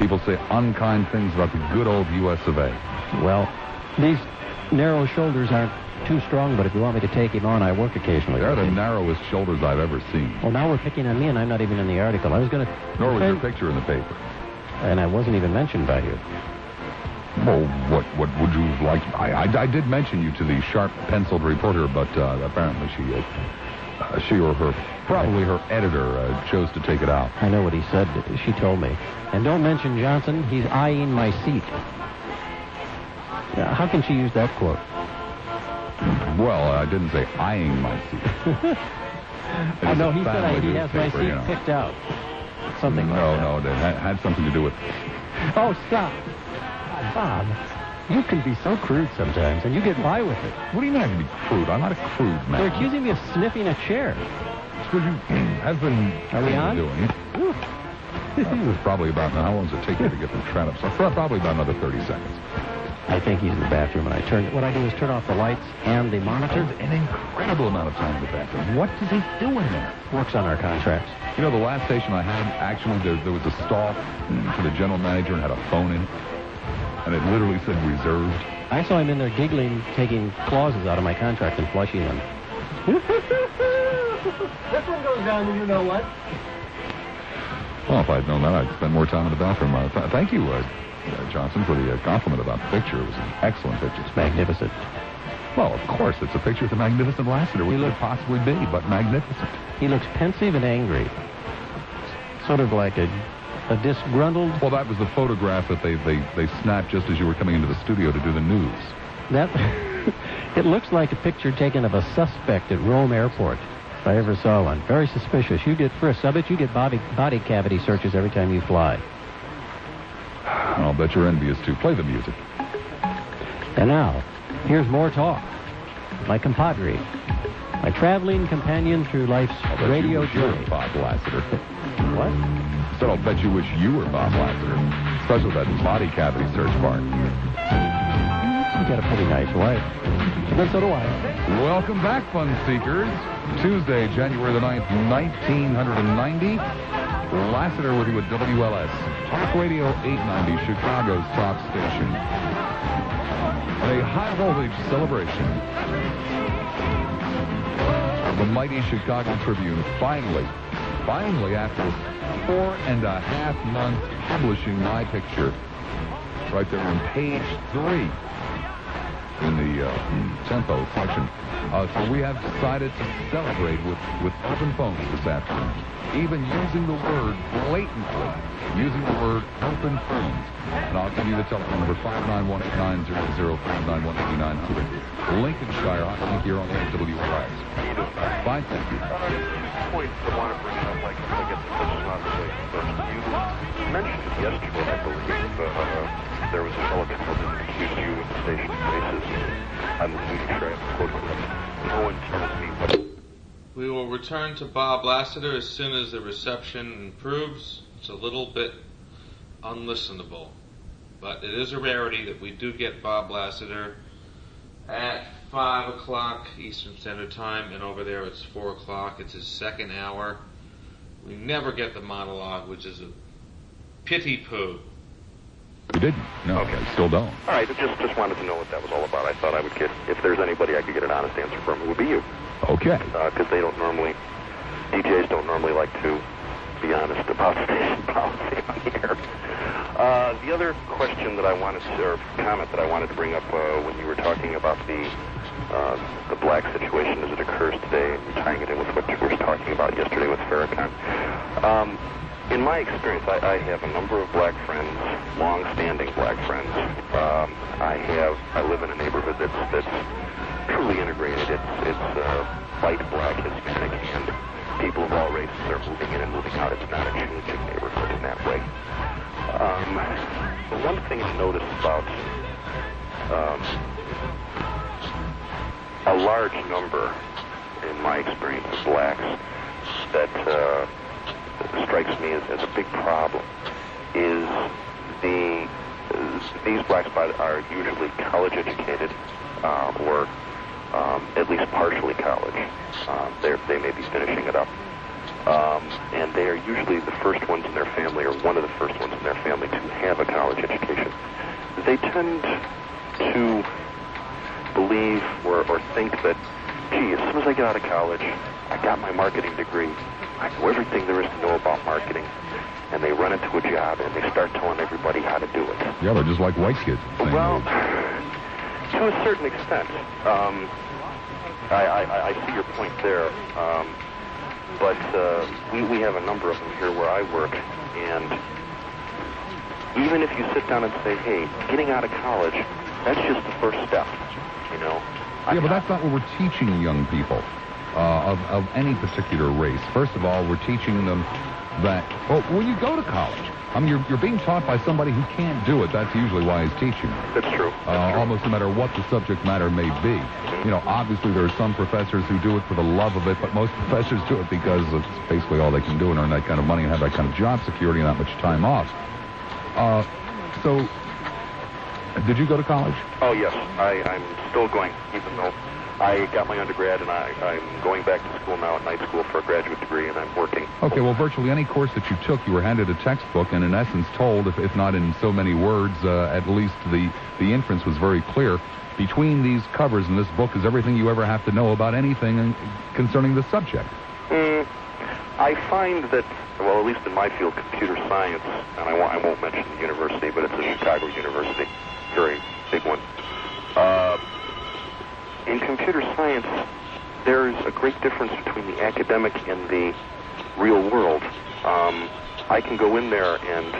People say unkind things about the good old U.S. of A. Well, these narrow shoulders aren't too strong, but if you want me to take him on, I work occasionally. They're the narrowest shoulders I've ever seen. Well, now we're picking on me, and I'm not even in the article. I was going to... Nor was your picture in the paper. And I wasn't even mentioned by you. Well, what would you like? I did mention you to the sharp-penciled reporter, but apparently she or probably her editor chose to take it out. I know what he said. She told me. And don't mention Johnson. He's eyeing my seat. How can she use that quote? Well, I didn't say eyeing my seat. Oh, no, he said he has my seat picked out. Something like that. No, it had something to do with... Oh, stop. Bob, you can be so crude sometimes, and you get by with it. What do you mean I can be crude? I'm not a crude man. They're accusing me of sniffing a chair. It's because you has been Are we on? doing it. Probably about... How long does it take you to get from Trent up? So probably about another 30 seconds. I think he's in the bathroom, and what I do is turn off the lights and the monitor. An incredible amount of time in the bathroom. What does he do in there? Works on our contracts. You know, the last station I had, actually, there was a stall for the general manager and had a phone in it. And it literally said reserved. I saw him in there giggling, taking clauses out of my contract and flushing them. This one goes down to you know what? Well, if I'd known that, I'd spend more time in the bathroom. Thank you, Johnson, for the compliment about the picture. It was an excellent picture. It's magnificent. Well, of course, it's a picture of the magnificent Lassiter. What could it possibly be but magnificent? He looks pensive and angry. Sort of like a disgruntled... Well, that was the photograph that they snapped just as you were coming into the studio to do the news. It looks like a picture taken of a suspect at Rome Airport, if I ever saw one. Very suspicious. You get frisked. I bet you get body cavity searches every time you fly. I'll bet you're envious, too. Play the music. And now, here's more talk. My compadre. My traveling companion through life's radio journey. Bob Lassiter. What? So I'll bet you wish you were Bob Lassiter. Especially that body cavity search part. You got a pretty nice wife. And so do I. Welcome back, fun seekers. Tuesday, January the 9th, 1990. Lassiter with you at WLS. Talk Radio 890, Chicago's top station. A high voltage celebration of the mighty Chicago Tribune finally after 4.5 months publishing my picture right there on page 3 in the tempo section. So we have decided to celebrate with open phones this afternoon, even using the word blatantly, using the word open phones. And I'll give you the telephone number, 591-8900, 591-8900. Lincolnshire hotline here on WRS. Fine, thank you. Point I want to bring up, like, I guess this is not related, but you mentioned yesterday, I believe, there was a fellow called in to accuse you of the station's racism. I'm making sure I have the quote correct. No one tells me what... We will return to Bob Lassiter as soon as the reception improves. It's a little bit unlistenable, but it is a rarity that we do get Bob Lassiter at 5 o'clock Eastern Standard Time, and over there it's 4 o'clock. It's his second hour. We never get the monologue, which is a pity poo. You didn't? No, okay. I still don't. All right, just wanted to know what that was all about. I thought I would get, if there's anybody I could get an honest answer from, it would be you. Okay. Because DJs don't normally like to be honest about station policy on the air. The other question that I wanted to, or comment that I wanted to bring up when you were talking about the black situation as it occurs today, and tying it in with what you were talking about yesterday with Farrakhan. In my experience, I have a number of black friends, long-standing black friends. I live in a neighborhood that's truly integrated. It's white, black, Hispanic, and people of all races are moving in and moving out. It's not a changing neighborhood in that way. The one thing to notice about a large number, in my experience, of blacks that strikes me as a big problem is these blacks are usually college educated or at least partially college. They may be finishing it up. and they are usually the first ones in their family, or one of the first ones in their family, to have a college education. They tend to believe or think that, gee, as soon as I get out of college, I got my marketing degree, I know everything there is to know about marketing, and they run into a job and they start telling everybody how to do it. Yeah, they're just like white kids. Well, to a certain extent. I see your point there. But we have a number of them here where I work, and even if you sit down and say, hey, getting out of college, that's just the first step, you know. Yeah, but that's not what we're teaching young people of any particular race. First of all, we're teaching them that, well, when you go to college, I mean, you're being taught by somebody who can't do it. That's usually why he's teaching. That's true. Almost no matter what the subject matter may be. You know, obviously there are some professors who do it for the love of it, but most professors do it because it's basically all they can do and earn that kind of money and have that kind of job security and that much time off. So, did you go to college? Oh, yes. I'm still going, even though I got my undergrad, and I'm going back to school now at night school for a graduate degree, and I'm working. Okay, well, virtually any course that you took, you were handed a textbook and, in essence, told, if not in so many words, at least the inference was very clear. Between these covers in this book is everything you ever have to know about anything concerning the subject. I find that, well, at least in my field, computer science, and I won't mention the university, but it's a Chicago university, very big one. In computer science, there's a great difference between the academic and the real world. I can go in there and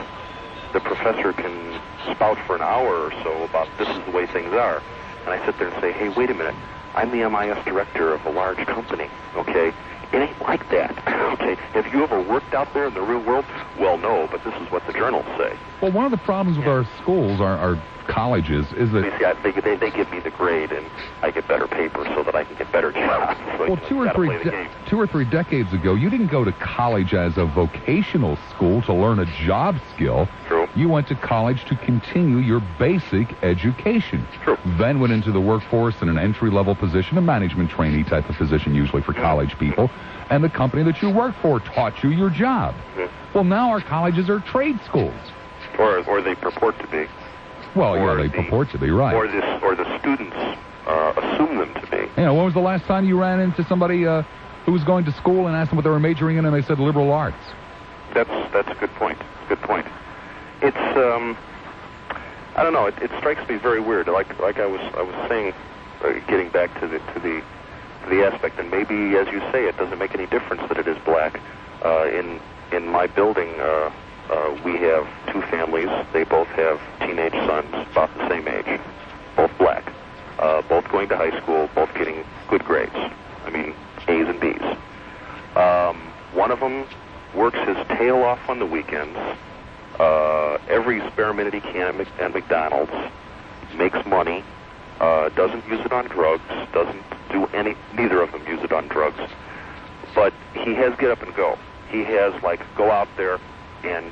the professor can spout for an hour or so about this is the way things are. And I sit there and say, hey, wait a minute, I'm the MIS director of a large company, okay? It ain't like that, okay? Have you ever worked out there in the real world? Well, no, but this is what the journals say. Well, one of the problems with our schools, our colleges, is that... They give me the grade, and I get better paper so that I can get better jobs. Well, two or three decades ago, you didn't go to college as a vocational school to learn a job skill. True. You went to college to continue your basic education. True. Then went into the workforce in an entry-level position, a management trainee type of position, usually for college people. And the company that you worked for taught you your job. Well, now our colleges are trade schools. Or they purport to be. Well, yeah, they purport to be, right. Or the students assume them to be. You know, when was the last time you ran into somebody who was going to school and asked them what they were majoring in and they said liberal arts? That's a good point. Good point. It's I don't know. It strikes me very weird. Like I was saying, getting back to the aspect, and maybe as you say, it doesn't make any difference that it is black. In my building, we have two families. They both have teenage sons, about the same age, both black, both going to high school, both getting good grades. I mean, A's and B's. One of them works his tail off on the weekends, every spare minute he can at McDonald's, makes money, doesn't use it on drugs, neither of them use it on drugs, but he has get up and go. He has, go out there and,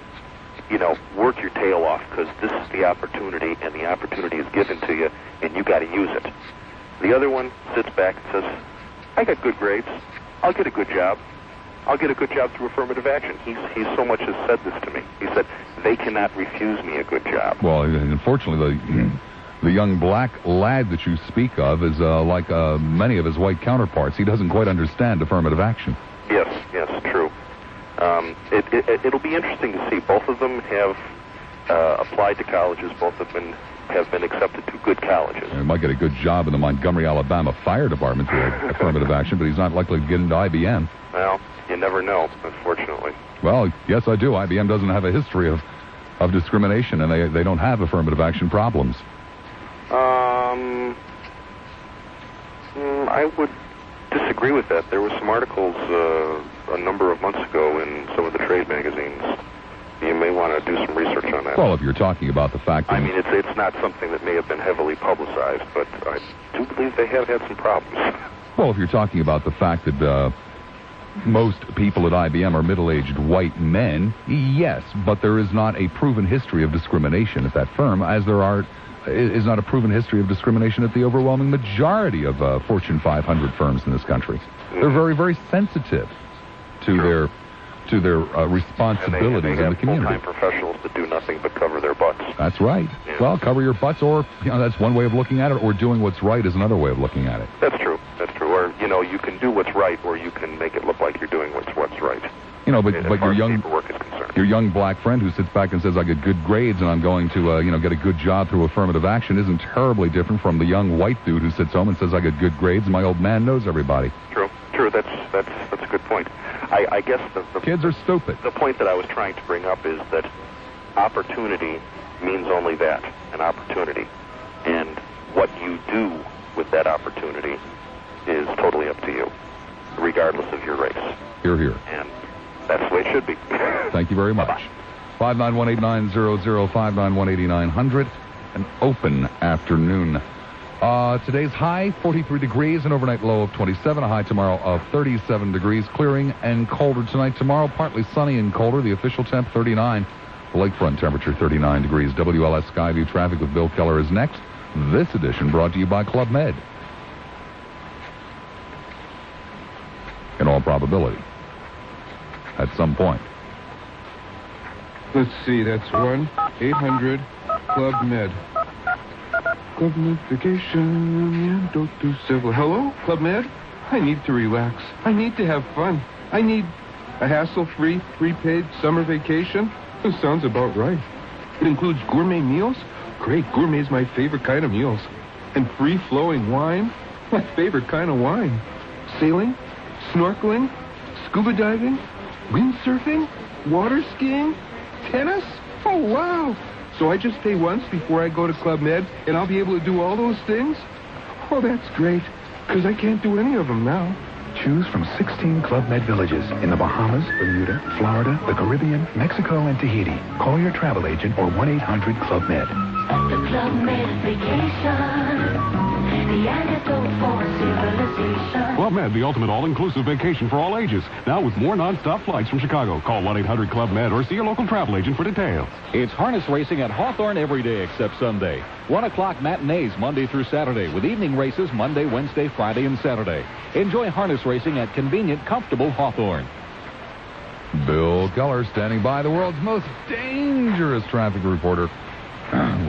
work your tail off because this is the opportunity, and the opportunity is given to you, and you got to use it. The other one sits back and says, I got good grades. I'll get a good job. I'll get a good job through affirmative action. He so much has said this to me. He said, they cannot refuse me a good job. Well, unfortunately, the young black lad that you speak of is like many of his white counterparts. He doesn't quite understand affirmative action. Yes, true. It'll be interesting to see. Both of them have applied to colleges. Both of them have been accepted to good colleges. He might get a good job in the Montgomery, Alabama Fire Department through affirmative action, but he's not likely to get into IBM. Well, you never know, unfortunately. Well, yes, I do. IBM doesn't have a history of discrimination, and they don't have affirmative action problems. I would disagree with that. There were some articles a number of months ago in some of the trade magazines. You may want to do some research on that. Well, if you're talking about the fact that... I mean, it's not something that may have been heavily publicized, but I do believe they have had some problems. Well, if you're talking about the fact that most people at IBM are middle-aged white men, yes, but there is not a proven history of discrimination at that firm, as there is not a proven history of discrimination at the overwhelming majority of Fortune 500 firms in this country. They're very, very sensitive to their responsibilities in the community. Full-time professionals that do nothing but cover their butts. That's right. Yeah. Well, cover your butts, or that's one way of looking at it, or doing what's right is another way of looking at it. That's true. That's true. Or you can do what's right, or you can make it look like you're doing what's right. But your young paperwork is concerned. Your young black friend who sits back and says, I get good grades and I'm going to, get a good job through affirmative action isn't terribly different from the young white dude who sits home and says, I get good grades and my old man knows everybody. True. That's a good point. I guess the kids are stupid. The point that I was trying to bring up is that opportunity means only that, an opportunity. And what you do with that opportunity is totally up to you, regardless of your race. Hear, hear. And that's the way it should be. Thank you very much. Bye-bye. 591-8900, 591-8900. An open afternoon. Today's high, 43 degrees, an overnight low of 27, a high tomorrow of 37 degrees, clearing and colder tonight. Tomorrow, partly sunny and colder, the official temp 39, the lakefront temperature 39 degrees. WLS Skyview traffic with Bill Keller is next. This edition brought to you by Club Med. In all probability. At some point. Let's see, that's 1-800-CLUB-MED. Club Med vacation, don't do civil. Hello, Club Med? I need to relax. I need to have fun. I need a hassle-free, prepaid summer vacation. This sounds about right. It includes gourmet meals. Great, gourmet's my favorite kind of meals. And free-flowing wine. My favorite kind of wine. Sailing, snorkeling, scuba diving, windsurfing, water skiing, tennis. Oh, wow. So I just pay once before I go to Club Med, and I'll be able to do all those things? Oh, that's great, because I can't do any of them now. Choose from 16 Club Med villages in the Bahamas, Bermuda, Florida, the Caribbean, Mexico, and Tahiti. Call your travel agent or 1-800-CLUB-MED. The Club Med vacation, the antidote for civilization. Club Med, the ultimate all-inclusive vacation for all ages. Now with more non-stop flights from Chicago. Call 1-800-CLUB-MED or see your local travel agent for details. It's harness racing at Hawthorne every day except Sunday. 1 o'clock matinees Monday through Saturday with evening races Monday, Wednesday, Friday, and Saturday. Enjoy harness racing at convenient, comfortable Hawthorne. Bill Keller standing by, the world's most dangerous traffic reporter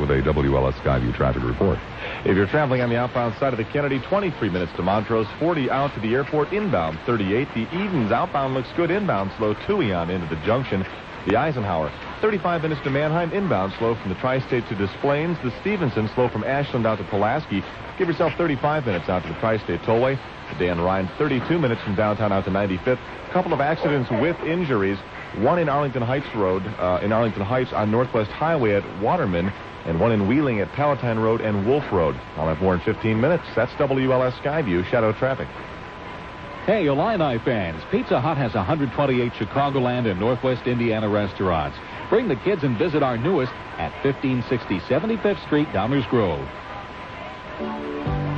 with a WLS Skyview traffic report. If you're traveling on the outbound side of the Kennedy, 23 minutes to Montrose, 40 out to the airport, inbound 38. The Edens outbound looks good, inbound slow, Tuion into the junction. The Eisenhower, 35 minutes to Mannheim, inbound slow from the Tri-State to Des Plaines. The Stevenson slow from Ashland out to Pulaski. Give yourself 35 minutes out to the Tri-State Tollway. The Dan Ryan, 32 minutes from downtown out to 95th. A couple of accidents with injuries. One in Arlington Heights Road, in Arlington Heights on Northwest Highway at Waterman, and one in Wheeling at Palatine Road and Wolf Road. I'll have more in 15 minutes. That's WLS Skyview, Shadow Traffic. Hey, Illini fans, Pizza Hut has 128 Chicagoland and Northwest Indiana restaurants. Bring the kids and visit our newest at 1560 75th Street, Downers Grove.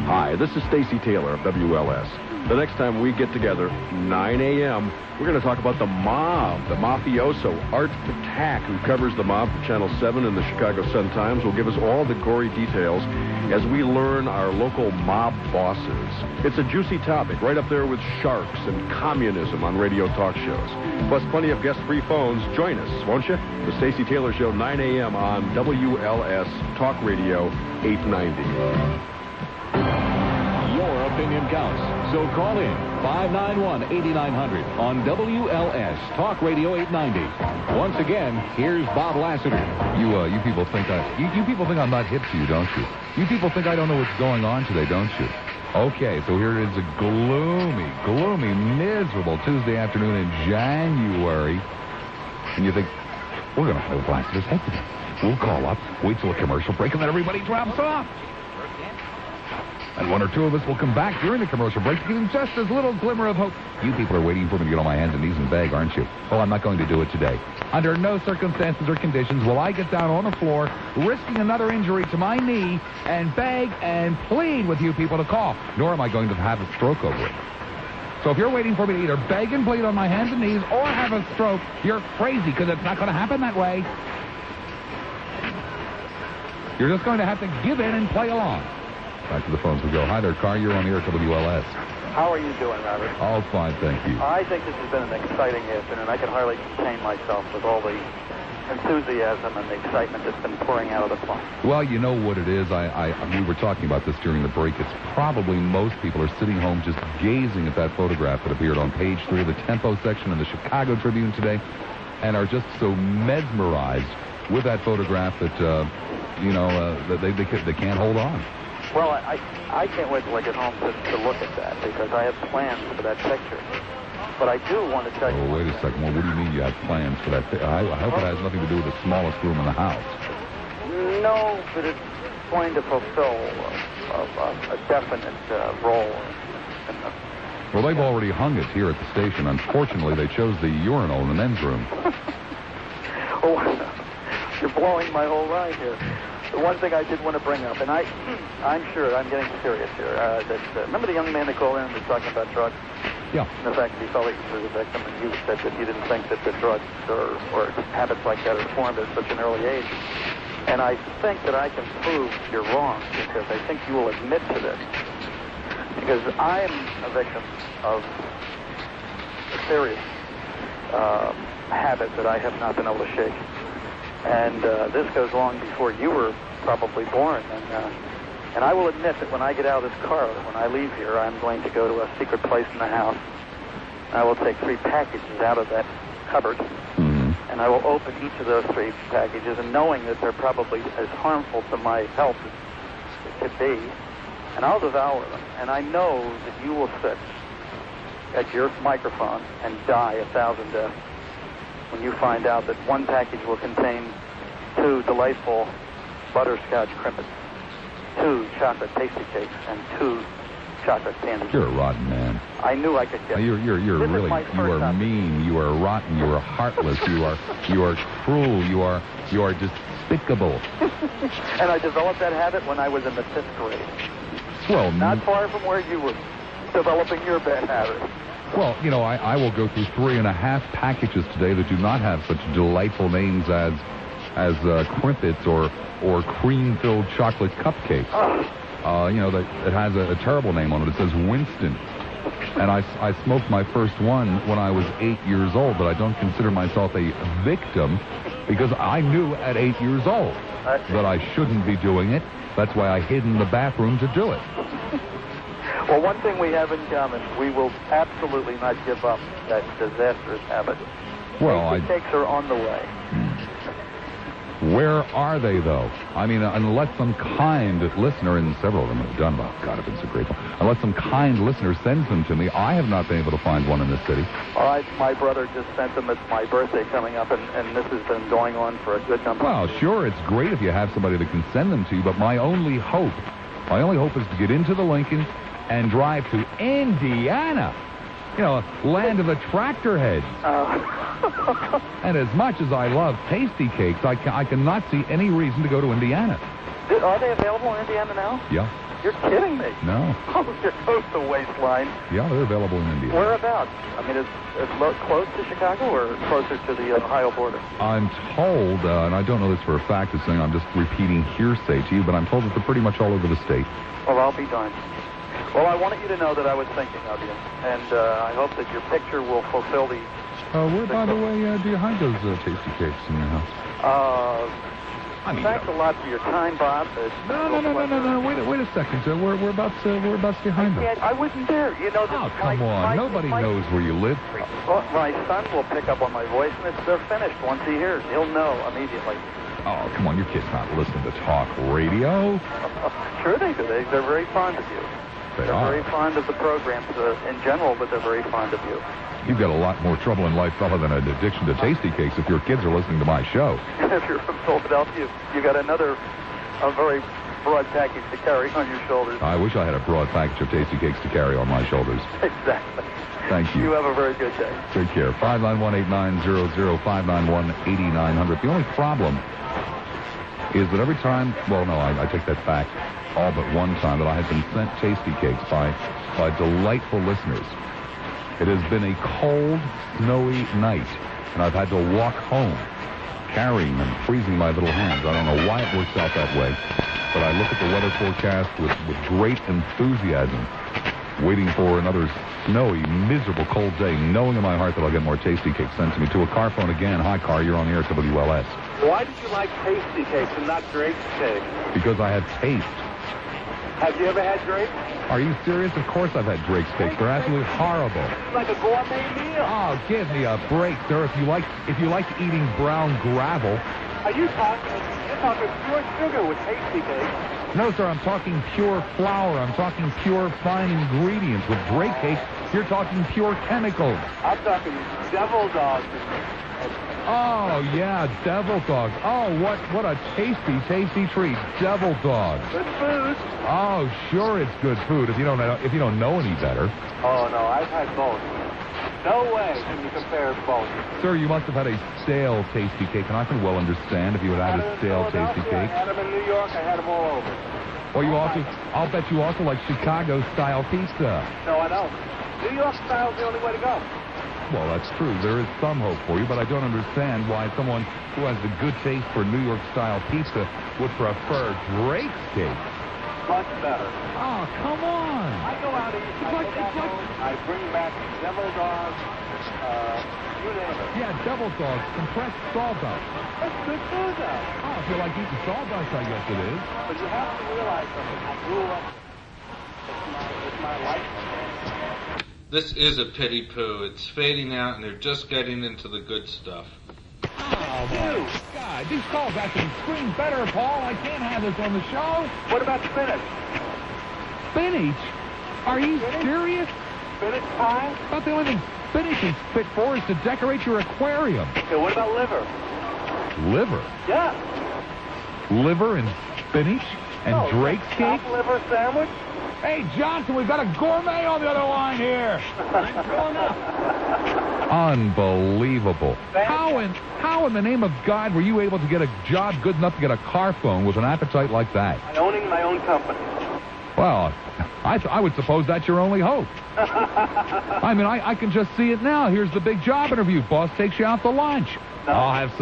Hi, this is Stacy Taylor of WLS. The next time we get together, 9 a.m., we're going to talk about the mob, the mafioso, Art Patak, who covers the mob for Channel 7 and the Chicago Sun-Times, will give us all the gory details as we learn our local mob bosses. It's a juicy topic, right up there with sharks and communism on radio talk shows. Plus plenty of guest-free phones. Join us, won't you? The Stacy Taylor Show, 9 a.m. on WLS Talk Radio 890. Your opinion counts. So call in 591-8900 on WLS Talk Radio 890. Once again, here's Bob Lassiter. You people think you people think I'm not hip to you, don't you? You people think I don't know what's going on today, don't you? Okay, so here it is, a gloomy, miserable Tuesday afternoon in January. And you think, we're going to play with Lassiter's head today. We'll call up, wait till a commercial break, and then everybody drops off. And one or two of us will come back during the commercial break to give them just as little glimmer of hope. You people are waiting for me to get on my hands and knees and beg, aren't you? Well, I'm not going to do it today. Under no circumstances or conditions will I get down on the floor, risking another injury to my knee, and beg and plead with you people to call. Nor am I going to have a stroke over it. So if you're waiting for me to either beg and plead on my hands and knees or have a stroke, you're crazy, because it's not going to happen that way. You're just going to have to give in and play along. Back to the phones we go. Hi there, Car. You're on the air at WLS. How are you doing, Robert? All fine, thank you. I think this has been an exciting afternoon. I can hardly contain myself with all the enthusiasm and the excitement that's been pouring out of the plane. Well, you know what it is. We were talking about this during the break. It's probably most people are sitting home just gazing at that photograph that appeared on page 3 of the Tempo section in the Chicago Tribune today, and are just so mesmerized with that photograph that that they can't hold on. Well, I can't wait till I get home to look at that, because I have plans for that picture. But I do want to tell you... Oh, wait a second. Well, what do you mean you have plans for that? I hope it has nothing to do with the smallest room in the house. No, but it's going to fulfill a definite role. Well, they've already hung it here at the station. Unfortunately, they chose the urinal in the men's room. Oh, you're blowing my whole ride here. The one thing I did want to bring up, and I'm sure I'm getting serious here, remember the young man that called in and was talking about drugs? Yeah. And the fact that he felt he was a victim, and you said that you didn't think that the drugs or habits like that are formed at such an early age. And I think that I can prove you're wrong, because I think you will admit to this. Because I am a victim of a serious habit that I have not been able to shake. And this goes long before you were probably born. And I will admit that when I get out of this car, when I leave here, I'm going to go to a secret place in the house. I will take 3 packages out of that cupboard, and I will open each of those 3 packages, and knowing that they're probably as harmful to my health as it could be, and I'll devour them. And I know that you will sit at your microphone and die 1,000 deaths when you find out that 1 package will contain 2 delightful butterscotch crimpets, 2 chocolate tasty cakes, and 2 chocolate candies. You're a rotten man. I knew I could get. You're really. You are mean. You are rotten. You are heartless. you are cruel. You are despicable. And I developed that habit when I was in the 5th grade. Well, not far from where you were developing your bad habit. Well, I will go through 3.5 packages today that do not have such delightful names as crimpets or cream-filled chocolate cupcakes. It has a terrible name on it. It says Winston. And I smoked my first one when I was 8 years old, but I don't consider myself a victim because I knew at 8 years old that I shouldn't be doing it. That's why I hid in the bathroom to do it. Well, one thing we have in common, we will absolutely not give up that disastrous habit. Well, cakes are on the way. Where are they, though? I mean, unless some kind listener, and several of them have done, oh, God, I've been so grateful. Unless some kind listener sends them to me, I have not been able to find one in this city. All right, my brother just sent them. It's my birthday coming up, and this has been going on for a good number of years. Well, sure, it's great if you have somebody that can send them to you, but my only hope is to get into the Lincoln and drive to Indiana. Land of the tractor heads. And as much as I love tasty cakes, I cannot see any reason to go to Indiana. Are they available in Indiana now? Yeah. You're kidding me. No. Oh, you're close to waistline. Yeah, they're available in Indiana. Whereabouts? I mean, is close to Chicago or closer to the Ohio border? I'm told, and I don't know this for a fact, it's saying I'm just repeating hearsay to you, but I'm told that they're pretty much all over the state. Well, I'll be darned. Well, I wanted you to know that I was thinking of you, and I hope that your picture will fulfill the... Where, by the way, do you hide those tasty cakes in your house? Thanks a lot for your time, Bob. No. Wait a second. Whereabouts do you hide them? I wasn't there. Oh, come on. Nobody knows where you live. Well, my son will pick up on my voice, and they're finished once he hears. He'll know immediately. Oh, come on. Your kid's not listening to talk radio. Sure they do. They're very fond of you. They're very fond of the programs in general, but they're very fond of you. You've got a lot more trouble in life, fella, than an addiction to tasty cakes if your kids are listening to my show. If you're from Philadelphia, you got a very broad package to carry on your shoulders. I wish I had a broad package of tasty cakes to carry on my shoulders. Exactly. Thank you. You have a very good day. Take care. 591-8900, 591-8900. The only problem is that every time, well, no, I take that back. All but one time that I have been sent tasty cakes by delightful listeners. It has been a cold, snowy night, and I've had to walk home carrying them, freezing my little hands. I don't know why it works out that way, but I look at the weather forecast with great enthusiasm. waiting for another snowy, miserable, cold day, knowing in my heart that I'll get more tasty cakes sent to me. To a car phone again. Hi, car. You're on the air at WLS. Why did you like tasty cakes and not Drake's cakes? Because I have taste. Have you ever had Drake? Are you serious? Of course I've had Drake's cakes. They're absolutely horrible. It's like a gourmet meal. Oh, give me a break, sir. If you like eating brown gravel. Are you talking? You're talking pure sugar with tasty cakes. No, sir. I'm talking pure flour. I'm talking pure fine ingredients. With Drake cakes, you're talking pure chemicals. I'm talking devil dogs. Oh, yeah, devil dogs. Oh, what a tasty treat. Devil dogs. Good food. Oh, sure it's good food if you don't know any better. Oh, no, I've had both. No way can you compare both. Sir, you must have had a stale tasty cake, and I can well understand if you had a stale tasty cake. I had them in New York. I had them all over. Well, I'll bet you also like Chicago-style pizza. No, I don't. New York style is the only way to go. Well, that's true. There is some hope for you, but I don't understand why someone who has the good taste for New York-style pizza would prefer Drake's cake. Much better. Oh, come on. I go out and I bring back devil dogs, you name it. Yeah, devil dogs, compressed sawdust. That's good food, though. Oh, if you like eating sawdust, I guess it is. But you have to realize something. I grew up. It's my life. This is a pity poo. It's fading out, and they're just getting into the good stuff. Oh, my God. These calls have to be screened better, Paul. I can't have this on the show. What about spinach? Spinach? Are you serious? Spinach pie? About the only thing spinach is fit for is to decorate your aquarium. Okay, what about liver? Liver? Yeah. Liver and spinach and Drake's cake? Liver sandwich? Hey, Johnson, we've got a gourmet on the other line here. I'm going up. Unbelievable. How in the name of God were you able to get a job good enough to get a car phone with an appetite like that? I'm owning my own company. Well, I would suppose that's your only hope. I mean, I can just see it now. Here's the big job interview. Boss takes you out to lunch. No. I'll have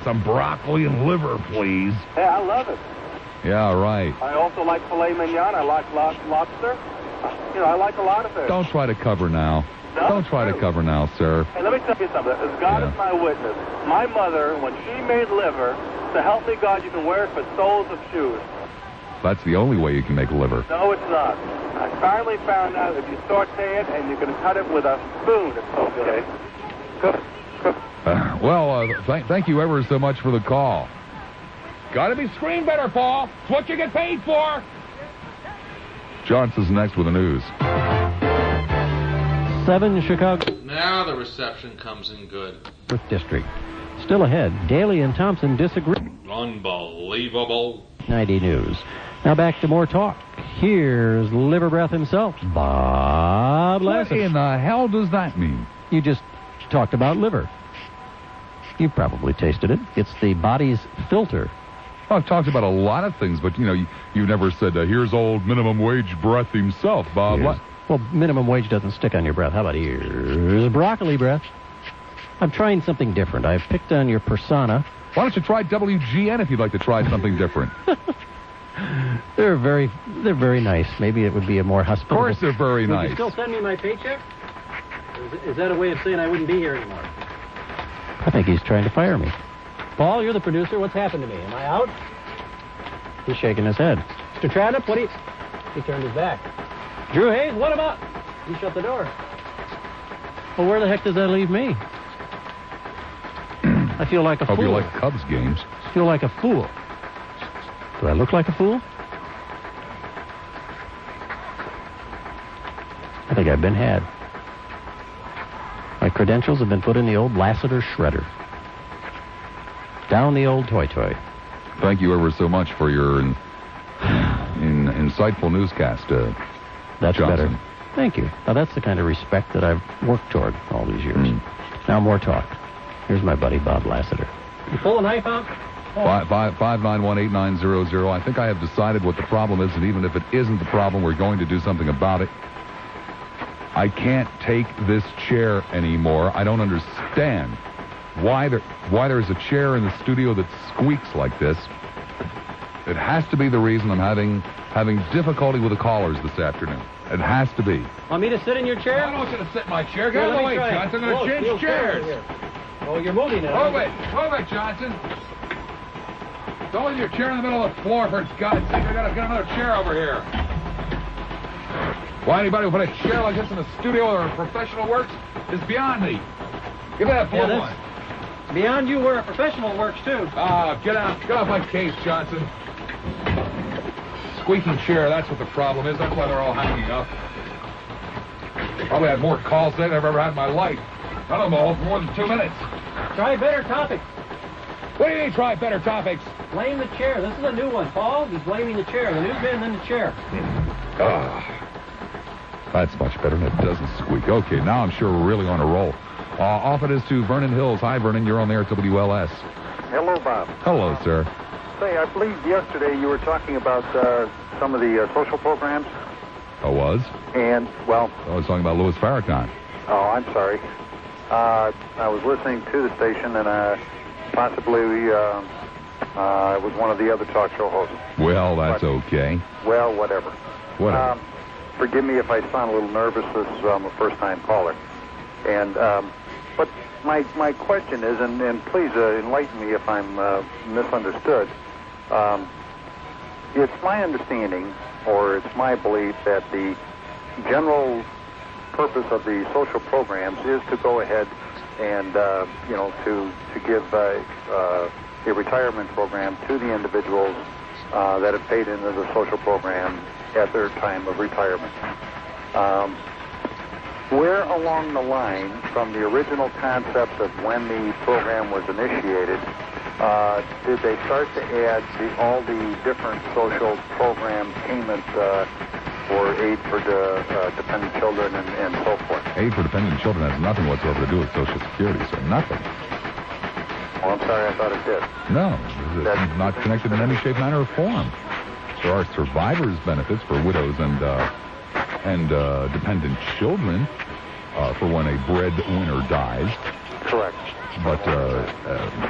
some broccoli and liver, please. Yeah, I love it. Yeah, right. I also like filet mignon. I like lobster. You know, I like a lot of fish. Don't try to cover now. No, don't try to cover now, sir. Hey, let me tell you something. As God is my witness, my mother, when she made liver, so help me God, you can wear it for soles of shoes. That's the only way you can make liver. No, it's not. I finally found out if you saute it and you can cut it with a spoon, it's so good. Thank you ever so much for the call. Got to be screened better, Paul. It's what you get paid for. Johnson's next with the news. 7 Chicago. Now the reception comes in good. District. Still ahead. Daly and Thompson disagree. Unbelievable. 90 News. Now back to more talk. Here's Liver Breath himself, Bob Lassiter. What in the hell does that mean? You just talked about liver. You've probably tasted it. It's the body's filter. Well, I've talked about a lot of things, but, you never said, here's old minimum wage breath himself, Bob. Well, minimum wage doesn't stick on your breath. How about here's broccoli breath? I'm trying something different. I've picked on your persona. Why don't you try WGN if you'd like to try something different? They're very nice. Maybe it would be a more hospitable... Of course they're very nice. Would you still send me my paycheck? Is that a way of saying I wouldn't be here anymore? I think he's trying to fire me. Paul, you're the producer. What's happened to me? Am I out? He's shaking his head. Mr. Tradup, what do you... He turned his back. Drew Hayes, what about... You shut the door. Well, where the heck does that leave me? I feel like a fool. Hope you like Cubs games. I feel like a fool. Do I look like a fool? I think I've been had. My credentials have been put in the old Lassiter shredder. Down the old toy. Thank you ever so much for your insightful newscast, That's Johnson. better. Thank you. Now, that's the kind of respect that I've worked toward all these years. Now, more talk. Here's my buddy, Bob Lassiter. You pull a knife out? 591-8900. I think I have decided what the problem is, and even if it isn't the problem, we're going to do something about it. I can't take this chair anymore. I don't understand why there's a chair in the studio that squeaks like this. It has to be the reason I'm having having difficulty with the callers this afternoon. It has to be. Want me to sit in your chair? I don't want you to sit in my chair. Get out of the way, Johnson. I'm going to change chairs. Oh, you're moving it. Move it, Johnson. Don't leave your chair in the middle of the floor, for God's sake. I got to get another chair over here. Why anybody would put a chair like this in a studio or a professional works is beyond me. Give me that blue one. Beyond you where a professional works, too. Get off my case, Johnson. Squeaking chair, that's what the problem is. That's why they're all hanging up. Probably had more calls than I've ever had in my life. None of them all for more than 2 minutes. Try better topics. What do you mean, try better topics? Blame the chair. This is a new one, Paul. He's blaming the chair. The newsman, then the chair. That's much better, and it doesn't squeak. Okay, now I'm sure we're really on a roll. Off it is to Vernon Hills. Hi, Vernon. You're on the air at WLS. Hello, Bob. Hello, sir. Say, I believe yesterday you were talking about some of the social programs. I was? And, well... I was talking about Louis Farrakhan. Oh, I'm sorry. I was listening to the station, and possibly it was one of the other talk show hosts. Well, that's okay. Well, whatever. Whatever. Forgive me if I sound a little nervous. This is a first-time caller. And, but my question is, and please enlighten me if I'm misunderstood. It's my understanding, or it's my belief, that the general purpose of the social programs is to go ahead and, to give a retirement program to the individuals that have paid into the social program at their time of retirement. Where along the line, from the original concept of when the program was initiated, did they start to add all the different social program payments for aid for dependent children and so forth? Aid for dependent children has nothing whatsoever to do with Social Security, so nothing. Well, I'm sorry, I thought it did. No, it's not connected in any shape, manner, or form. There are survivors' benefits for widows and dependent children for when a breadwinner dies. Correct. But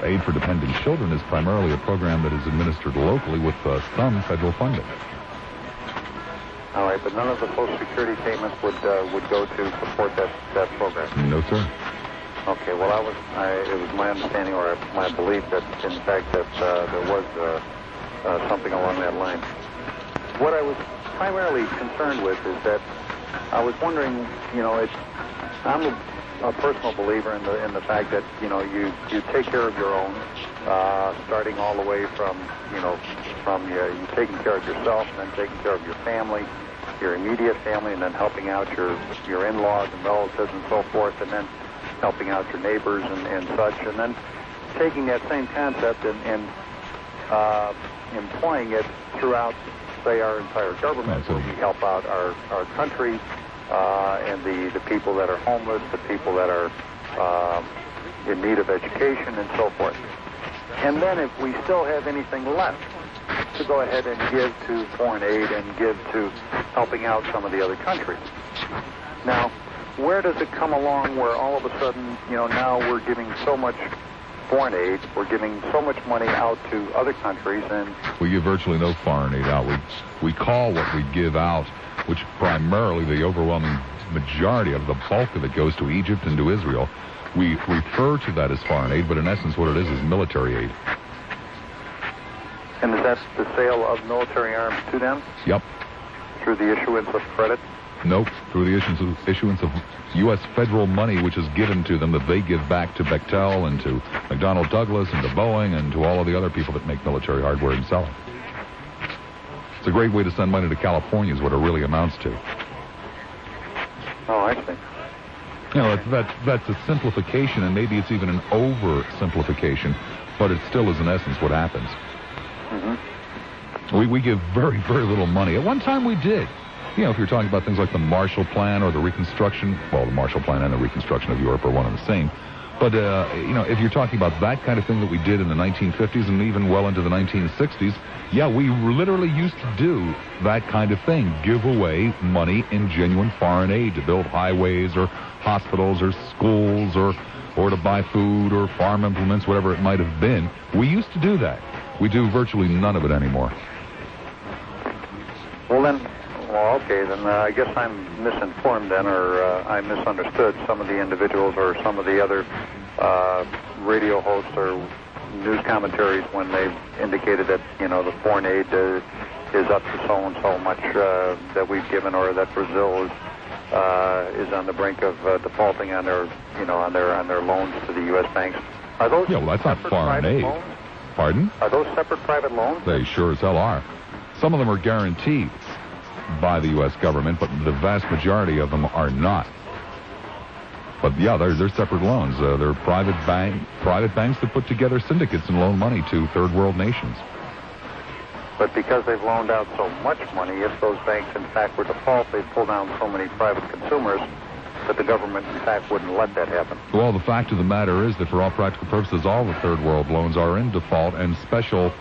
Aid for Dependent Children is primarily a program that is administered locally with some federal funding. All right, but none of the Social Security payments would go to support that program? No, sir. Okay, well, it was my understanding or my belief that, in fact, that there was something along that line. What I was primarily concerned with is that I was wondering, I'm a personal believer in the fact that, you take care of your own, starting all the way from you taking care of yourself and then taking care of your family, your immediate family, and then helping out your in-laws and relatives and so forth, and then helping out your neighbors and such, and then taking that same concept and employing it throughout, say, our entire government, where we help out our country and the people that are homeless, the people that are in need of education and so forth. And then if we still have anything left to go ahead and give to foreign aid and give to helping out some of the other countries. Now, where does it come along where all of a sudden, now we're giving so much foreign aid, we're giving so much money out to other countries, and we give virtually no foreign aid out. We call what we give out, which primarily the overwhelming majority of the bulk of it goes to Egypt and to Israel. We refer to that as foreign aid, but in essence what it is military aid. And is that the sale of military arms to them? Yep. Through the issuance of credit? Nope, through the issuance of U.S. federal money, which is given to them, that they give back to Bechtel and to McDonnell Douglas and to Boeing and to all of the other people that make military hardware and sell it. It's a great way to send money to California is what it really amounts to. Oh, I see. That's a simplification, and maybe it's even an oversimplification, but it still is in essence what happens. Mm-hmm. We give very, very little money. At one time we did. If you're talking about things like the Marshall Plan or the Reconstruction, well, the Marshall Plan and the Reconstruction of Europe are one and the same. But, if you're talking about that kind of thing that we did in the 1950s and even well into the 1960s, yeah, we literally used to do that kind of thing, give away money in genuine foreign aid to build highways or hospitals or schools or to buy food or farm implements, whatever it might have been. We used to do that. We do virtually none of it anymore. Okay, then I guess I'm misinformed then, or I misunderstood some of the individuals or some of the other radio hosts or news commentaries when they indicated that, the foreign aid is up to so and so much that we've given, or that Brazil is on the brink of defaulting on their, on their loans to the U.S. banks. Are those that's not foreign aid. Loans? Pardon? Are those separate private loans? They sure as hell are. Some of them are guaranteed by the U.S. government, but the vast majority of them are not. But yeah, they're separate loans. They're private banks that put together syndicates and loan money to third world nations. But because they've loaned out so much money, if those banks in fact were default, they'd pull down so many private consumers that the government in fact wouldn't let that happen. Well, the fact of the matter is that for all practical purposes, all the third world loans are in default, and special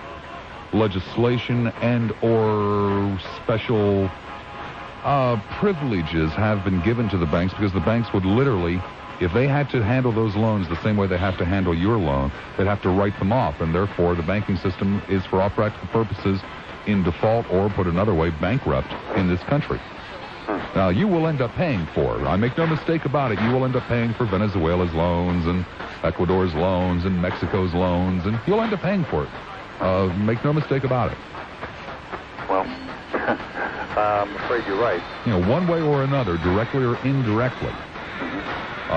legislation and or special privileges have been given to the banks, because the banks would literally, if they had to handle those loans the same way they have to handle your loan, they'd have to write them off, and therefore the banking system is, for all practical purposes, in default, or put another way, bankrupt in this country. Now, you will end up paying for it. I make no mistake about it. You will end up paying for Venezuela's loans and Ecuador's loans and Mexico's loans, and you'll end up paying for it. Make no mistake about it. Well, I'm afraid you're right. One way or another, directly or indirectly.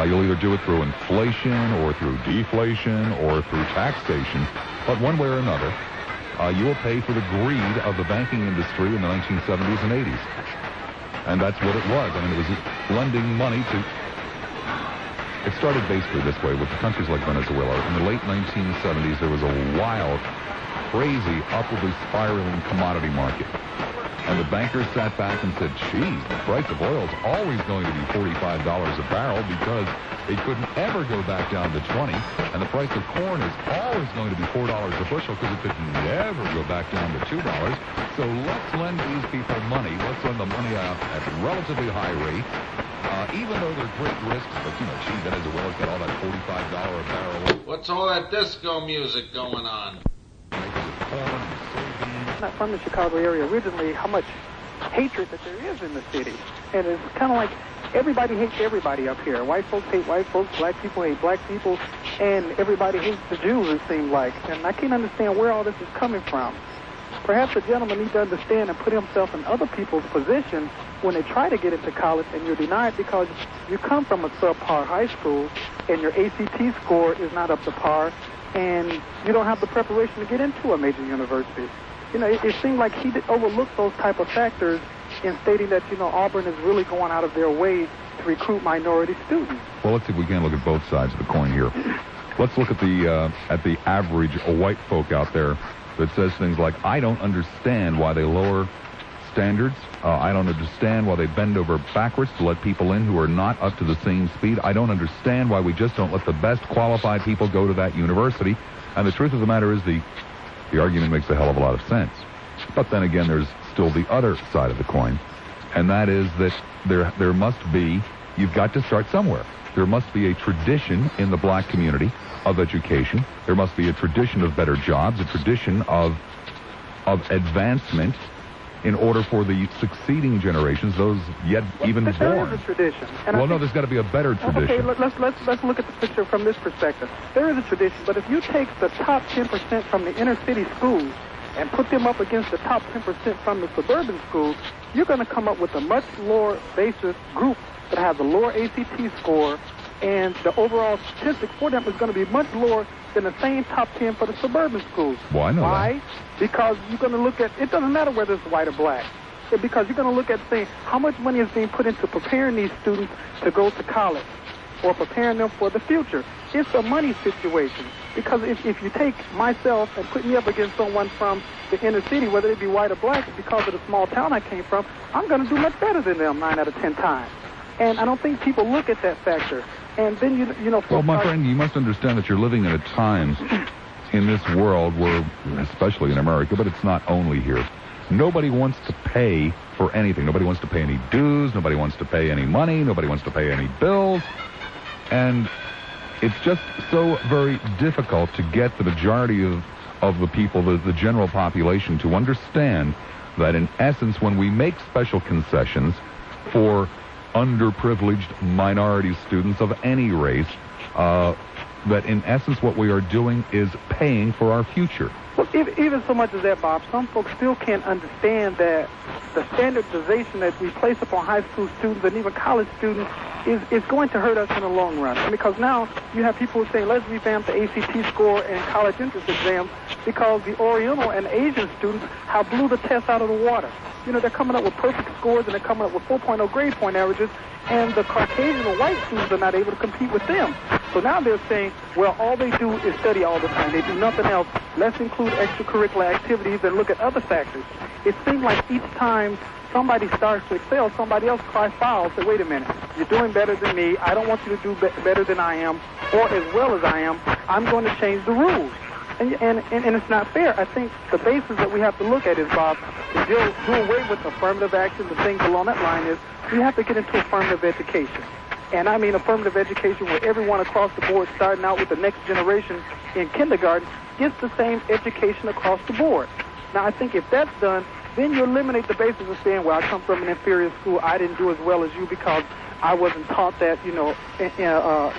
You'll either do it through inflation or through deflation or through taxation, but one way or another, you will pay for the greed of the banking industry in the 1970s and 80s. And that's what it was. I mean, it was lending money to... It started basically this way with countries like Venezuela. In the late 1970s, there was a wild, crazy, upwardly spiraling commodity market. And the bankers sat back and said, geez, the price of oil is always going to be $45 a barrel, because it couldn't ever go back down to 20. And the price of corn is always going to be $4 a bushel, because it could never go back down to $2. So let's lend these people money. Let's lend the money out at a relatively high rate, even though they're great risks. But, gee, Venezuela's got all that $45 a barrel. What's all that disco music going on? Not from the Chicago area originally, how much hatred that there is in the city. And it's kind of like everybody hates everybody up here. White folks hate white folks, black people hate black people, and everybody hates the Jews, it seems like. And I can't understand where all this is coming from. Perhaps the gentleman needs to understand and put himself in other people's position when they try to get into college and you're denied because you come from a subpar high school and your ACT score is not up to par, and you don't have the preparation to get into a major university. It seemed like he overlooked those type of factors in stating that, Auburn is really going out of their way to recruit minority students. Well, let's see if we can look at both sides of the coin here. Let's look at the average white folk out there that says things like, I don't understand why they lower standards. I don't understand why they bend over backwards to let people in who are not up to the same speed. I don't understand why we just don't let the best qualified people go to that university. And the truth of the matter is the argument makes a hell of a lot of sense. But then again, there's still the other side of the coin, and that is that there must be, you've got to start somewhere. There must be a tradition in the black community of education. There must be a tradition of better jobs, a tradition of advancement in order for the succeeding generations, those yet even born. There is a tradition. Well, no, there's got to be a better tradition. Okay, let's look at the picture from this perspective. There is a tradition, but if you take the top 10% from the inner city schools and put them up against the top 10% from the suburban schools, you're going to come up with a much lower basis group that has a lower ACT score, and the overall statistic for them is going to be much lower than the same top 10 for the suburban schools. Well, I know Why? That. Because you're going to look at, it doesn't matter whether it's white or black, because you're going to look at saying how much money is being put into preparing these students to go to college or preparing them for the future. It's a money situation, because if you take myself and put me up against someone from the inner city, whether it be white or black, because of the small town I came from, I'm going to do much better than them 9 out of 10 times. And I don't think people look at that factor. And then, well, my friend, you must understand that you're living in a time in this world where, especially in America, but it's not only here, nobody wants to pay for anything. Nobody wants to pay any dues. Nobody wants to pay any money. Nobody wants to pay any bills. And it's just so very difficult to get the majority of of the people, the general population, to understand that in essence, when we make special concessions for underprivileged minority students of any race, that in essence what we are doing is paying for our future. Well, even so much as that, Bob, some folks still can't understand that the standardization that we place upon high school students and even college students is going to hurt us in the long run. And because now you have people saying, let's revamp the ACT score and college entrance exams because the Oriental and Asian students have blew the test out of the water. You know, they're coming up with perfect scores and they're coming up with 4.0 grade point averages, and the Caucasian or white students are not able to compete with them. So now they're saying, well, all they do is study all the time. They do nothing else. Let's include extracurricular activities and look at other factors. It seems like each time somebody starts to excel, somebody else cries foul, say, wait a minute, you're doing better than me. I don't want you to do better than I am or as well as I am. I'm going to change the rules. And it's not fair. I think the basis that we have to look at is, Bob, to do away with affirmative actions and things along that line is we have to get into affirmative education. And I mean affirmative education where everyone across the board, starting out with the next generation in kindergarten, gets the same education across the board. Now, I think if that's done, then you eliminate the basis of saying, well, I come from an inferior school, I didn't do as well as you because I wasn't taught that,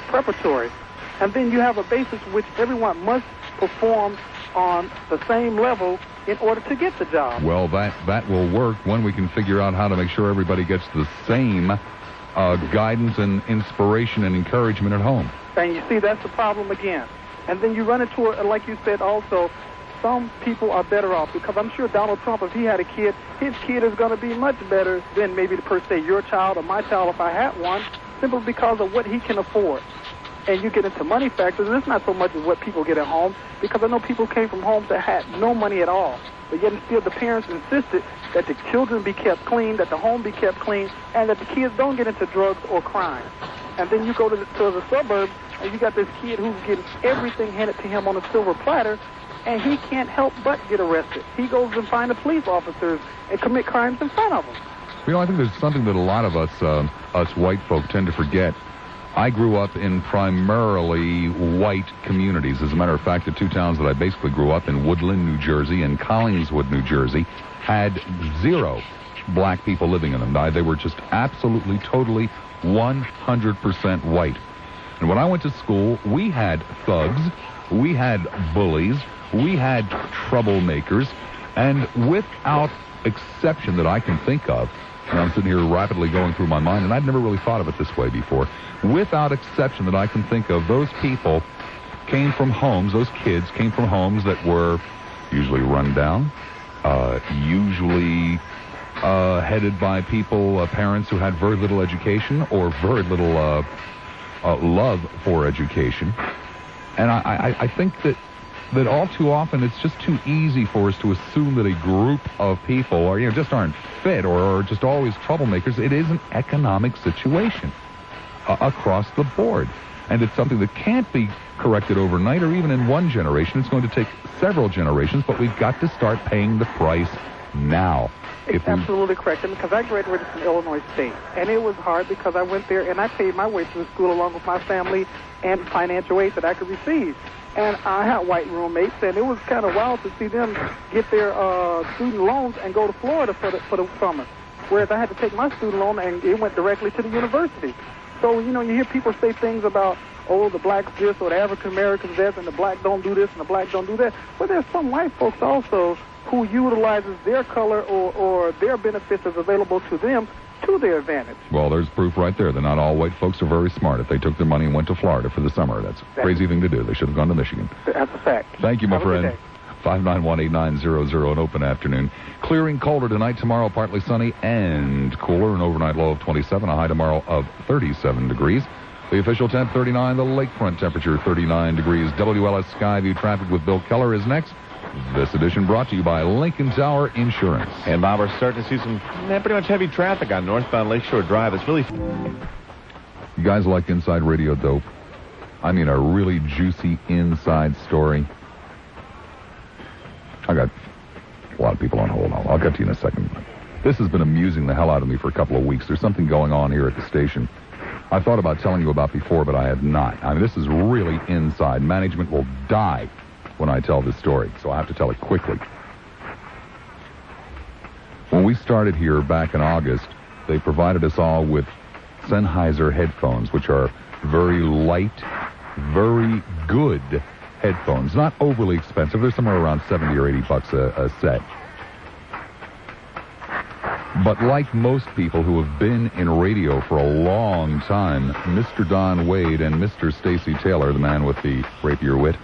preparatory. And then you have a basis which everyone must perform on the same level in order to get the job. Well, that will work when we can figure out how to make sure everybody gets the same guidance and inspiration and encouragement at home. And you see, that's the problem again. And then you run into, like you said also, some people are better off because I'm sure Donald Trump, if he had a kid, his kid is going to be much better than maybe per se your child or my child if I had one, simply because of what he can afford. And you get into money factors, and it's not so much as what people get at home, because I know people came from homes that had no money at all. But yet still the parents insisted that the children be kept clean, that the home be kept clean, and that the kids don't get into drugs or crime. And then you go to the suburbs, and you got this kid who's getting everything handed to him on a silver platter, and he can't help but get arrested. He goes and find the police officers and commit crimes in front of them. You know, I think there's something that a lot of us white folk tend to forget. I grew up in primarily white communities. As a matter of fact, the two towns that I basically grew up in, Woodland, New Jersey, and Collingswood, New Jersey, had 0 black people living in them. They were just absolutely, totally, 100% white. And when I went to school, we had thugs, we had bullies, we had troublemakers, and without exception that I can think of, and I'm sitting here rapidly going through my mind, and I'd never really thought of it this way before. Without exception that I can think of, those people came from homes, those kids came from homes that were usually run down, usually headed by people, parents who had very little education or very little love for education. And I think that all too often it's just too easy for us to assume that a group of people are, just aren't fit or just always troublemakers. It is an economic situation across the board. And it's something that can't be corrected overnight or even in one generation. It's going to take several generations, but we've got to start paying the price now. It's absolutely correct. And because I graduated from Illinois State, and it was hard because I went there and I paid my way through school along with my family and financial aid that I could receive. And I had white roommates, and it was kind of wild to see them get their student loans and go to Florida for the summer, whereas I had to take my student loan and it went directly to the university. So, you hear people say things about, oh, the blacks this or the African Americans this, and the black don't do this and the black don't do that. But there's some white folks also who utilizes their color or their benefits as available to them to their advantage. Well, there's proof right there that not all white folks are very smart. If they took their money and went to Florida for the summer, that's a crazy thing to do. They should have gone to Michigan. That's a fact. Thank you, my friend. 591-8900, an open afternoon. Clearing colder tonight, tomorrow partly sunny and cooler, an overnight low of 27, a high tomorrow of 37 degrees. The official temp 39, the lakefront temperature 39 degrees. WLS Skyview traffic with Bill Keller is next. This edition brought to you by Lincoln Tower Insurance. And Bob, we're starting to see some pretty much heavy traffic on northbound Lakeshore Drive. It's really... You guys like Inside Radio Dope? I mean, a really juicy inside story. I got a lot of people on hold. I'll get to you in a second. This has been amusing the hell out of me for a couple of weeks. There's something going on here at the station I thought about telling you about before, but I have not. I mean, this is really inside. Management will die when I tell this story, so I have to tell it quickly. When we started here back in August, they provided us all with Sennheiser headphones, which are very light, very good headphones. Not overly expensive. They're somewhere around $70 or $80 a set. But like most people who have been in radio for a long time, Mr. Don Wade and Mr. Stacy Taylor, the man with the rapier wit,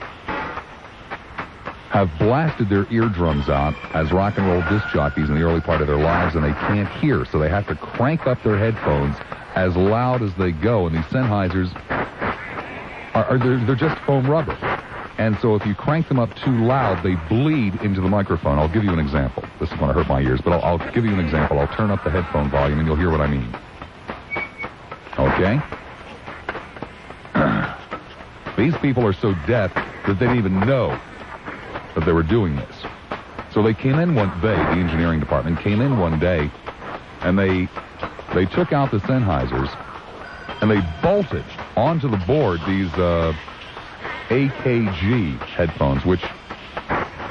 have blasted their eardrums out as rock and roll disc jockeys in the early part of their lives, and they can't hear, so they have to crank up their headphones as loud as they go, and these Sennheisers they're just foam rubber. And so if you crank them up too loud, they bleed into the microphone. I'll give you an example. This is going to hurt my ears, but I'll give you an example. I'll turn up the headphone volume, and you'll hear what I mean. Okay? These people are so deaf that they didn't even know that they were doing this. So they came in the engineering department came in one day, and they took out the Sennheisers, and they bolted onto the board these AKG headphones, which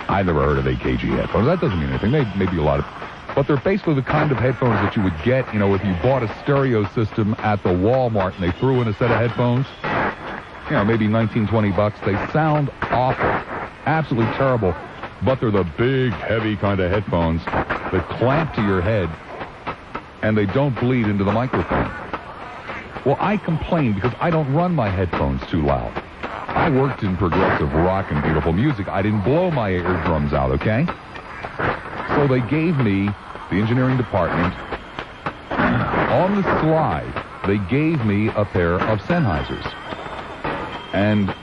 I've never heard of AKG headphones. That doesn't mean anything. They may be a lot of... But they're basically the kind of headphones that you would get, if you bought a stereo system at the Walmart and they threw in a set of headphones. Maybe $19, $20. They sound awful. Absolutely terrible. But they're the big, heavy kind of headphones that clamp to your head, and they don't bleed into the microphone. Well, I complain because I don't run my headphones too loud. I worked in progressive rock and beautiful music. I didn't blow my eardrums out, okay? So they gave me, the engineering department, on the slide, they gave me a pair of Sennheisers. And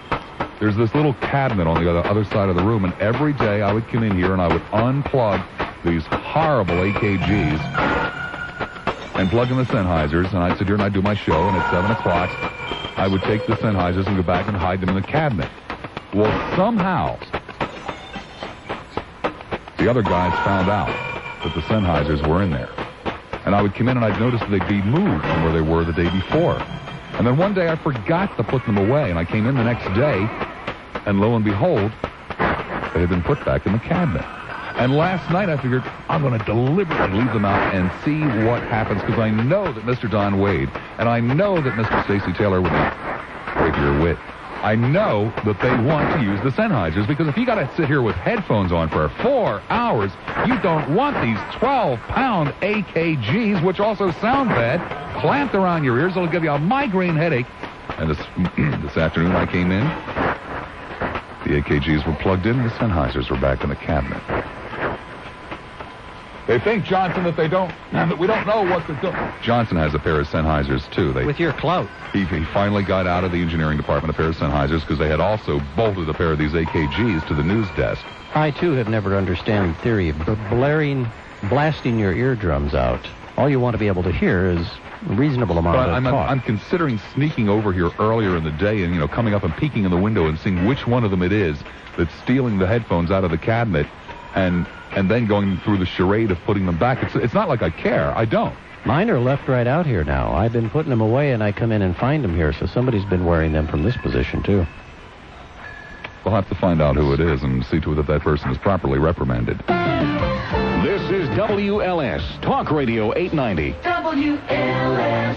there's this little cabinet on the other side of the room, and every day I would come in here and I would unplug these horrible AKGs and plug in the Sennheisers, and I'd sit here and I'd do my show, and at 7 o'clock, I would take the Sennheisers and go back and hide them in the cabinet. Well, somehow, the other guys found out that the Sennheisers were in there. And I would come in and I'd notice that they'd be moved from where they were the day before. And then one day I forgot to put them away, and I came in the next day, and lo and behold, they had been put back in the cabinet. And last night I figured I'm going to deliberately leave them out and see what happens, because I know that Mr. Don Wade and I know that Mr. Stacy Taylor would break your wit. I know that they want to use the Sennheisers, because if you got to sit here with headphones on for 4 hours, you don't want these 12-pound AKGs, which also sound bad, clamped around your ears. It'll give you a migraine headache. And this afternoon I came in, the AKGs were plugged in, the Sennheisers were back in the cabinet. They think, Johnson, that we don't know what to do. Johnson has a pair of Sennheisers, too. With your clout. He finally got out of the engineering department a pair of Sennheisers, because they had also bolted a pair of these AKGs to the news desk. I, too, have never understood the theory of blasting your eardrums out. All you want to be able to hear is a reasonable amount of talk. I'm considering sneaking over here earlier in the day and, coming up and peeking in the window and seeing which one of them it is that's stealing the headphones out of the cabinet and then going through the charade of putting them back. It's not like I care. I don't. Mine are left right out here now. I've been putting them away, and I come in and find them here, so somebody's been wearing them from this position, too. We'll have to find out who it is and see to it that person is properly reprimanded. This is WLS, Talk Radio 890. WLS,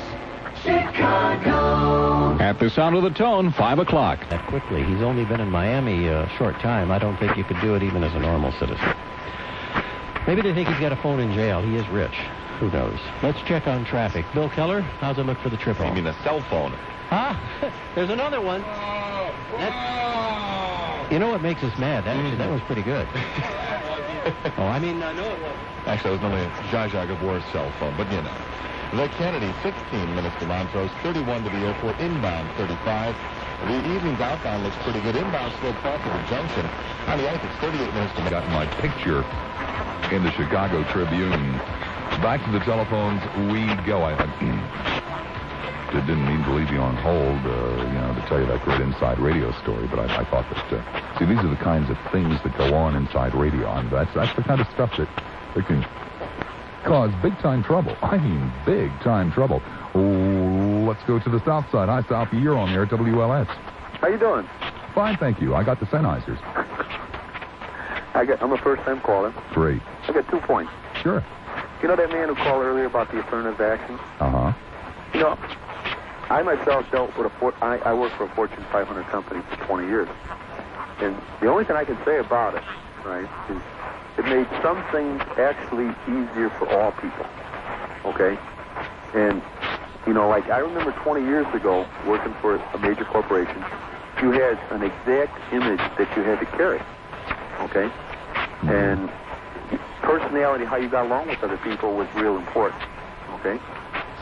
Chicago. At the sound of the tone, 5 o'clock. That quickly. He's only been in Miami a short time. I don't think you could do it even as a normal citizen. Maybe they think he's got a phone in jail. He is rich. Who knows? Let's check on traffic. Bill Keller, how's it look for the trip home? You mean a cell phone? Ah, there's another one. You know what makes us mad? Actually, that was pretty good. I know it was. Actually, that was only a Zsa Zsa Gabor's cell phone, but The Kennedy, 16 minutes to Montrose, 31 to the airport, inbound 35. The evening's outbound looks pretty good. Inbound slow cross to the junction. On the it's 38 minutes to... Got my picture in the Chicago Tribune. Back to the telephones we go. I didn't mean to leave you on hold, to tell you that great inside radio story, but I thought that, see, these are the kinds of things that go on inside radio. And that's the kind of stuff that can cause big-time trouble. I mean, big-time trouble. Oh, let's go to the south side. Hi, South. You're on there at WLS. How you doing? Fine, thank you. I got the Sennheisers. I'm a first-time caller. Great. I got 2 points. Sure. You know that man who called earlier about the affirmative action? Uh-huh. You know, I myself dealt with I worked for a Fortune 500 company for 20 years. And the only thing I can say about it, right, is it made some things actually easier for all people. Okay? And, you know, like I remember 20 years ago working for a major corporation, you had an exact image that you had to carry. Okay? And personality, how you got along with other people was real important. Okay?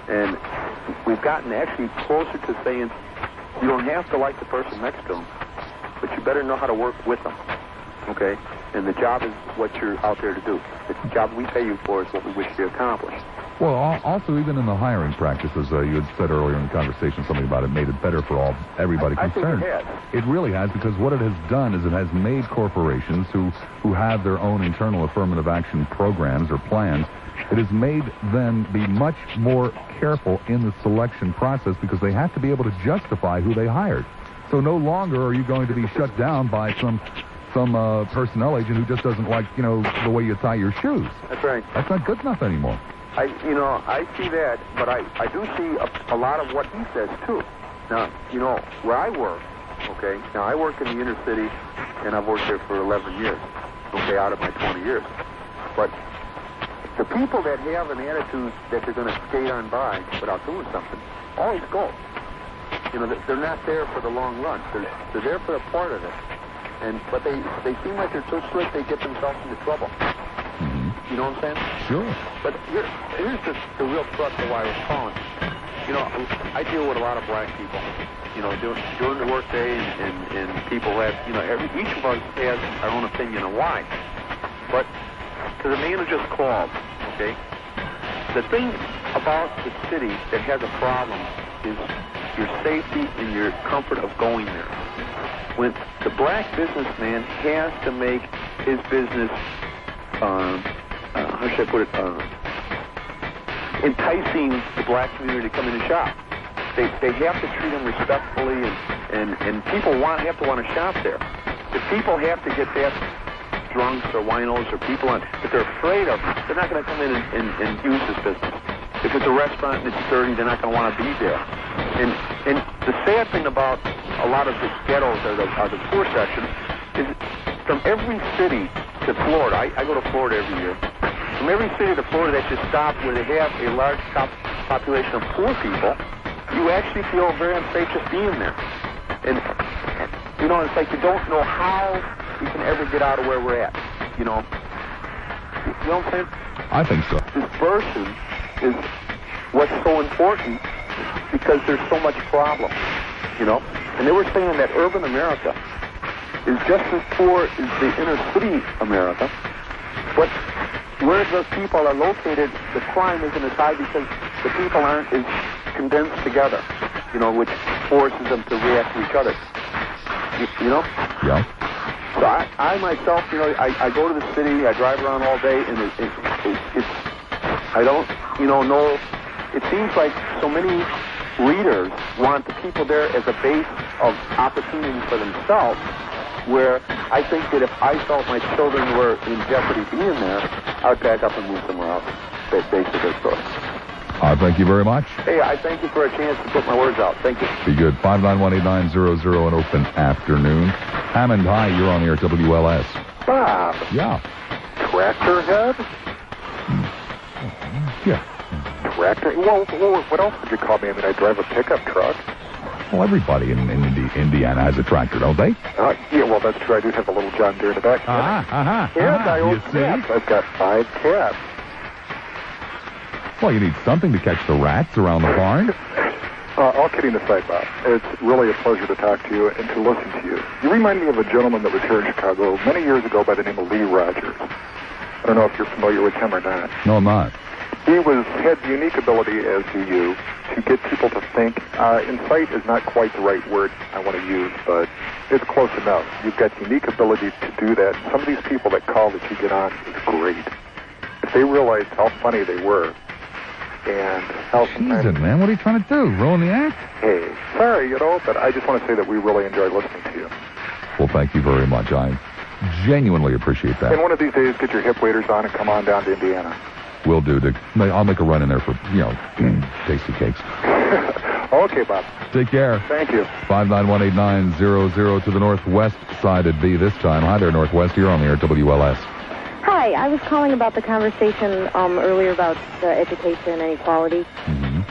And we've gotten actually closer to saying you don't have to like the person next to them, but you better know how to work with them. Okay? And the job is what you're out there to do. The job we pay you for is what we wish to accomplish. Well, also, even in the hiring practices, you had said earlier in the conversation something about it made it better for everybody concerned. I think it has. It really has, because what it has done is it has made corporations who have their own internal affirmative action programs or plans, it has made them be much more careful in the selection process because they have to be able to justify who they hired. So no longer are you going to be shut down by some personnel agent who just doesn't like, the way you tie your shoes. That's right. That's not good enough anymore. I see that, but I do see a lot of what he says, too. Now, where I work, okay, now I work in the inner city, and I've worked there for 11 years, okay, out of my 20 years. But the people that have an attitude that they're going to skate on by without doing something always go. They're not there for the long run. They're there for a part of it. But they seem like they're so slick they get themselves into trouble. You know what I'm saying? Sure. But here's the real thrust of why I was calling. I deal with a lot of black people, during the workday, and people have, each of us has our own opinion of why. But to the man who just called, okay, the thing about the city that has a problem is your safety and your comfort of going there. When the black businessman has to make his business, how should I put it, enticing the black community to come in and shop. They have to treat them respectfully, and people have to want to shop there. If people have to get past drunks or winos or people that they're afraid of, they're not going to come in and use this business. If it's a restaurant and it's dirty, they're not going to want to be there. And the sad thing about a lot of the ghettos or the poor section is from every city to Florida, I go to Florida every year, from every city to Florida that you stop where they have a large population of poor people, you actually feel very unsafe just being there. And it's like you don't know how we can ever get out of where we're at, You know what I'm saying? I think so. Dispersion is what's so important because there's so much problem, And they were saying that urban America is just as poor as the inner city America, but where the people are located, the crime isn't as high because the people aren't as condensed together, which forces them to react to each other. Yeah. So I myself, I go to the city, I drive around all day, and it's I don't, know. It seems like so many readers want the people there as a base of opportunity for themselves, where I think that if I felt my children were in jeopardy being there, I would pack up and move somewhere else. Basically, so. Thank you very much. Hey, I thank you for a chance to put my words out. Thank you. Be good. 591-8900, an open afternoon. Hammond, hi, you're on the air, WLS. Bob. Yeah. Tractor head? Yeah. Tractor? Well, what else would you call me? I mean, I drive a pickup truck. Well, everybody in Indiana has a tractor, don't they? Yeah, well, that's true. I do have a little John Deere in the back. And I own cats. I've got 5 cats. Well, you need something to catch the rats around the barn. All kidding aside, Bob, it's really a pleasure to talk to you and to listen to you. You remind me of a gentleman that was here in Chicago many years ago by the name of Lee Rogers. I don't know if you're familiar with him or not. No, I'm not. He had the unique ability, as do you, to get people to think. Incite is not quite the right word I want to use, but it's close enough. You've got unique ability to do that. Some of these people that call that you get on is great. If they realized how funny they were, and how sometimes... Jesus, man, what are you trying to do? Ruin the act? Hey, sorry, but I just want to say that we really enjoy listening to you. Well, thank you very much. genuinely appreciate that. And one of these days, get your hip waders on and come on down to Indiana. Will do. I'll make a run in there for, tasty cakes. Okay, Bob. Take care. Thank you. 5918900 to the northwest side at B this time. Hi there, Northwest. You're on the air, WLS. Hi, I was calling about the conversation earlier about education and equality. Mm-hmm.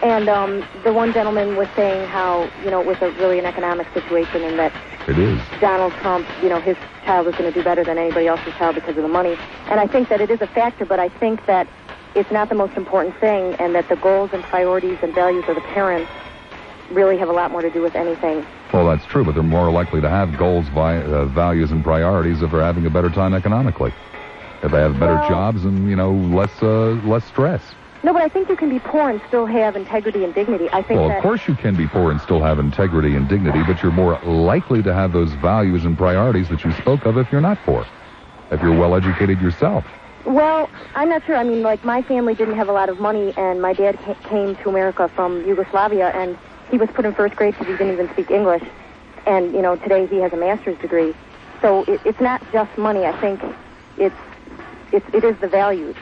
And the one gentleman was saying how, it was really an economic situation and that it is. Donald Trump, his child is going to do better than anybody else's child because of the money. And I think that it is a factor, but I think that it's not the most important thing and that the goals and priorities and values of the parents really have a lot more to do with anything. Well, that's true, but they're more likely to have goals, values, and priorities if they're having a better time economically. If they have better jobs and, less stress. No, but I think you can be poor and still have integrity and dignity. I think Well, of course you can be poor and still have integrity and dignity, but you're more likely to have those values and priorities that you spoke of if you're not poor, if you're well-educated yourself. Well, I'm not sure. I mean, my family didn't have a lot of money, and my dad came to America from Yugoslavia, and he was put in first grade because he didn't even speak English. And, today he has a master's degree. So it's not just money. I think it is the values.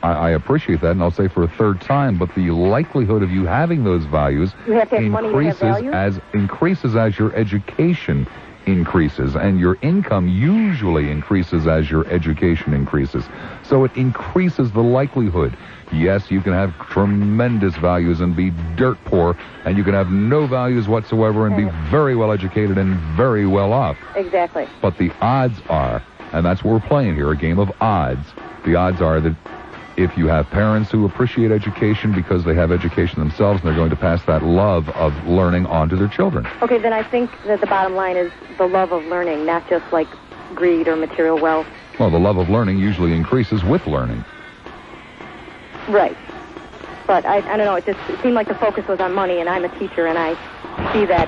I appreciate that, and I'll say for a third time, but the likelihood of you having those values increases as your education increases, and your income usually increases as your education increases. So it increases the likelihood. Yes, you can have tremendous values and be dirt poor, and you can have no values whatsoever and be very well educated and very well off. Exactly. But the odds are, and that's what we're playing here, a game of odds, the odds are that if you have parents who appreciate education because they have education themselves and they're going to pass that love of learning on to their children. Okay, then I think that the bottom line is the love of learning, not just like greed or material wealth. Well, the love of learning usually increases with learning. Right. But I don't know, it seemed like the focus was on money, and I'm a teacher, and I see that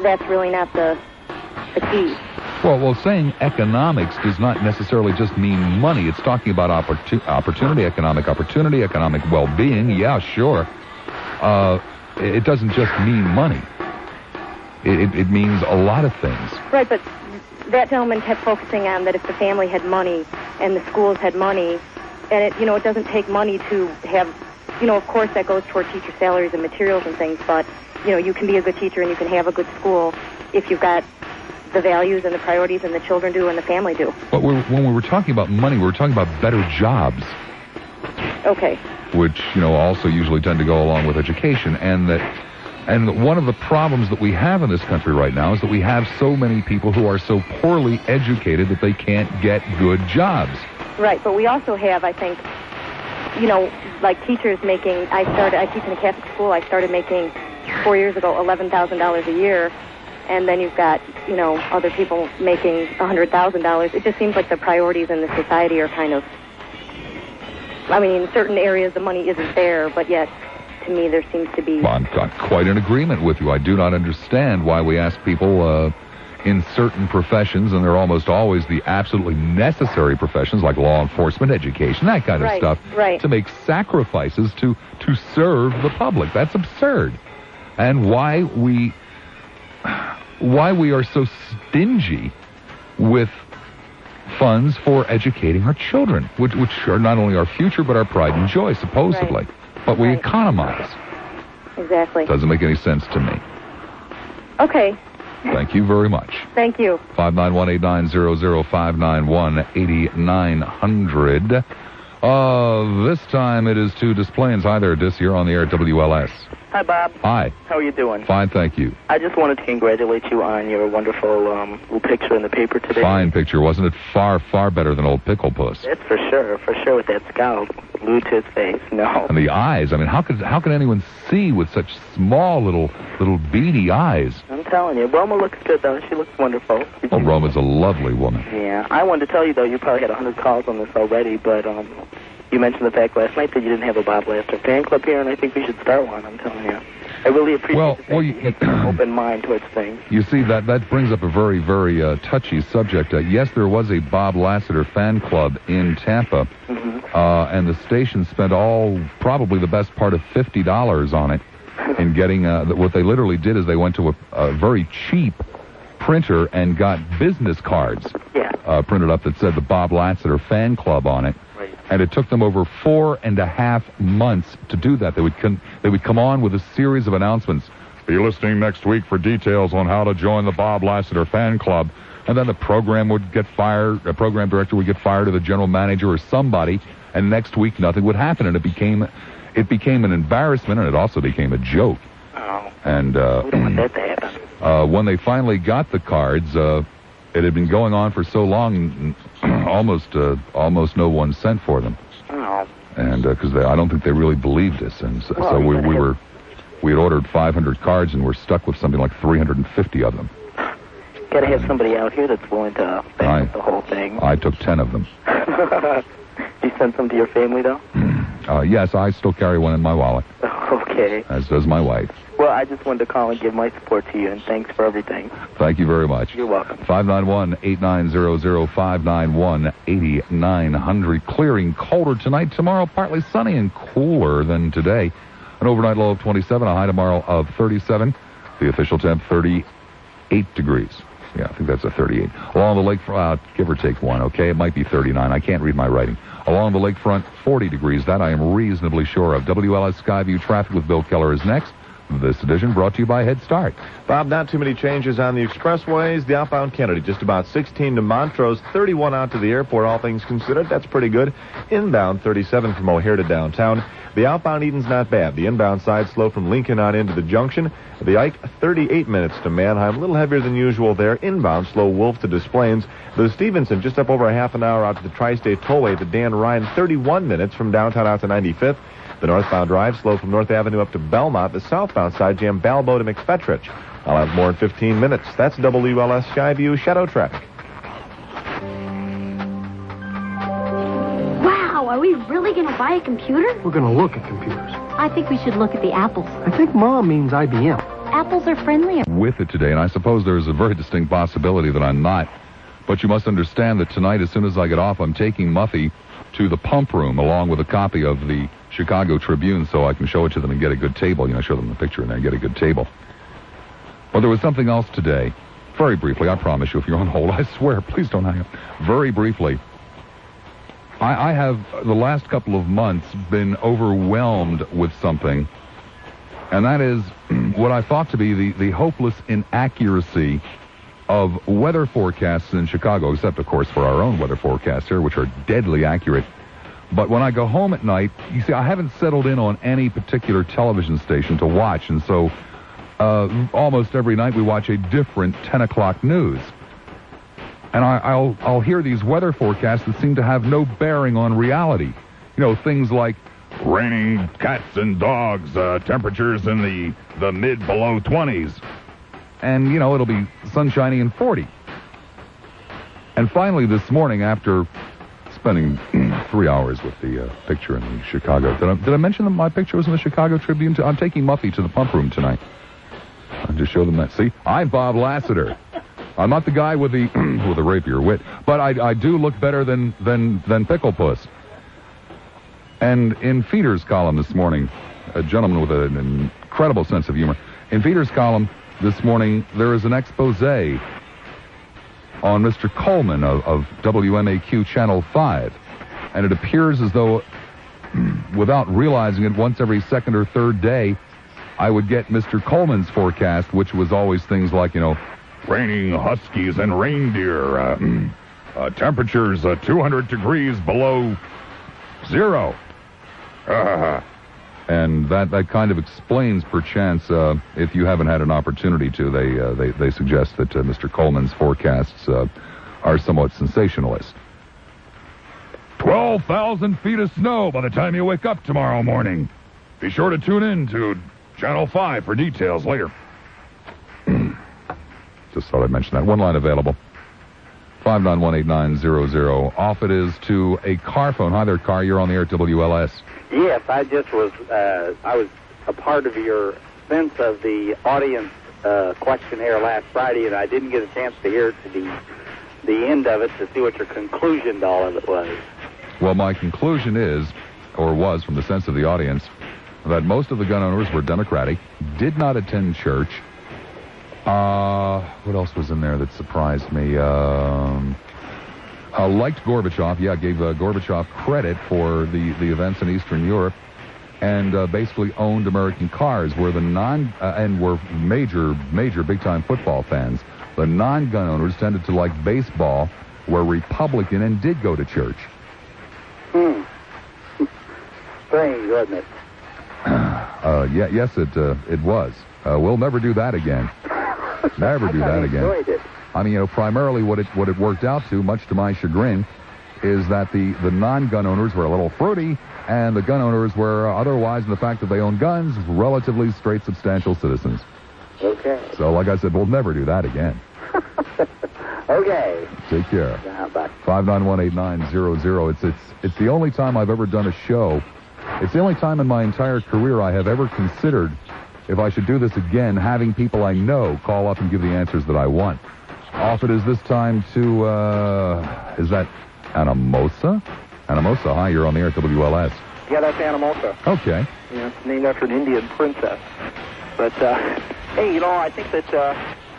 that's really not the key. Well, saying economics does not necessarily just mean money. It's talking about opportunity, economic well-being. Yeah, sure. It doesn't just mean money. It means a lot of things. Right, but that gentleman kept focusing on that if the family had money and the schools had money, and it doesn't take money to have, of course that goes toward teacher salaries and materials and things, but, you can be a good teacher and you can have a good school if you've got the values and the priorities and the children do and the family do. But when we were talking about money, we were talking about better jobs. Okay. Which, also usually tend to go along with education. And one of the problems that we have in this country right now is that we have so many people who are so poorly educated that they can't get good jobs. Right, but we also have, I think, like teachers making, I teach in a Catholic school, I started making 4 years ago $11,000 a year. And then you've got, other people making $100,000. It just seems like the priorities in the society are kind of, in certain areas the money isn't there, but yet, to me, there seems to be... Well, I'm quite in agreement with you. I do not understand why we ask people in certain professions, and they're almost always the absolutely necessary professions, like law enforcement, education, that kind of stuff, to make sacrifices to serve the public. That's absurd. And why we are so stingy with funds for educating our children, which are not only our future but our pride and joy, supposedly. Right. But we economize. Exactly. Doesn't make any sense to me. Okay. Thank you very much. Thank you. 591-8900, 591-8900. This time it is to Des Plaines. Hi there, Dis. You're on the air at WLS. Hi, Bob. Hi. How are you doing? Fine, thank you. I just wanted to congratulate you on your wonderful little picture in the paper today. Fine picture. Wasn't it far, far better than old Pickle Puss? It's for sure with that scowl glued to his face. No. And the eyes. How could anyone see with such small little beady eyes? I'm telling you. Roma looks good, though. She looks wonderful. Oh, Roma's a lovely woman. Yeah. I wanted to tell you, though, you probably had 100 calls on this already, but you mentioned the fact last night that you didn't have a Bob Lassiter fan club here, and I think we should start one, I'm telling you. I really appreciate an open mind towards things. You see, that brings up a very, very touchy subject. Yes, there was a Bob Lassiter fan club in Tampa, and the station spent probably the best part of $50 on it in getting, what they literally did is they went to a very cheap printer and got business cards. Yeah. printed up that said the Bob Lassiter Fan Club on it. Right. And it took them over 4.5 months to do that. They would come on with a series of announcements. Be listening next week for details on how to join the Bob Lassiter Fan Club. And then the program would get fired, a program director would get fired, or the general manager or somebody, and next week nothing would happen. And it became an embarrassment, and it also became a joke. Oh. And we don't want that to happen. when they finally got the cards, it had been going on for so long, almost no one sent for them. Oh. And because I don't think they really believed us, and so we had ordered 500 cards, and we're stuck with something like 350 of them. Got to have somebody out here that's willing to back the whole thing. I took 10 of them. You sent some to your family, though? Yes, I still carry one in my wallet. Okay. As does my wife. Well, I just wanted to call and give my support to you, and thanks for everything. Thank you very much. You're welcome. 591-8900, 591-8900. Clearing colder tonight. Tomorrow, partly sunny and cooler than today. An overnight low of 27, a high tomorrow of 37. The official temp, 38 degrees. Yeah, I think that's a 38. Along the lakefront, give or take one, okay? It might be 39. I can't read my writing. Along the lakefront, 40 degrees. That I am reasonably sure of. WLS Skyview traffic with Bill Keller is next. This edition brought to you by Head Start. Bob, not too many changes on the expressways. The outbound Kennedy, just about 16 to Montrose, 31 out to the airport, all things considered. That's pretty good. Inbound, 37 from O'Hare to downtown. The outbound Eden's not bad. The inbound side slow from Lincoln on into the junction. The Ike, 38 minutes to Manheim. A little heavier than usual there. Inbound, slow Wolf to Des Plaines. The Stevenson, just up over a half an hour out to the Tri-State Tollway to Dan Ryan. 31 minutes from downtown out to 95th. The northbound drive, slow from North Avenue up to Belmont. The southbound side jam, Balbo to McFetrich. I'll have more in 15 minutes. That's WLS Skyview Shadow Traffic. Wow, are we really going to buy a computer? We're going to look at computers. I think we should look at the apples. I think Mom means IBM. Apples are friendlier. With it today, and I suppose there's a very distinct possibility that I'm not. But you must understand that tonight, as soon as I get off, I'm taking Muffy to the pump room along with a copy of the Chicago Tribune so I can show it to them and get a good table. You know, show them the picture and then get a good table. But there was something else today. Very briefly, I promise you, if you're on hold, I swear, please don't hang up. Very briefly, I have, the last couple of months, been overwhelmed with something, and that is what I thought to be the hopeless inaccuracy of weather forecasts in Chicago, except, of course, for our own weather forecasts here, which are deadly accurate. But when I go home at night, you see, I haven't settled in on any particular television station to watch, and so almost every night we watch a different 10 o'clock news. And I'll hear these weather forecasts that seem to have no bearing on reality. You know, things like raining cats and dogs, temperatures in the mid-below 20s. And, you know, it'll be sunshiny and 40. And finally this morning, after spending 3 hours with the picture in the Chicago. Did I mention that my picture was in the Chicago Tribune? I'm taking Muffy to the pump room tonight. I'll just show them that. See, I'm Bob Lassiter. I'm not the guy with the with the rapier wit, but I do look better than Pickle Puss. And in Feeder's column this morning, a gentleman with an incredible sense of humor. In Feeder's column this morning, there is an expose on Mr. Coleman of WMAQ Channel 5. And it appears as though, without realizing it, once every second or third day, I would get Mr. Coleman's forecast, which was always things like, you know, raining huskies and reindeer, temperatures 200 degrees below zero. And that kind of explains, perchance, if you haven't had an opportunity to, they suggest that Mr. Coleman's forecasts are somewhat sensationalist. 12,000 feet of snow by the time you wake up tomorrow morning. Be sure to tune in to Channel 5 for details later. Just thought I'd mention that. One line available. 591-8900. Off it is to a car phone. Hi there, Car. You're on the air at WLS. Yes, I just was, I was a part of your sense of the audience questionnaire last Friday, and I didn't get a chance to hear it to the end of it to see what your conclusion to all of it was. Well, my conclusion is, or was from the sense of the audience, that most of the gun owners were Democratic, did not attend church. What else was in there that surprised me? liked Gorbachev. Yeah, gave Gorbachev credit for the events in Eastern Europe, and basically owned American cars. Were the and were major big-time football fans. The non-gun owners tended to like baseball, were Republican, and did go to church. Strange, wasn't it? Yes, it was. We'll never do that again. Never do that again. Enjoyed it. I mean, primarily what it worked out to, much to my chagrin, is that the non-gun owners were a little fruity, and the gun owners were otherwise, in the fact that they own guns, relatively straight, substantial citizens. Okay. So, like I said, we'll never do that again. Okay. Take care. Bye. 591-8900. It's the only time I've ever done a show. It's the only time in my entire career I have ever considered, if I should do this again, having people I know call up and give the answers that I want. Offered is this time to, is that Anamosa? Anamosa, hi, you're on the air at WLS. Yeah, that's Anamosa. Okay. Yeah, it's named after an Indian princess. But, hey, I think that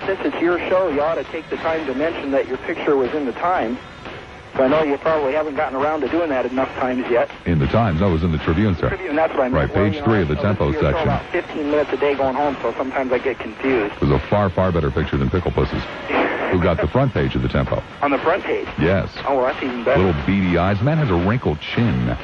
since it's your show, you ought to take the time to mention that your picture was in the Times. So I know you probably haven't gotten around to doing that enough times yet. In the Times? No, it was in the Tribune, sir. Tribune, that's what I meant. Right, page 3 of the Tempo Show section. about 15 minutes a day going home, so sometimes I get confused. It was a far, far better picture than Pickle Pussies, who got the front page of the Tempo. On the front page? Yes. Oh, well, that's even better. Little beady eyes. The man has a wrinkled chin.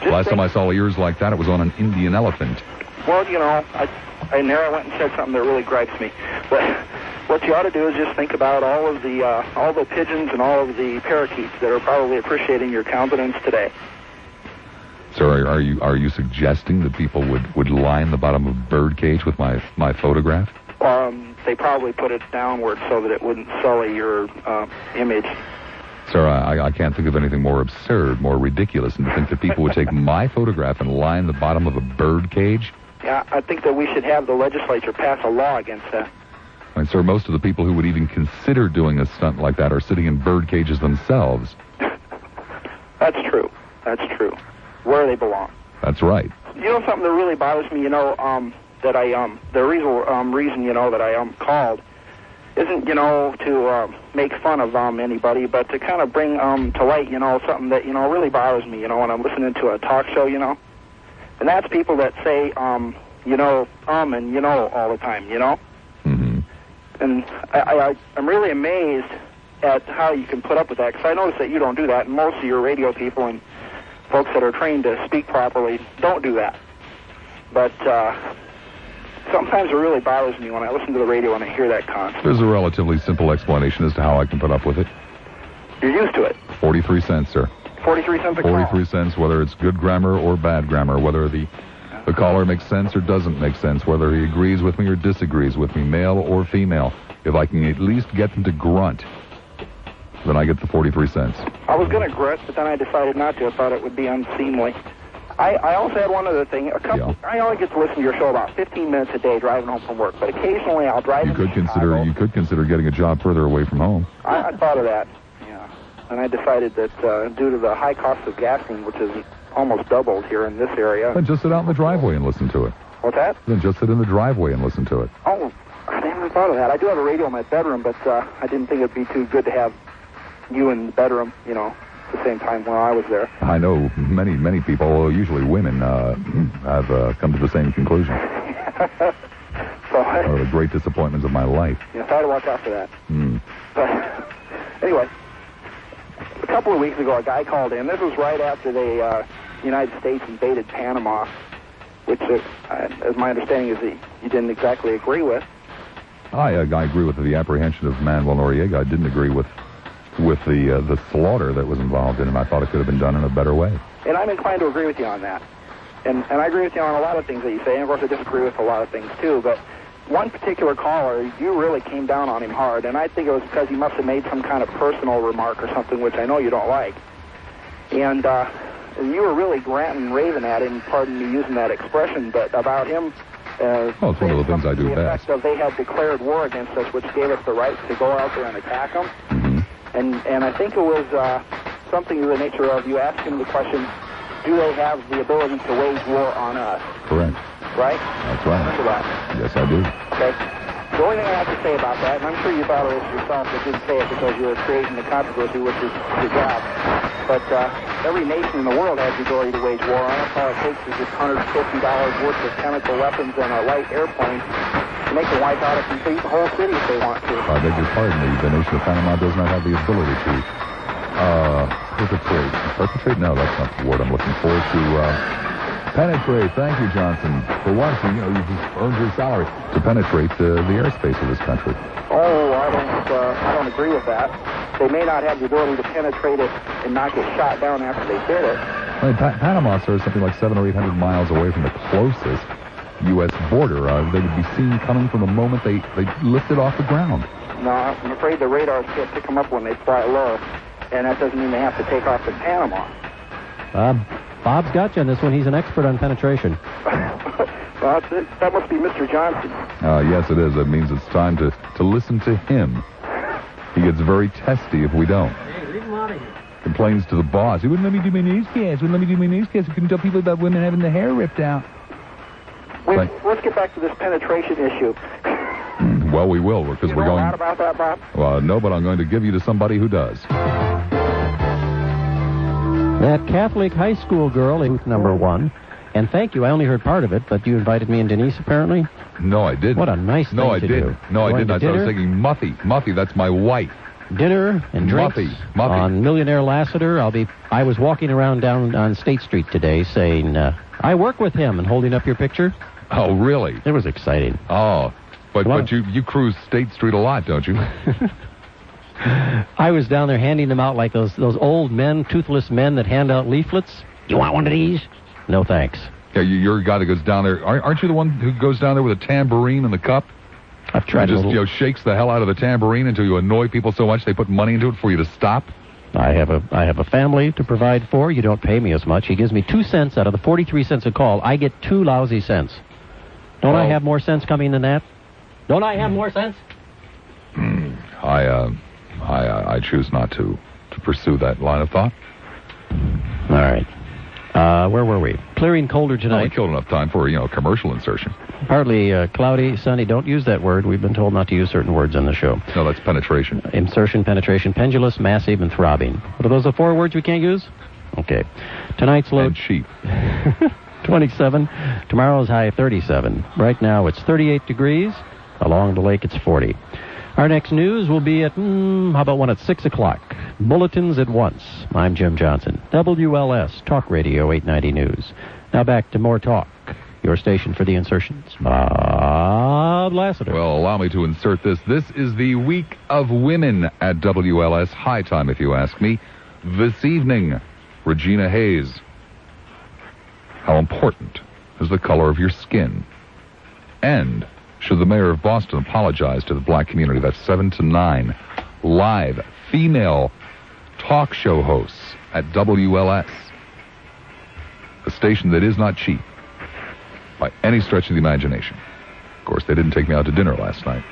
Last time I saw ears like that, it was on an Indian elephant. Well, I went and said something that really gripes me. But what you ought to do is just think about all the pigeons and all of the parakeets that are probably appreciating your countenance today. So are you suggesting that people would line the bottom of a bird cage with my photograph? They probably put it downward so that it wouldn't sully your image. Sir, I can't think of anything more absurd, more ridiculous than to think that people would take my photograph and line the bottom of a bird cage. Yeah, I think that we should have the legislature pass a law against that. I mean, sir, most of the people who would even consider doing a stunt like that are sitting in bird cages themselves. That's true. Where they belong. That's right. You know something that really bothers me, that the reason, that I called isn't, to make fun of anybody, but to kind of bring to light, something that, really bothers me, when I'm listening to a talk show, And that's people that say, and all the time, Mm-hmm. And I'm really amazed at how you can put up with that, because I notice that you don't do that, and most of your radio people and folks that are trained to speak properly don't do that. But sometimes it really bothers me when I listen to the radio and I hear that concept. There's a relatively simple explanation as to how I can put up with it. You're used to it. 43 cents, sir. 43 cents a call. 43 cents, whether it's good grammar or bad grammar, whether the caller makes sense or doesn't make sense, whether he agrees with me or disagrees with me, male or female. If I can at least get them to grunt, then I get the 43 cents. I was going to grunt, but then I decided not to. I thought it would be unseemly. I also had one other thing. I only get to listen to your show about 15 minutes a day driving home from work, but occasionally I'll drive You could consider getting a job further away from home. I thought of that, yeah. And I decided that due to the high cost of gasoline, which is almost doubled here in this area. Then just sit out in the driveway and listen to it. What's that? Then just sit in the driveway and listen to it. Oh, I never thought of that. I do have a radio in my bedroom, but I didn't think it'd be too good to have you in the bedroom, at the same time when I was there. I know many people, usually women, have come to the same conclusion. One of the great disappointments of my life. Yes, I had to watch out for that. Mm. But anyway, a couple of weeks ago, a guy called in. This was right after the United States invaded Panama, which, as my understanding, is that you didn't exactly agree with. I agree with the apprehension of Manuel Noriega. I didn't agree with the slaughter that was involved in it. I thought it could have been done in a better way. And I'm inclined to agree with you on that. And I agree with you on a lot of things that you say. And, of course, I disagree with a lot of things, too. But one particular caller, you really came down on him hard. And I think it was because he must have made some kind of personal remark or something, which I know you don't like. And you were really ranting and raving at him, pardon me using that expression, but about him... it's one of the things I do best. They had declared war against us, which gave us the right to go out there and attack them. Mm-hmm. And I think it was something of the nature of you asked him the question, do they have the ability to wage war on us? Correct. Right? That's right. Remember that? Yes, I do. Okay. The only thing I have to say about that, and I'm sure you thought of this yourself, but didn't say it because you were creating the controversy, which is your job. But every nation in the world has the ability to wage war on us. All it takes is just $150 worth of chemical weapons and a light airplane. They can wipe out a complete whole city if they want to. I beg your pardon, the nation of Panama does not have the ability to perpetrate. Perpetrate? No, that's not the word I'm looking for. To penetrate. Thank you, Johnson. For once, you just earned your salary. To penetrate the airspace of this country. Oh, I don't agree with that. They may not have the ability to penetrate it and not get shot down after they did it. I mean, Panama, sir, is something like 700 or 800 miles away from the closest U.S. border. They would be seen coming from the moment they lifted off the ground. No, I'm afraid the radars can't pick them up when they fly low, and that doesn't mean they have to take off in Panama. Bob's got you on this one. He's an expert on penetration. Well, that must be Mr. Johnson. Yes, it is. That means it's time to listen to him. He gets very testy if we don't. Hey, leave him out of here. Complains to the boss. He wouldn't let me do my newscast. He couldn't tell people about women having their hair ripped out. Let's get back to this penetration issue. Well, we will, because we're going... You know a lot about that, Bob? Well, no, but I'm going to give you to somebody who does. That Catholic high school girl, number one. And thank you, I only heard part of it, but you invited me and Denise, apparently? No, I didn't. What a nice thing to do. No, I didn't. I was thinking Muffy, that's my wife. Dinner and drinks Muffy. on Millionaire Lassiter. I was walking around down on State Street today saying, I work with him, and holding up your picture. Oh, really? It was exciting. Oh, but you cruise State Street a lot, don't you? I was down there handing them out like those old men, toothless men that hand out leaflets. You want one of these? No, thanks. Yeah, you're a guy that goes down there. Aren't you the one who goes down there with a tambourine in the cup? I've tried just shakes the hell out of the tambourine until you annoy people so much they put money into it for you to stop. I have a family to provide for. You don't pay me as much. He gives me 2 cents out of the 43 cents a call. I get 2 lousy cents. Don't I have more sense coming than that? Don't I have more sense? I choose not to pursue that line of thought. All right. Where were we? Clearing colder tonight. Well, we killed enough time for, commercial insertion. Partly cloudy, sunny. Don't use that word. We've been told not to use certain words on the show. No, that's penetration. Insertion, penetration, pendulous, massive, and throbbing. What are those the 4 words we can't use? Okay. Tonight's low... And cheap. 27. Tomorrow's high 37. Right now it's 38 degrees. Along the lake it's 40. Our next news will be at, how about one at 6 o'clock? Bulletins at once. I'm Jim Johnson. WLS, Talk Radio 890 News. Now back to more talk. Your station for the insertions. Bob Lassiter. Well, allow me to insert this. This is the Week of Women at WLS. High time, if you ask me. This evening, Regina Hayes. How important is the color of your skin? And should the mayor of Boston apologize to the black community? That's 7 to 9. Live female talk show hosts at WLS. A station that is not cheap by any stretch of the imagination. Of course, they didn't take me out to dinner last night.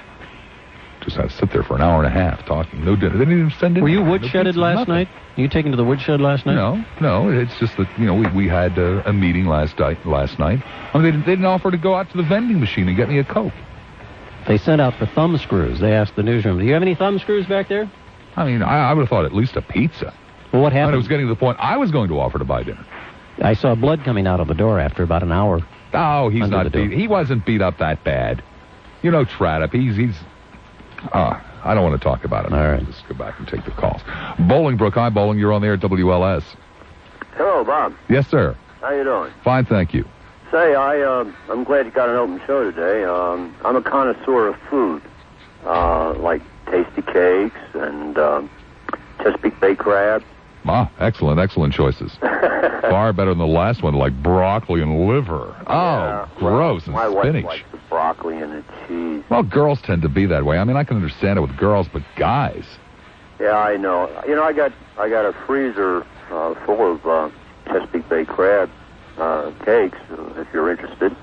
Just had to sit there for an hour and a half talking. No dinner. They didn't even send in. Were you woodshedded last night? You taken to the woodshed last night? No. It's just that, we had a meeting last night. I mean, they didn't offer to go out to the vending machine and get me a Coke. They sent out for thumb screws. They asked the newsroom, do you have any thumb screws back there? I mean, I would have thought at least a pizza. Well, what happened? But it was getting to the point I was going to offer to buy dinner. I saw blood coming out of the door after about an hour. Oh, he's not beat. He wasn't beat up that bad. Tradup, he's... I don't want to talk about it. All right. Let's go back and take the calls. Bolingbrook, hi, Bowling. You're on the air at WLS. Hello, Bob. Yes, sir. How you doing? Fine, thank you. Say, I'm glad you got an open show today. I'm a connoisseur of food, like tasty cakes and Chesapeake Bay crab. Excellent choices. Far better than the last one, like broccoli and liver. Gross, and my spinach. My wife likes the broccoli and the cheese. Well, girls tend to be that way. I mean, I can understand it with girls, but guys. Yeah, I know. I got a freezer full of Chesapeake Bay crab cakes, if you're interested.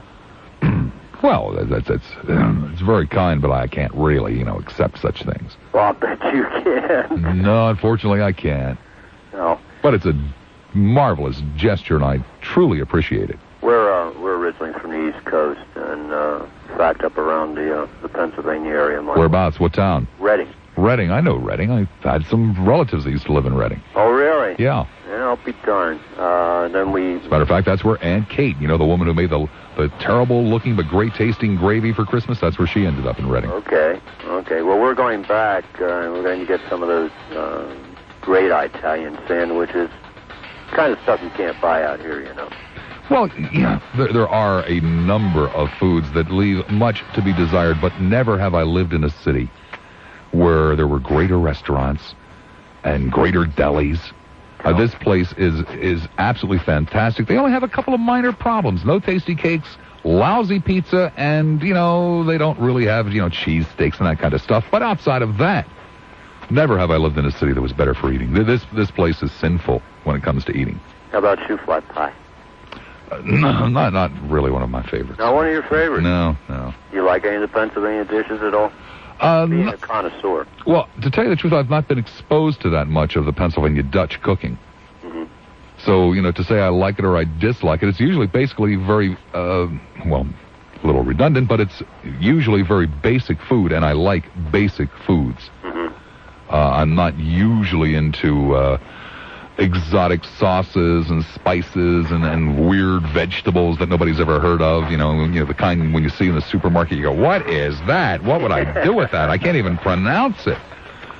Well, it's very kind, but I can't really, accept such things. Well, I'll bet you can. No, unfortunately, I can't. No. But it's a marvelous gesture, and I truly appreciate it. We're originally from the East Coast, and in fact, up around the Pennsylvania area. Whereabouts? What town? Reading. Reading. I know Reading. I've had some relatives that used to live in Reading. Oh, really? Yeah. Yeah, I'll be darned. Then we... As a matter of fact, that's where Aunt Kate, the woman who made the terrible-looking but great-tasting gravy for Christmas, that's where she ended up in Reading. Okay. Well, we're going back, and we're going to get some of those great Italian sandwiches. Kind of stuff you can't buy out here, Well, yeah, there are a number of foods that leave much to be desired, but never have I lived in a city where there were greater restaurants and greater delis. This place is absolutely fantastic. They only have a couple of minor problems. No tasty cakes, lousy pizza, and, they don't really have, cheese steaks and that kind of stuff. But outside of that, never have I lived in a city that was better for eating. This place is sinful when it comes to eating. How about shoe-fly pie? No, not really one of my favorites. Not one of your favorites? No. You like any of the Pennsylvania dishes at all? Being a connoisseur. Well, to tell you the truth, I've not been exposed to that much of the Pennsylvania Dutch cooking. Mm-hmm. So, to say I like it or I dislike it, it's usually basically very, a little redundant, but it's usually very basic food, and I like basic foods. Mm-hmm. I'm not usually into exotic sauces and spices and weird vegetables that nobody's ever heard of. The kind when you see in the supermarket, you go, "What is that? What would I do with that? I can't even pronounce it."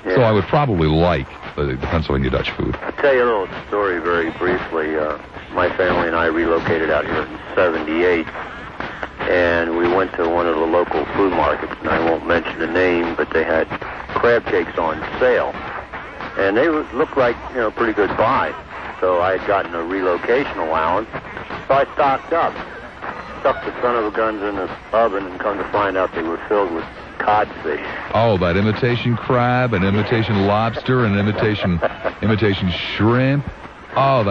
Yeah. So I would probably like the Pennsylvania Dutch food. I'll tell you a little story very briefly. My family and I relocated out here in '78, and we went to one of the local food markets, and I won't mention the name, but they had crab cakes on sale. And they looked like, pretty good buy. So I had gotten a relocation allowance. So I stocked up. Stuck the son of a guns in the oven and come to find out they were filled with codfish. Oh, that imitation crab and imitation lobster and imitation shrimp. Oh,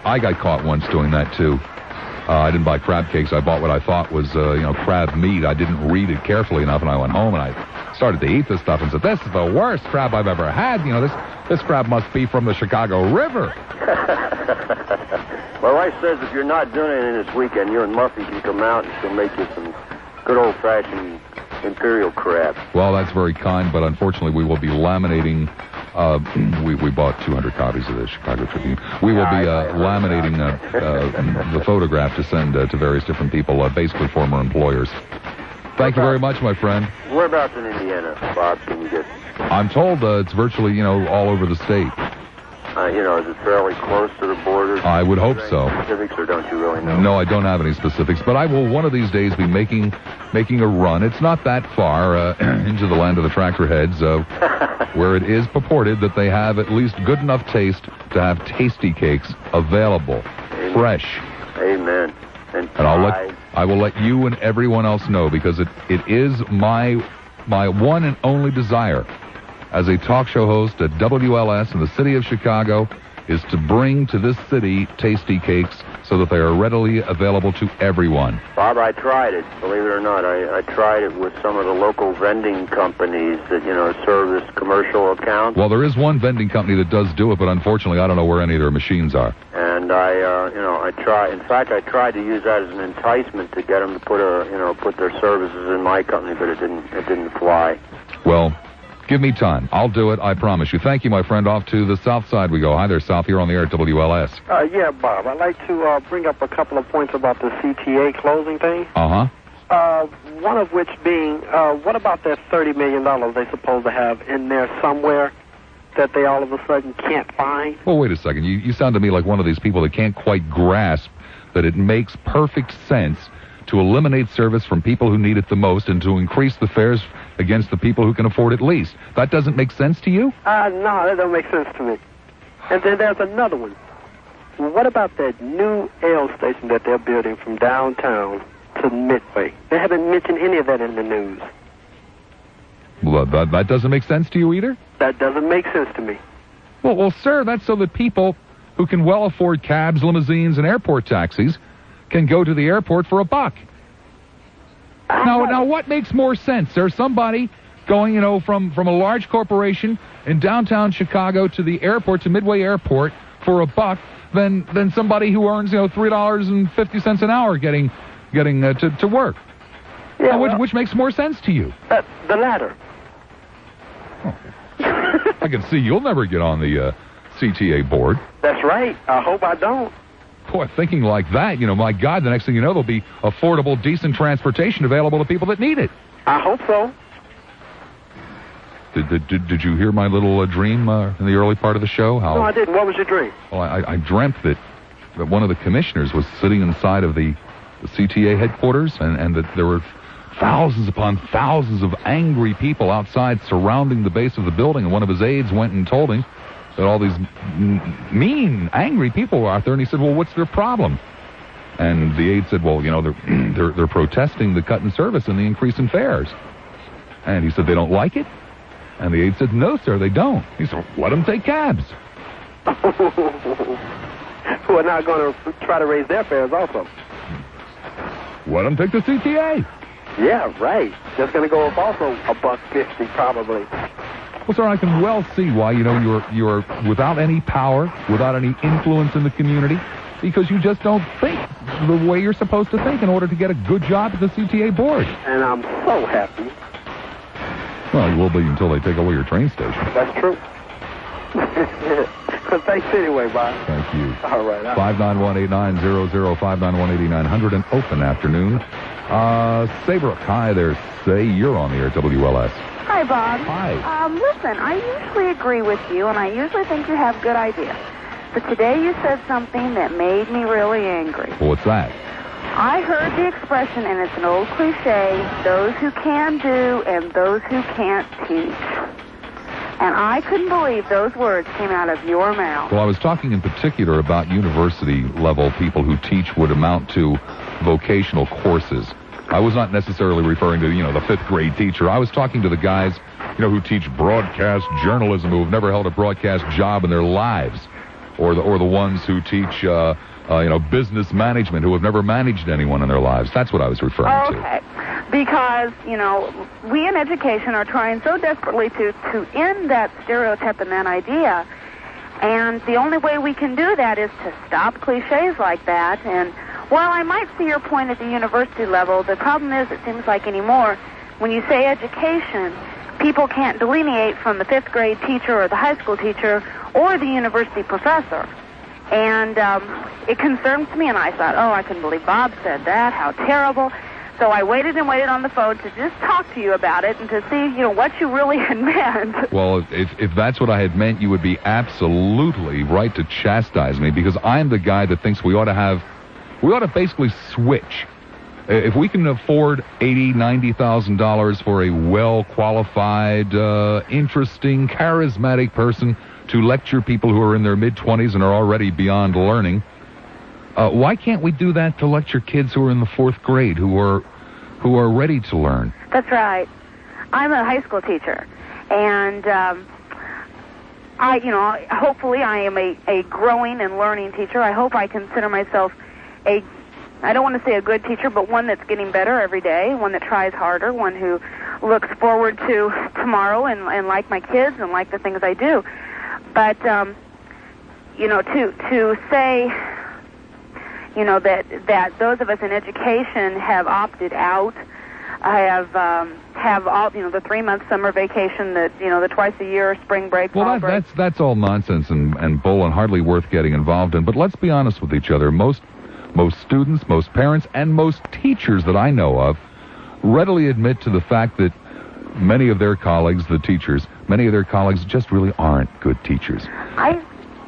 I got caught once doing that, too. I didn't buy crab cakes. I bought what I thought was, crab meat. I didn't read it carefully enough, and I went home and I started to eat this stuff and said, "This is the worst crab I've ever had. This crab must be from the Chicago River." My wife says if you're not doing anything this weekend, you and Muffy can come out and she'll make you some good old-fashioned imperial crab. Well, that's very kind, but unfortunately we will be laminating. We bought 200 copies of the Chicago Tribune. We will be laminating the photograph to send to various different people, basically former employers. Thank you very much, my friend. Whereabouts in Indiana, Bob, can you get? I'm told it's virtually, all over the state. Is it fairly close to the border? I would hope so. Specifics, or don't you really know? No, I don't have any specifics, but I will one of these days be making a run. It's not that far into the land of the tractor heads, where it is purported that they have at least good enough taste to have tasty cakes available, fresh. Amen. And I will let you and everyone else know, because it is my one and only desire as a talk show host at WLS in the city of Chicago is to bring to this city tasty cakes so that they are readily available to everyone. Bob, I tried it. Believe it or not, I tried it with some of the local vending companies that, service commercial accounts. Well, there is one vending company that does do it, but unfortunately I don't know where any of their machines are. And I tried. In fact, I tried to use that as an enticement to get them to put their services in my company, but it didn't fly. Well, give me time. I'll do it, I promise you. Thank you, my friend. Off to the south side we go. Hi there, South, here on the air at WLS. Yeah, Bob, I'd like to bring up a couple of points about the CTA closing thing. Uh-huh. One of which being, what about that $30 million they supposed to have in there somewhere that they all of a sudden can't find? Well, wait a second. You sound to me like one of these people that can't quite grasp that it makes perfect sense to eliminate service from people who need it the most and to increase the fares against the people who can afford it least. That doesn't make sense to you? No, that don't make sense to me. And then there's another one. What about that new L station that they're building from downtown to Midway? They haven't mentioned any of that in the news. Well, that doesn't make sense to you either? That doesn't make sense to me. Well, sir, that's so that people who can well afford cabs, limousines, and airport taxis can go to the airport for $1. Now, what makes more sense? There's somebody going, from a large corporation in downtown Chicago to the airport, to Midway Airport, for $1 than somebody who earns, $3.50 an hour getting to work. Yeah, which makes more sense to you? The latter. I can see you'll never get on the CTA board. That's right. I hope I don't. Boy, thinking like that, my God, the next thing you know, there'll be affordable, decent transportation available to people that need it. I hope so. Did you hear my little dream in the early part of the show? No, I didn't. What was your dream? Well, I dreamt that one of the commissioners was sitting inside of the CTA headquarters, and that there were thousands upon thousands of angry people outside surrounding the base of the building, and one of his aides went and told him that all these mean, angry people were out there, and he said, well, what's their problem? And the aide said, well, they're protesting the cut in service and the increase in fares. And he said, they don't like it? And the aide said, no, sir, they don't. He said, let them take cabs. Who are not going to try to raise their fares also. Let them take the CTA. Yeah, right. Just going to go up also $1.50 probably. Well, sir, I can well see why, you're without any power, without any influence in the community, because you just don't think the way you're supposed to think in order to get a good job at the CTA board. And I'm so happy. Well, you will be until they take away your train station. That's true. Thanks anyway, Bob. Thank you. All right. 591-8900, 591-8900, an open afternoon. Saybrook, hi there. Say, you're on the air, WLS. Hi, Bob. Hi. Listen, I usually agree with you, and I usually think you have good ideas. But today you said something that made me really angry. Well, what's that? I heard the expression, and it's an old cliche, those who can do and those who can't teach. And I couldn't believe those words came out of your mouth. Well, I was talking in particular about university-level people who teach what amount to vocational courses. I was not necessarily referring to, the fifth-grade teacher. I was talking to the guys, who teach broadcast journalism, who have never held a broadcast job in their lives, or the ones who teach, business management, who have never managed anyone in their lives. That's what I was referring to. Okay, because, we in education are trying so desperately to end that stereotype and that idea, and the only way we can do that is to stop cliches like that. And while I might see your point at the university level, the problem is it seems like anymore, when you say education, people can't delineate from the fifth-grade teacher or the high school teacher or the university professor. And it concerns me, and I thought, I couldn't believe Bob said that. How terrible. So I waited and waited on the phone to just talk to you about it and to see, what you really had meant. Well, if that's what I had meant, you would be absolutely right to chastise me, because I'm the guy that thinks we ought to basically switch. If we can afford $80,000, $90,000 for a well-qualified, interesting, charismatic person to lecture people who are in their mid-20s and are already beyond learning, why can't we do that to lecture kids who are in the fourth grade, who are ready to learn? That's right. I'm a high school teacher, and hopefully I am a growing and learning teacher. I hope I consider myself I don't want to say a good teacher, but one that's getting better every day, one that tries harder, one who looks forward to tomorrow and like my kids and like the things I do. But, to say, that those of us in education have opted out, have all, the 3-month summer vacation, the twice a year spring break. Well, that's all nonsense and bull and hardly worth getting involved in. But let's be honest with each other. Most students, most parents, and most teachers that I know of readily admit to the fact that many of their colleagues, the teachers, many of their colleagues just really aren't good teachers.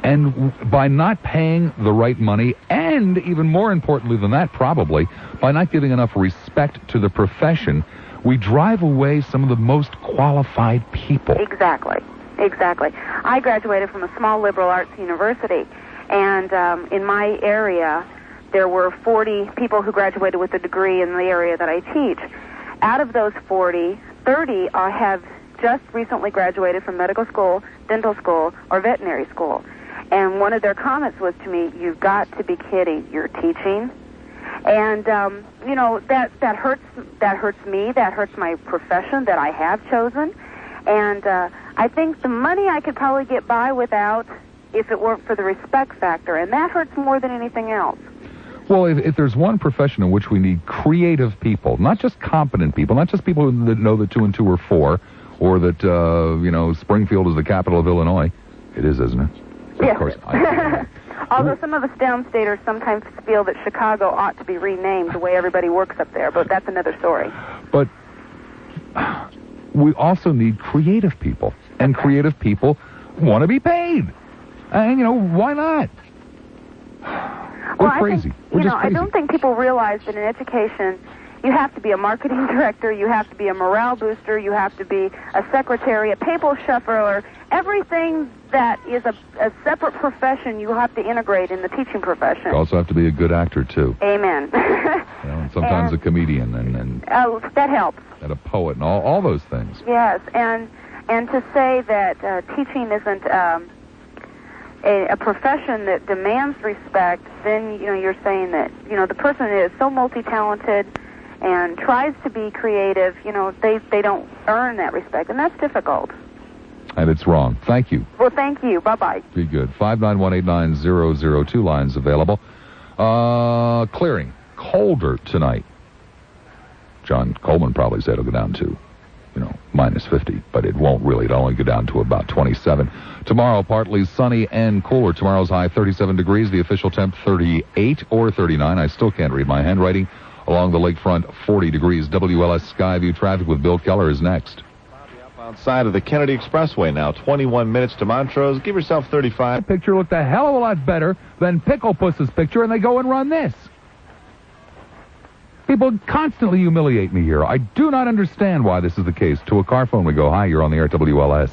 And by not paying the right money, and even more importantly than that, probably, by not giving enough respect to the profession, we drive away some of the most qualified people. Exactly. I graduated from a small liberal arts university, and in my area, there were 40 people who graduated with a degree in the area that I teach. Out of those 40, 30 have just recently graduated from medical school, dental school, or veterinary school. And one of their comments was to me, "You've got to be kidding. You're teaching." And, that hurts me. That hurts my profession that I have chosen. And I think the money I could probably get by without if it weren't for the respect factor. And that hurts more than anything else. Well, if there's one profession in which we need creative people, not just competent people, not just people that know that 2 and 2 are 4, or that, Springfield is the capital of Illinois. It is, isn't it? Yes. Of course. Although some of us downstaters sometimes feel that Chicago ought to be renamed the way everybody works up there, but that's another story. But we also need creative people, and creative people want to be paid. And, why not? We're crazy. We're just crazy. I don't think people realize that in education, you have to be a marketing director, you have to be a morale booster, you have to be a secretary, a paper shuffler, everything that is a separate profession you have to integrate in the teaching profession. You also have to be a good actor, too. Amen. And sometimes a comedian and that helps. And a poet and all those things. Yes, and to say that teaching isn't a profession that demands respect, then, you're saying that, the person is so multi-talented and tries to be creative, they don't earn that respect, and that's difficult. And it's wrong. Thank you. Well, thank you. Bye-bye. Be good. 591-89002 lines available. Clearing. Colder tonight. John Coleman probably said it'll go down to, minus 50, but it won't really. It'll only go down to about 27. Tomorrow, partly sunny and cooler. Tomorrow's high, 37 degrees. The official temp, 38 or 39. I still can't read my handwriting. Along the lakefront, 40 degrees. WLS Skyview traffic with Bill Keller is next. Outside of the Kennedy Expressway now, 21 minutes to Montrose. Give yourself 35. The picture looked a hell of a lot better than Pickle Puss's picture, and they go and run this. People constantly humiliate me here. I do not understand why this is the case. To a car phone we go. Hi, you're on the air at WLS.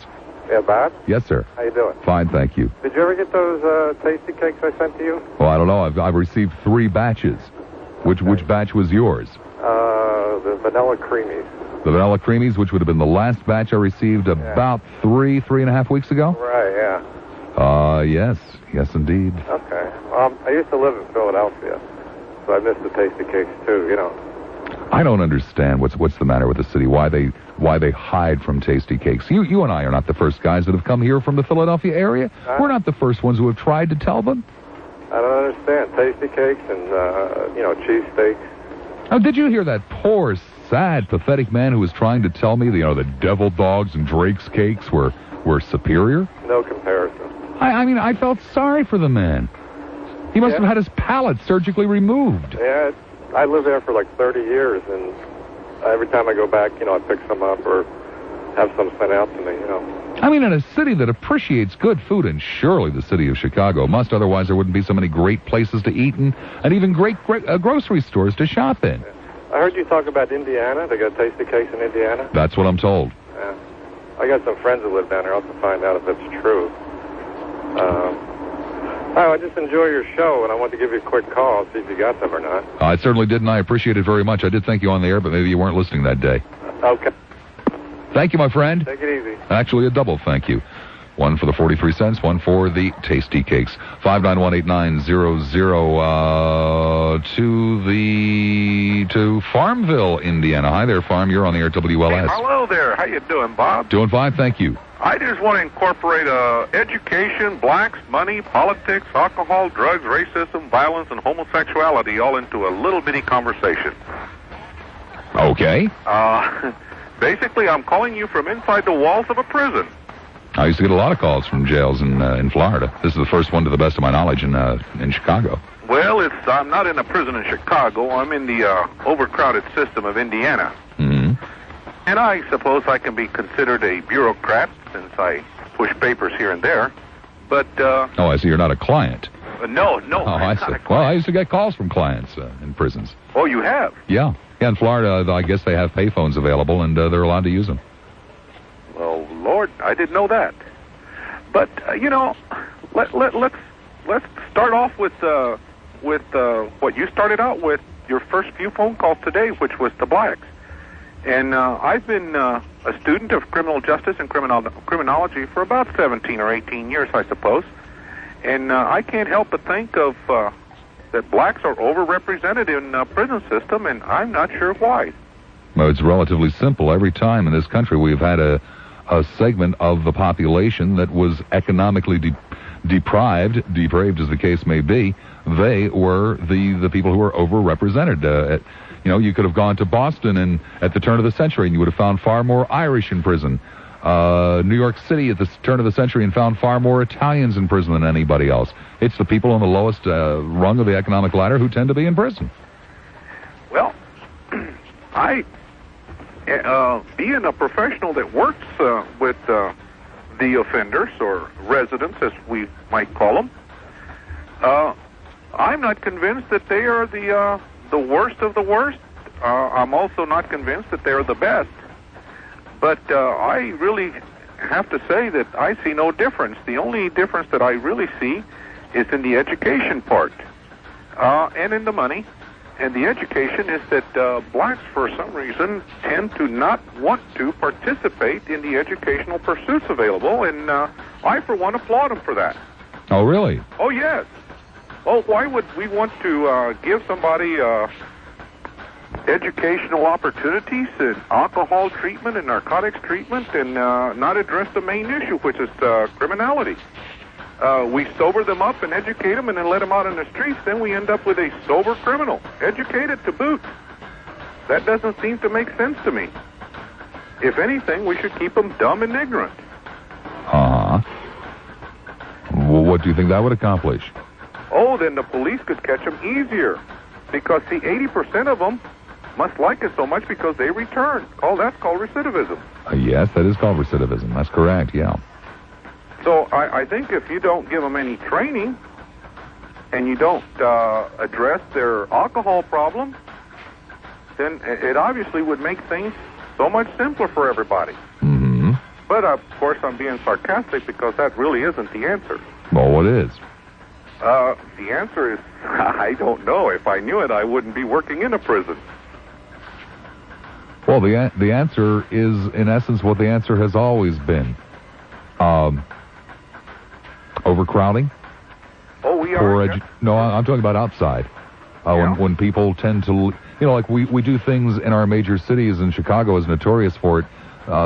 Yeah, Bob? Yes, sir. How you doing? Fine, thank you. Did you ever get those tasty cakes I sent to you? Well, I don't know. I've received 3 batches. Which batch was yours? The vanilla creamies. The vanilla creamies, which would have been the last batch I received about 3.5 weeks ago? Right, yeah. Yes, indeed. Okay. I used to live in Philadelphia, so I miss the tasty cakes too, I don't understand what's the matter with the city, why they hide from tasty cakes. You and I are not the first guys that have come here from the Philadelphia area. We're not the first ones who have tried to tell them. I don't understand. Tasty cakes and, cheesesteaks. Oh, did you hear that poor, sad, pathetic man who was trying to tell me, the Devil Dogs and Drake's cakes were superior? No comparison. I mean, I felt sorry for the man. He must have had his palate surgically removed. Yeah, I lived there for like 30 years, and every time I go back, I pick some up or have some sent out to me, I mean, in a city that appreciates good food, and surely the city of Chicago must, otherwise there wouldn't be so many great places to eat and even great grocery stores to shop in. I heard you talk about Indiana. They got tasty cakes in Indiana. That's what I'm told. Yeah. I got some friends that live down there. I'll have to find out if that's true. I just enjoy your show, and I wanted to give you a quick call, see if you got them or not. I certainly did, and I appreciate it very much. I did thank you on the air, but maybe you weren't listening that day. Okay. Thank you, my friend. Take it easy. Actually, a double thank you. One for the 43 cents, one for the tasty cakes. 591-8900 to Farmville, Indiana. Hi there, Farm. You're on the air at WLS. Hey, hello there. How you doing, Bob? Doing fine, thank you. I just want to incorporate education, blacks, money, politics, alcohol, drugs, racism, violence, and homosexuality all into a little bitty conversation. Okay. Basically, I'm calling you from inside the walls of a prison. I used to get a lot of calls from jails in Florida. This is the first one, to the best of my knowledge, in Chicago. Well, I'm not in a prison in Chicago. I'm in the overcrowded system of Indiana. Mm-hmm. And I suppose I can be considered a bureaucrat since I push papers here and there. But, Oh, I see. You're not a client. No. Oh, I see. Well, I used to get calls from clients in prisons. Oh, you have? Yeah. Yeah, in Florida, I guess they have payphones available, and they're allowed to use them. Well, Lord, I didn't know that. But let's start off with what you started out with, your first few phone calls today, which was the blacks. And I've been a student of criminal justice and criminology for about 17 or 18 years, I suppose. And I can't help but think of that blacks are overrepresented in the prison system, and I'm not sure why. Well, it's relatively simple. Every time in this country we've had a segment of the population that was economically depraved as the case may be, they were the people who were overrepresented. You could have gone to Boston and at the turn of the century and you would have found far more Irish in prison. New York City at the turn of the century and found far more Italians in prison than anybody else. It's the people on the lowest rung of the economic ladder who tend to be in prison. Well, being a professional that works with the offenders, or residents as we might call them, I'm not convinced that they are the worst of the worst. I'm also not convinced that they're the best. But I really have to say that I see no difference. The only difference that I really see is in the education part and in the money. And the education is that blacks, for some reason, tend to not want to participate in the educational pursuits available, and I, for one, applaud them for that. Oh, really? Oh, yes. Oh, why would we want to give somebody educational opportunities and alcohol treatment and narcotics treatment and not address the main issue, which is criminality? We sober them up and educate them and then let them out in the streets, then we end up with a sober criminal, educated to boot. That doesn't seem to make sense to me. If anything, we should keep them dumb and ignorant. Uh-huh. Well, what do you think that would accomplish? Oh, then the police could catch them easier. Because, see, 80% of them must like it so much because they return. That's called recidivism. Yes, that is called recidivism. That's correct, yeah. So I think if you don't give them any training and you don't address their alcohol problem, then it obviously would make things so much simpler for everybody. Mm-hmm. But, of course, I'm being sarcastic because that really isn't the answer. Well, what is? The answer is, I don't know. If I knew it, I wouldn't be working in a prison. Well, the answer is, in essence, what the answer has always been. Overcrowding? Oh, we are? No, I'm talking about outside. When people tend to, like we do things in our major cities, and Chicago is notorious for it,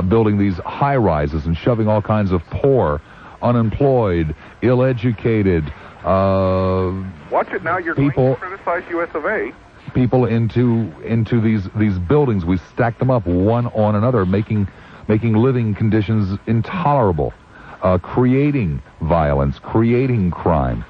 building these high-rises and shoving all kinds of poor, unemployed, ill-educated, watch it now, you're people, going to criticize US of A. People into these buildings. We stack them up one on another, making living conditions intolerable. Creating violence, creating crime.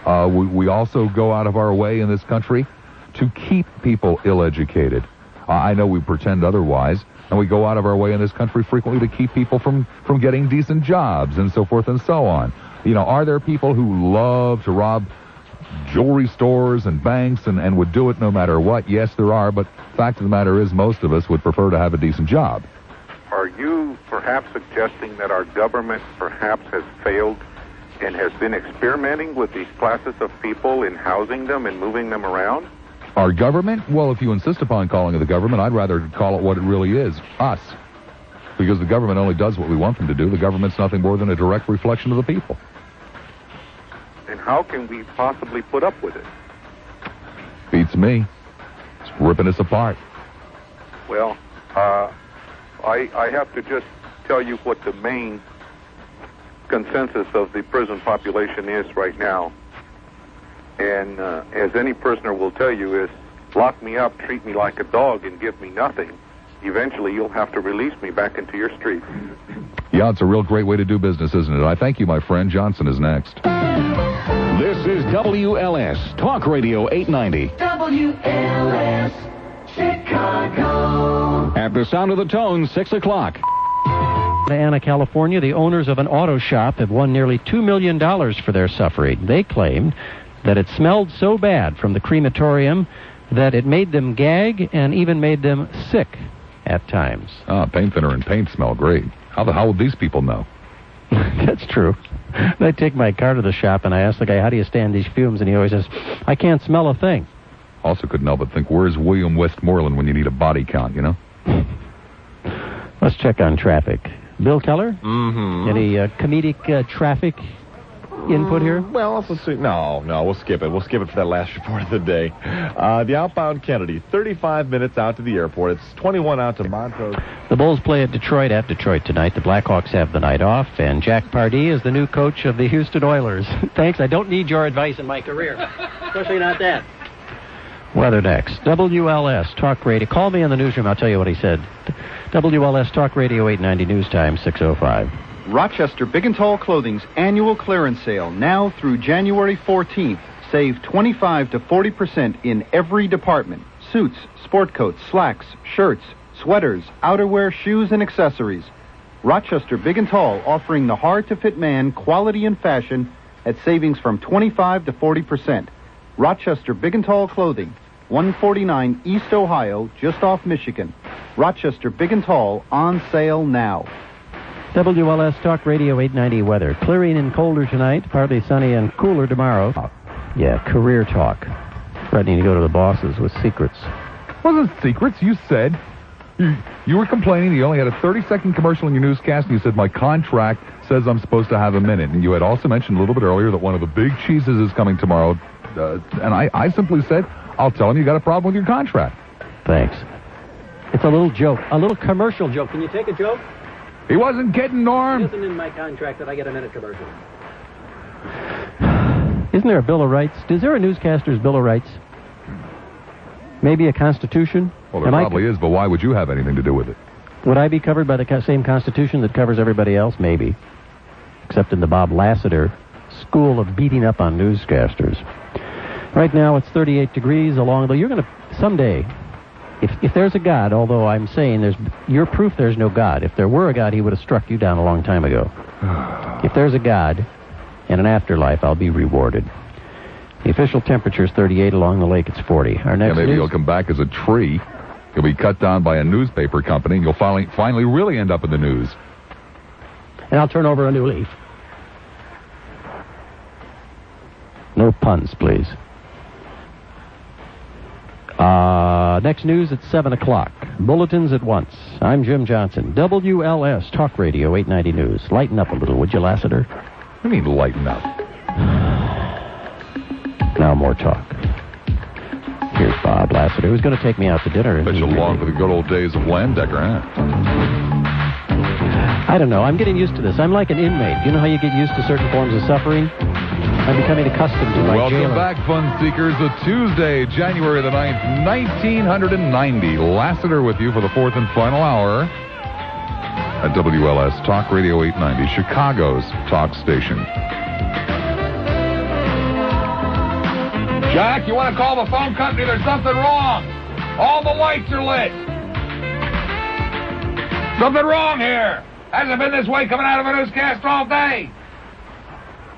We also go out of our way in this country to keep people ill-educated. I know we pretend otherwise, and we go out of our way in this country frequently to keep people from getting decent jobs and so forth and so on. Are there people who love to rob jewelry stores and banks and would do it no matter what? Yes, there are, but the fact of the matter is most of us would prefer to have a decent job. Are you perhaps suggesting that our government perhaps has failed and has been experimenting with these classes of people in housing them and moving them around? Our government? Well, if you insist upon calling it the government, I'd rather call it what it really is, us. Because the government only does what we want them to do. The government's nothing more than a direct reflection of the people. And how can we possibly put up with it? Beats me. It's ripping us apart. Well, I have to just tell you what the main consensus of the prison population is right now. And as any prisoner will tell you, is lock me up, treat me like a dog, and give me nothing. Eventually, you'll have to release me back into your streets. Yeah, it's a real great way to do business, isn't it? I thank you, my friend. Johnson is next. This is WLS, Talk Radio 890. WLS, Chicago. At the sound of the tone, 6 o'clock. Anna, California, the owners of an auto shop have won nearly $2 million for their suffering. They claimed that it smelled so bad from the crematorium that it made them gag and even made them sick at times. Paint thinner and paint smell great. How would these people know? That's true. I take my car to the shop and I ask the guy, how do you stand these fumes? And he always says, I can't smell a thing. Also couldn't help but think, where's William Westmoreland when you need a body count, you know? Let's check on traffic. Bill Keller? Mm-hmm. Any comedic traffic input here? Well, let's see. No, we'll skip it. We'll skip it for that last report of the day. The outbound Kennedy, 35 minutes out to the airport. It's 21 out to Montrose. The Bulls play at Detroit tonight. The Blackhawks have the night off, and Jack Pardee is the new coach of the Houston Oilers. Thanks. I don't need your advice in my career, especially not that. Weather next. WLS Talk Radio. Call me in the newsroom. I'll tell you what he said. WLS Talk Radio 890 News Time 6:05. Rochester Big and Tall Clothing's annual clearance sale now through January 14th. Save 25 to 40% in every department. Suits, sport coats, slacks, shirts, sweaters, outerwear, shoes, and accessories. Rochester Big and Tall offering the hard-to-fit man quality and fashion at savings from 25 to 40%. Rochester Big and Tall Clothing, 149 East Ohio, just off Michigan. Rochester Big and Tall, on sale now. WLS Talk Radio 890 weather. Clearing and colder tonight, partly sunny and cooler tomorrow. Yeah, career talk. Threatening to go to the bosses with secrets. Wasn't secrets. You said you were complaining you only had a 30-second commercial in your newscast, and you said my contract says I'm supposed to have a minute. And you had also mentioned a little bit earlier that one of the big cheeses is coming tomorrow. And I simply said, I'll tell him you got a problem with your contract. Thanks. It's a little joke, a little commercial joke. Can you take a joke? He wasn't kidding, Norm. It isn't in my contract that I get a minute commercial. Isn't there a Bill of Rights? Is there a newscaster's Bill of Rights? Maybe a Constitution? Well, there probably is, but why would you have anything to do with it? Would I be covered by the same Constitution that covers everybody else? Maybe. Except in the Bob Lassiter school of beating up on newscasters. Right now it's 38 degrees along the... You're going to... Someday... If there's a God, although I'm saying you're proof there's no God. If there were a God, he would have struck you down a long time ago. If there's a God and an afterlife, I'll be rewarded. The official temperature is 38. Along the lake, it's 40. Our next maybe you'll come back as a tree. You'll be cut down by a newspaper company, and you'll finally really end up in the news. And I'll turn over a new leaf. No puns, please. Next news at 7 o'clock. Bulletins at once. I'm Jim Johnson. WLS Talk Radio 890 News. Lighten up a little, would you, Lassiter? What do you mean, lighten up? Now more talk. Here's Bob Lassiter, who's going to take me out to dinner. Bet you long for the good old days of Landecker, huh? I don't know. I'm getting used to this. I'm like an inmate. You know how you get used to certain forms of suffering? I'm becoming accustomed to my Welcome back, fun seekers. A Tuesday, January the 9th, 1990. Lassiter with you for the fourth and final hour at WLS Talk Radio 890, Chicago's talk station. Jack, you want to call the phone company? There's something wrong. All the lights are lit. Something wrong here. Hasn't been this way coming out of a newscast all day.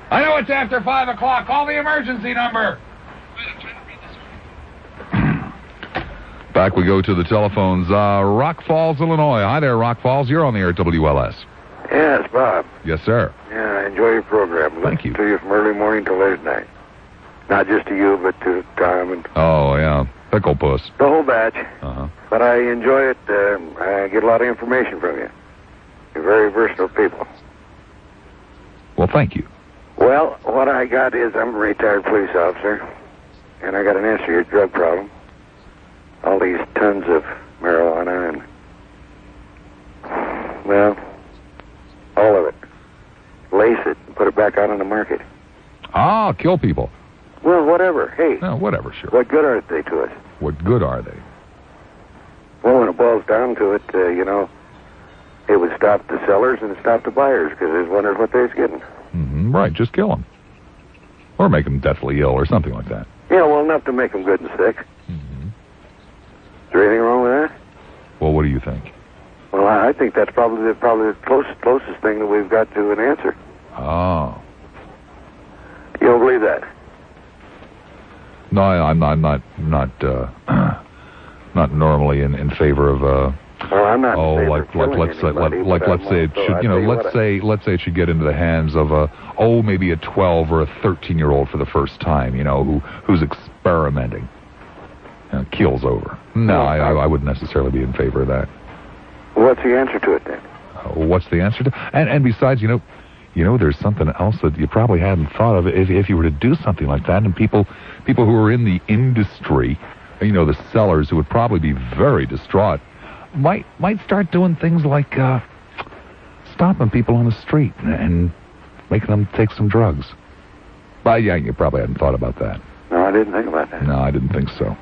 I know it's after 5 o'clock. Call the emergency number. Back we go to the telephones. Rock Falls, Illinois. Hi there, Rock Falls. You're on the air at WLS. Yes, Bob. Yes, sir. Yeah, I enjoy your program. Thank you. To you from early morning till late at night. Not just to you, but to Tom and... Oh, yeah. Pickle Puss. The whole batch. Uh-huh. But I enjoy it. I get a lot of information from you. You're very versatile people. Well, thank you. Well, what I got is I'm a retired police officer, and I got an answer to your drug problem. All these tons of marijuana and, well, all of it. Lace it and put it back out on the market. Ah, kill people. Well, whatever. Hey. No, whatever, sure. What good are they to us? What good are they? Well, when it boils down to it, it would stop the sellers and stop the buyers because they wondered what they was getting. Mm-hmm, right, just kill them. Or make them deathly ill or something like that. Yeah, well, enough to make them good and sick. Mm-hmm. Is there anything wrong with that? Well, what do you think? Well, I think that's probably the closest thing that we've got to an answer. Oh. You don't believe that? No, I'm not normally in favor of well, I'm not. let's say it should, let's say it should get into the hands of maybe a 12 or a 13-year-old for the first time, who's experimenting. Keel's over. No, I wouldn't necessarily be in favor of that. What's the answer to it then? What's the answer to? And besides, there's something else that you probably hadn't thought of if you were to do something like that. And people who are in the industry, the sellers who would probably be very distraught, might start doing things like stopping people on the street and making them take some drugs. But yeah, you probably hadn't thought about that. No, I didn't think about that. No, I didn't think so.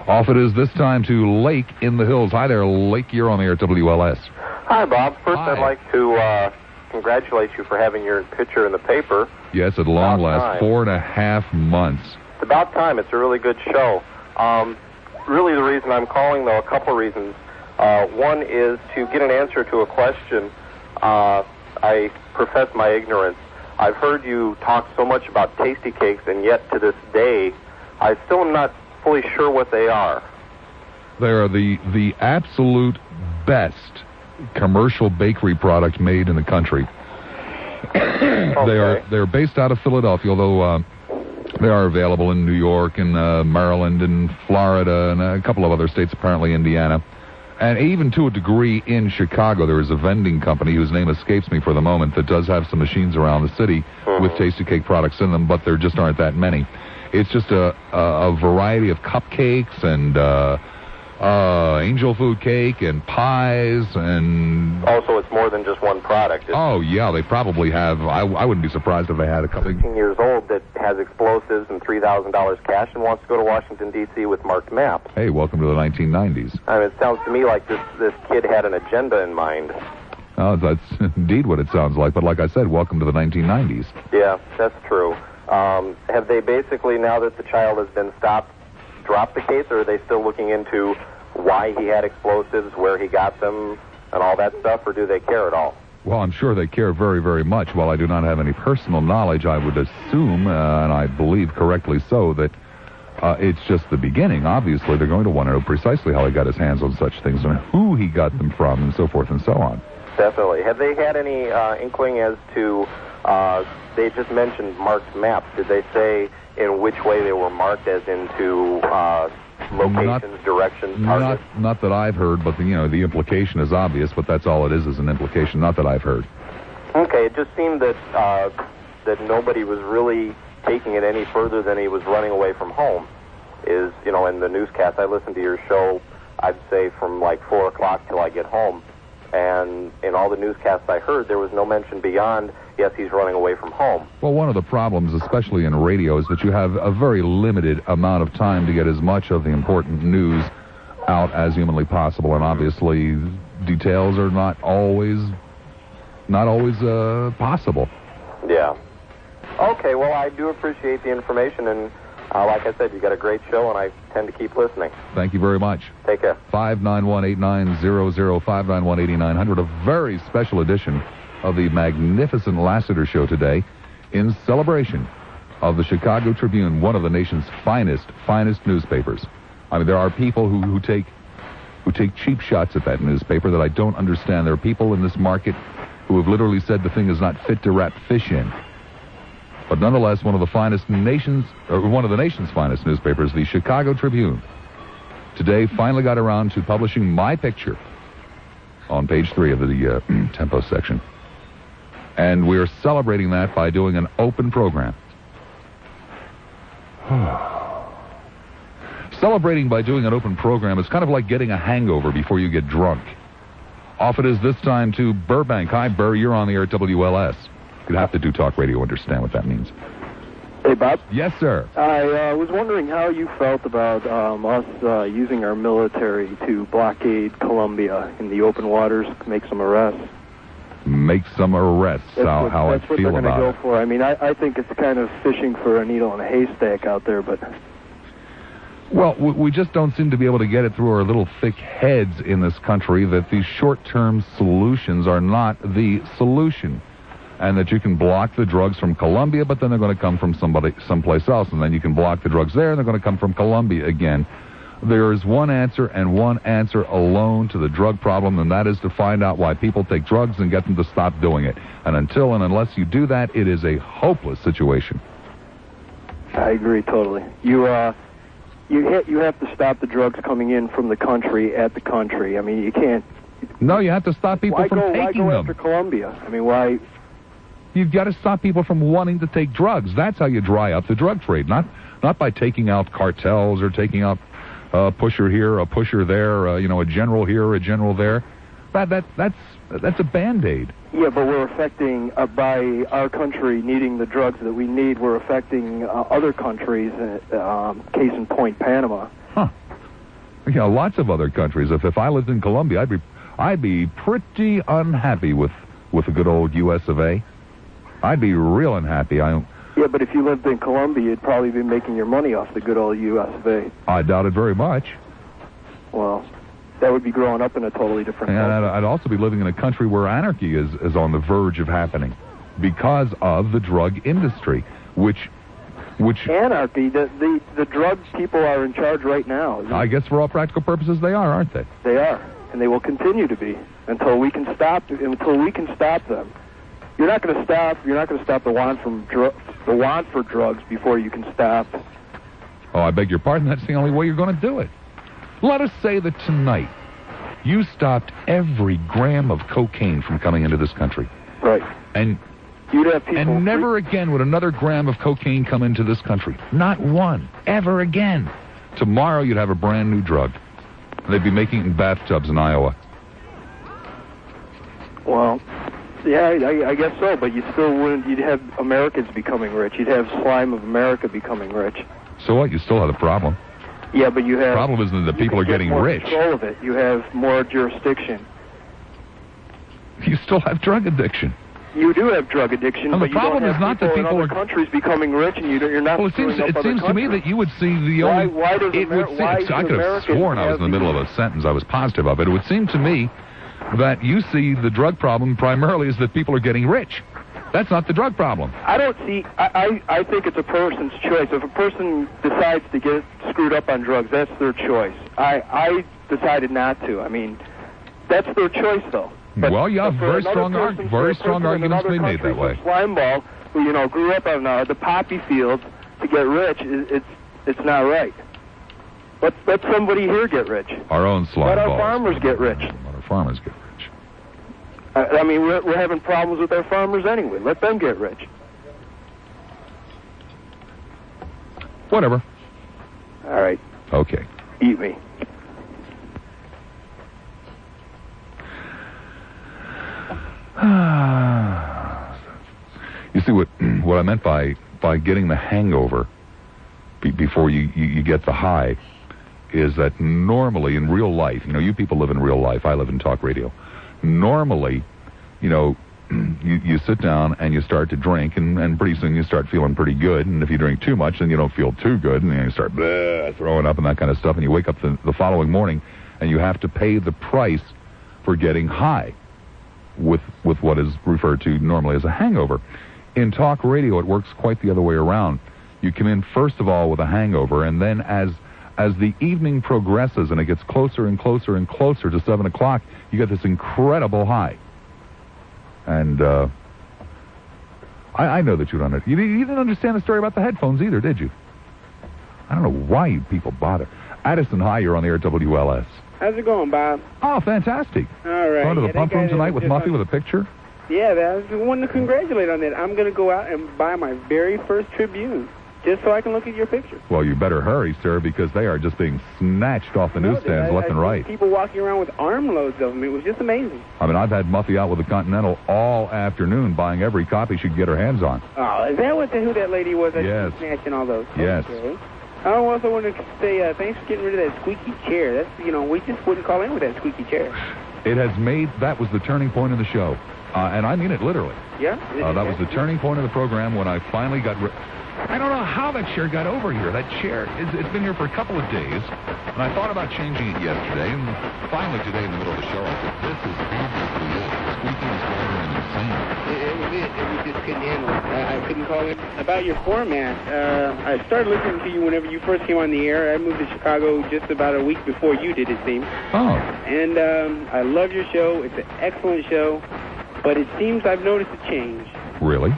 Off it is this time to Lake in the Hills. Hi there, Lake. You're on the air at WLS. Hi, Bob. First, Hi. I'd like to congratulate you for having your picture in the paper. Yes, at long last, time. 4.5 months. It's about time. It's a really good show. Really, the reason I'm calling, though, a couple reasons. One is to get an answer to a question. I profess my ignorance. I've heard you talk so much about tasty cakes, and yet to this day, I still am not fully sure what they are. They are the absolute best commercial bakery product made in the country. Okay. They're based out of Philadelphia, although they are available in New York and Maryland and Florida and a couple of other states, apparently Indiana. And even to a degree in Chicago, there is a vending company whose name escapes me for the moment that does have some machines around the city with Tasty Cake products in them, but there just aren't that many. It's just a variety of cupcakes and angel food cake and pies and... Also, it's more than just one product. It's Oh, yeah, they probably have. I wouldn't be surprised if they had a couple... 15 years old that has explosives and $3,000 cash and wants to go to Washington, D.C. with marked maps. Hey, welcome to the 1990s. I mean, it sounds to me like this kid had an agenda in mind. Oh, that's indeed what it sounds like. But like I said, welcome to the 1990s. Yeah, that's true. Have they basically, now that the child has been stopped, dropped the case, or are they still looking into why he had explosives, where he got them, and all that stuff, or do they care at all? Well, I'm sure they care very, very much. While I do not have any personal knowledge, I would assume, and I believe correctly so, that it's just the beginning. Obviously, they're going to want to know precisely how he got his hands on such things and who he got them from and so forth and so on. Definitely. Have they had any inkling as to, they just mentioned marked maps. Did they say in which way they were marked, as into locations, directions, targets? Not that I've heard, but the implication is obvious, but that's all it is an implication, not that I've heard. Okay, it just seemed that that nobody was really taking it any further than he was running away from home. In the newscast, I listened to your show, I'd say from like 4 o'clock till I get home. And in all the newscasts I heard, there was no mention beyond, yes, he's running away from home. Well, one of the problems, especially in radio, is that you have a very limited amount of time to get as much of the important news out as humanly possible. And obviously, details are not always possible. Yeah. Okay, well, I do appreciate the information, and like I said, you got a great show, and I tend to keep listening. Thank you very much. Take care. 591-8900, 591-8900, a very special edition of the magnificent Lassiter Show today in celebration of the Chicago Tribune, one of the nation's finest newspapers. I mean, there are people who take cheap shots at that newspaper that I don't understand. There are people in this market who have literally said the thing is not fit to wrap fish in. But nonetheless, one of the nation's finest newspapers, the Chicago Tribune, today finally got around to publishing my picture on page 3 of the Tempo section. And we're celebrating that by doing an open program. Celebrating by doing an open program is kind of like getting a hangover before you get drunk. Off it is this time to Burbank. Hi, Burr. You're on the air at WLS. You'd have to do talk radio to understand what that means. Hey, Bob. Yes, sir. I was wondering how you felt about us using our military to blockade Colombia in the open waters to make some arrests. Make some arrests. That's how what I they're feel going to about go it. for. I mean, I think it's kind of fishing for a needle in a haystack out there, but... Well, we just don't seem to be able to get it through our little thick heads in this country that these short-term solutions are not the solution. And that you can block the drugs from Colombia, but then they're going to come from someplace else. And then you can block the drugs there, and they're going to come from Colombia again. There is one answer, and one answer alone to the drug problem, and that is to find out why people take drugs and get them to stop doing it. And until and unless you do that, it is a hopeless situation. I agree totally. You have to stop the drugs coming in from the country at the country. I mean, you can't... No, you have to stop people from taking Why go them. after Colombia? I mean, why... You've got to stop people from wanting to take drugs. That's how you dry up the drug trade, not by taking out cartels or taking out a pusher here, a pusher there, a general here, a general there. That's a Band-Aid. Yeah, but we're affecting, by our country needing the drugs that we need, we're affecting other countries, case in point, Panama. Huh. Yeah, lots of other countries. If I lived in Colombia, I'd be pretty unhappy with the good old U.S. of A. I'd be real unhappy. Yeah, but if you lived in Colombia, you'd probably be making your money off the good old U.S. of A. I doubt it very much. Well, that would be growing up in a totally different country. And I'd also be living in a country where anarchy is on the verge of happening because of the drug industry, which anarchy. The drug people are in charge right now. I guess for all practical purposes they are, aren't they? They are, and they will continue to be until we can stop them. You're not going to stop the want for drugs before you can stop. Oh, I beg your pardon. That's the only way you're going to do it. Let us say that tonight you stopped every gram of cocaine from coming into this country. Right. And you'd have people. And never again would another gram of cocaine come into this country. Not one. Ever again. Tomorrow you'd have a brand new drug. They'd be making it in bathtubs in Iowa. Well, yeah, I guess so, but you still wouldn't. You'd have Americans becoming rich. You'd have slime of America becoming rich. So what? You still have a problem. Yeah, but you have... The problem isn't that people are getting rich. Control of it. You have more jurisdiction. You still have drug addiction. You do have drug addiction, and but the problem is not that people in other countries becoming rich, and you're not. Well, it seems to me that you would see the only. I could have sworn I was in the middle of a sentence. I was positive of it. It would seem to me that you see the drug problem primarily is that people are getting rich. That's not the drug problem. I don't see... I think it's a person's choice. If a person decides to get screwed up on drugs, that's their choice. I decided not to. I mean, that's their choice, though. But, well, yeah, very strong arguments to be made that way. Slimeball, who grew up on the poppy fields to get rich, it's not right. Let somebody here get rich. Our own slimeballs. Let our farmers get rich. Let our farmers get rich. I mean, we're having problems with our farmers anyway. Let them get rich. Whatever. All right. Okay. Eat me. You see what I meant by getting the hangover before you get the high is that normally in real life, you people live in real life. I live in talk radio. Normally, you sit down and you start to drink, and pretty soon you start feeling pretty good. And if you drink too much, then you don't feel too good, and then you start throwing up and that kind of stuff. And you wake up the following morning, and you have to pay the price for getting high with what is referred to normally as a hangover. In talk radio, it works quite the other way around. You come in first of all with a hangover, and then as the evening progresses and it gets closer and closer and closer to 7 o'clock, you get this incredible high. And I know that you don't. You didn't understand the story about the headphones either, did you? I don't know why you people bother. Addison, hi, you're on the air at WLS. How's it going, Bob? Oh, fantastic. All right. Going to the pump room tonight with Muffy with a picture? Yeah, I was wanting to congratulate on that. I'm going to go out and buy my very first Tribune, just so I can look at your picture. Well, you better hurry, sir, because they are just being snatched off the newsstands left and right. People walking around with armloads of them. It was just amazing. I mean, I've had Muffy out with the Continental all afternoon buying every copy she could get her hands on. Oh, is that who that lady was that yes. was snatching all those? Yes. Okay. I also wanted to say thanks for getting rid of that squeaky chair. That's, we just wouldn't call in with that squeaky chair. That was the turning point of the show. And I mean it literally. Yeah? That was the turning point of the program when I finally got I don't know how that chair got over here. That chair, it's been here for a couple of days, and I thought about changing it yesterday, and finally today in the middle of the show, I said, this is obviously it. Squeaking is louder and insane. It was it. We just couldn't handle it. I couldn't call in. About your format, I started listening to you whenever you first came on the air. I moved to Chicago just about a week before you did, it seems. Oh. And I love your show. It's an excellent show, but it seems I've noticed a change. Really?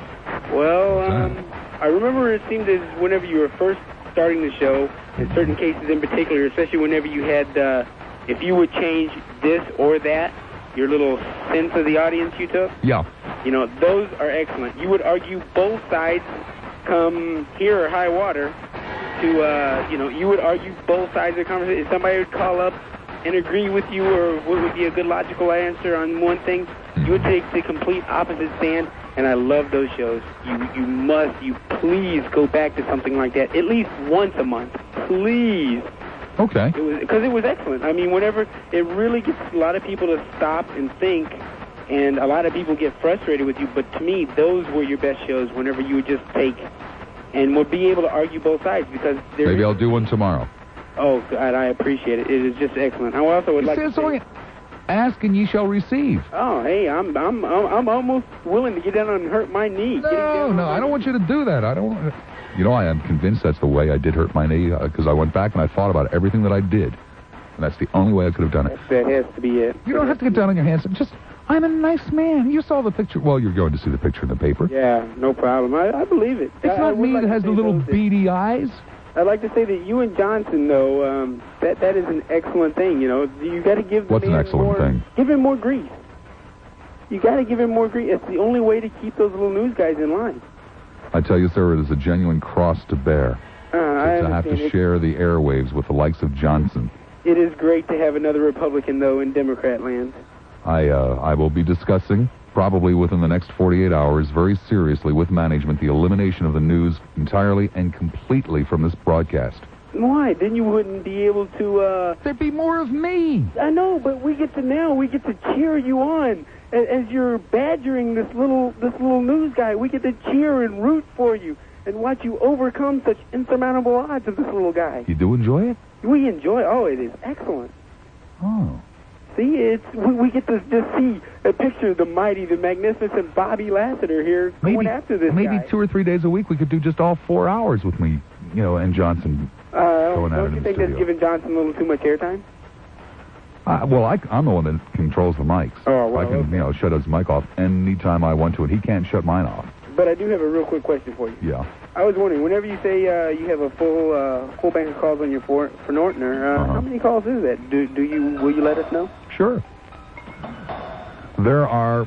Well, I remember it seemed as whenever you were first starting the show, in certain cases in particular, especially whenever you had, if you would change this or that, your little sense of the audience you took. Yeah. You know, those are excellent. You would argue both sides come here or high water to, you know, you would argue both sides of the conversation. If somebody would call up and agree with you or what would be a good logical answer on one thing, you would take the complete opposite stand, and I love those shows. You please go back to something like that at least once a month. Please. Okay. Because it was excellent. I mean, whenever it really gets a lot of people to stop and think, and a lot of people get frustrated with you, but to me, those were your best shows whenever you would just take and would be able to argue both sides because maybe I'll do one tomorrow. Oh, God, I appreciate it. It is just excellent. I also would like to say, ask and ye shall receive. Oh, hey, I'm almost willing to get down and hurt my knee. No, I don't want you to do that. I don't. You know, I am convinced that's the way I did hurt my knee because I went back and I thought about everything that I did, and that's the only way I could have done it. That has to be it. You don't have to get down on your hands. I'm a nice man. You saw the picture. Well, you're going to see the picture in the paper. Yeah, no problem. I believe it. It's not me that has the little beady eyes. I'd like to say that you and Johnson, though, that is an excellent thing. You know, you got to give the What's an excellent thing? Give him more grease. You got to give him more grease. It's the only way to keep those little news guys in line. I tell you, sir, it is a genuine cross to bear I to have to share the airwaves with the likes of Johnson. It is great to have another Republican, though, in Democrat land. I will be discussing, probably within the next 48 hours, very seriously with management, the elimination of the news entirely and completely from this broadcast. Why? Then you wouldn't be able to, There'd be more of me. I know, but we get to cheer you on. As you're badgering this little news guy, we get to cheer and root for you and watch you overcome such insurmountable odds of this little guy. You do enjoy it? We enjoy it. Oh, it is excellent. Oh. See, we get to just see a picture of the mighty, the magnificent Bobby Lassiter here going after this maybe guy. 2 or 3 days a week we could do just all 4 hours with me, and Johnson going at it Don't in you the think studio. that's giving Johnson a little too much airtime? Well, I'm the one that controls the mics. Oh, well, I can, shut his mic off anytime I want to, and he can't shut mine off. But I do have a real quick question for you. Yeah. I was wondering, whenever you say you have a full bank of calls on your for Nortner, how many calls is that? Will you let us know? Sure. There are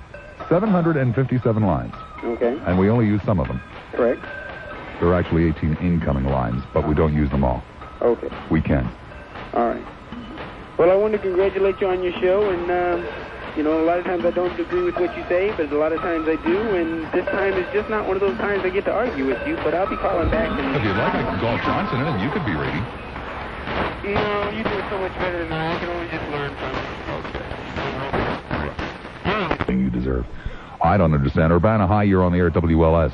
757 lines. Okay. And we only use some of them. Correct. There are actually 18 incoming lines, but we don't use them all. Okay. We can. All right. Well, I want to congratulate you on your show, and, a lot of times I don't agree with what you say, but a lot of times I do, and this time is just not one of those times I get to argue with you, but I'll be calling back. If you'd like, I can call Johnson in and you could be reading. You do it so much better than I can only just learn from it. Okay. Thing you deserve. I don't understand. Urbana, hi, you're on the air at WLS.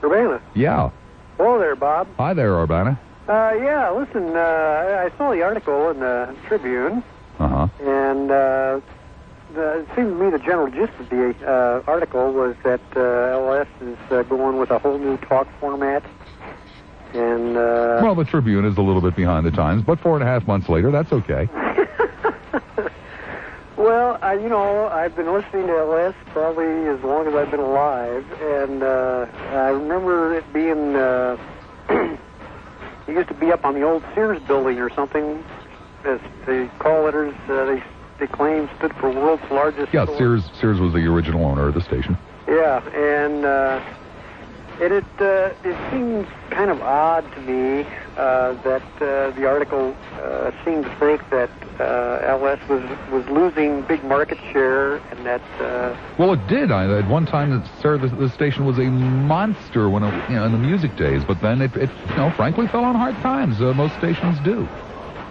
Urbana? Yeah. Hello there, Bob. Hi there, Urbana. Yeah, listen, I saw the article in the Tribune, and it seemed to me the general gist of the article was that LS is going with a whole new talk format. And well, the Tribune is a little bit behind the times, but 4.5 months later, that's okay. Well, I've been listening to LS probably as long as I've been alive, and I remember it being, it used to be up on the old Sears building or something, as the call letters, they claim stood for world's largest Yeah, store. Sears was the original owner of the station. Yeah, and it seems kind of odd to me that the article seemed to think that LS was losing big market share, and that Well, it did. At one time, the station was a monster when in the music days, but then it frankly fell on hard times. Most stations do.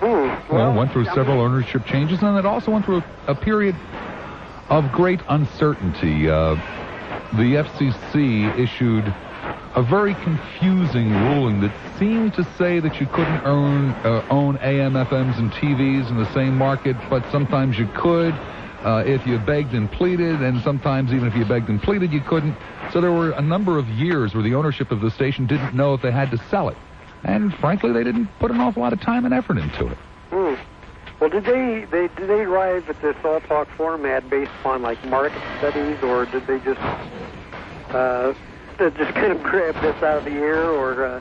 Well, it went through several ownership changes, and it also went through a period of great uncertainty. The FCC issued a very confusing ruling that seemed to say that you couldn't own AM, FMs, and TVs in the same market, but sometimes you could if you begged and pleaded, and sometimes even if you begged and pleaded, you couldn't. So there were a number of years where the ownership of the station didn't know if they had to sell it. And frankly, they didn't put an awful lot of time and effort into it. Well, did they arrive at this all talk format based upon like market studies, or did they just kind of grab this out of the air, or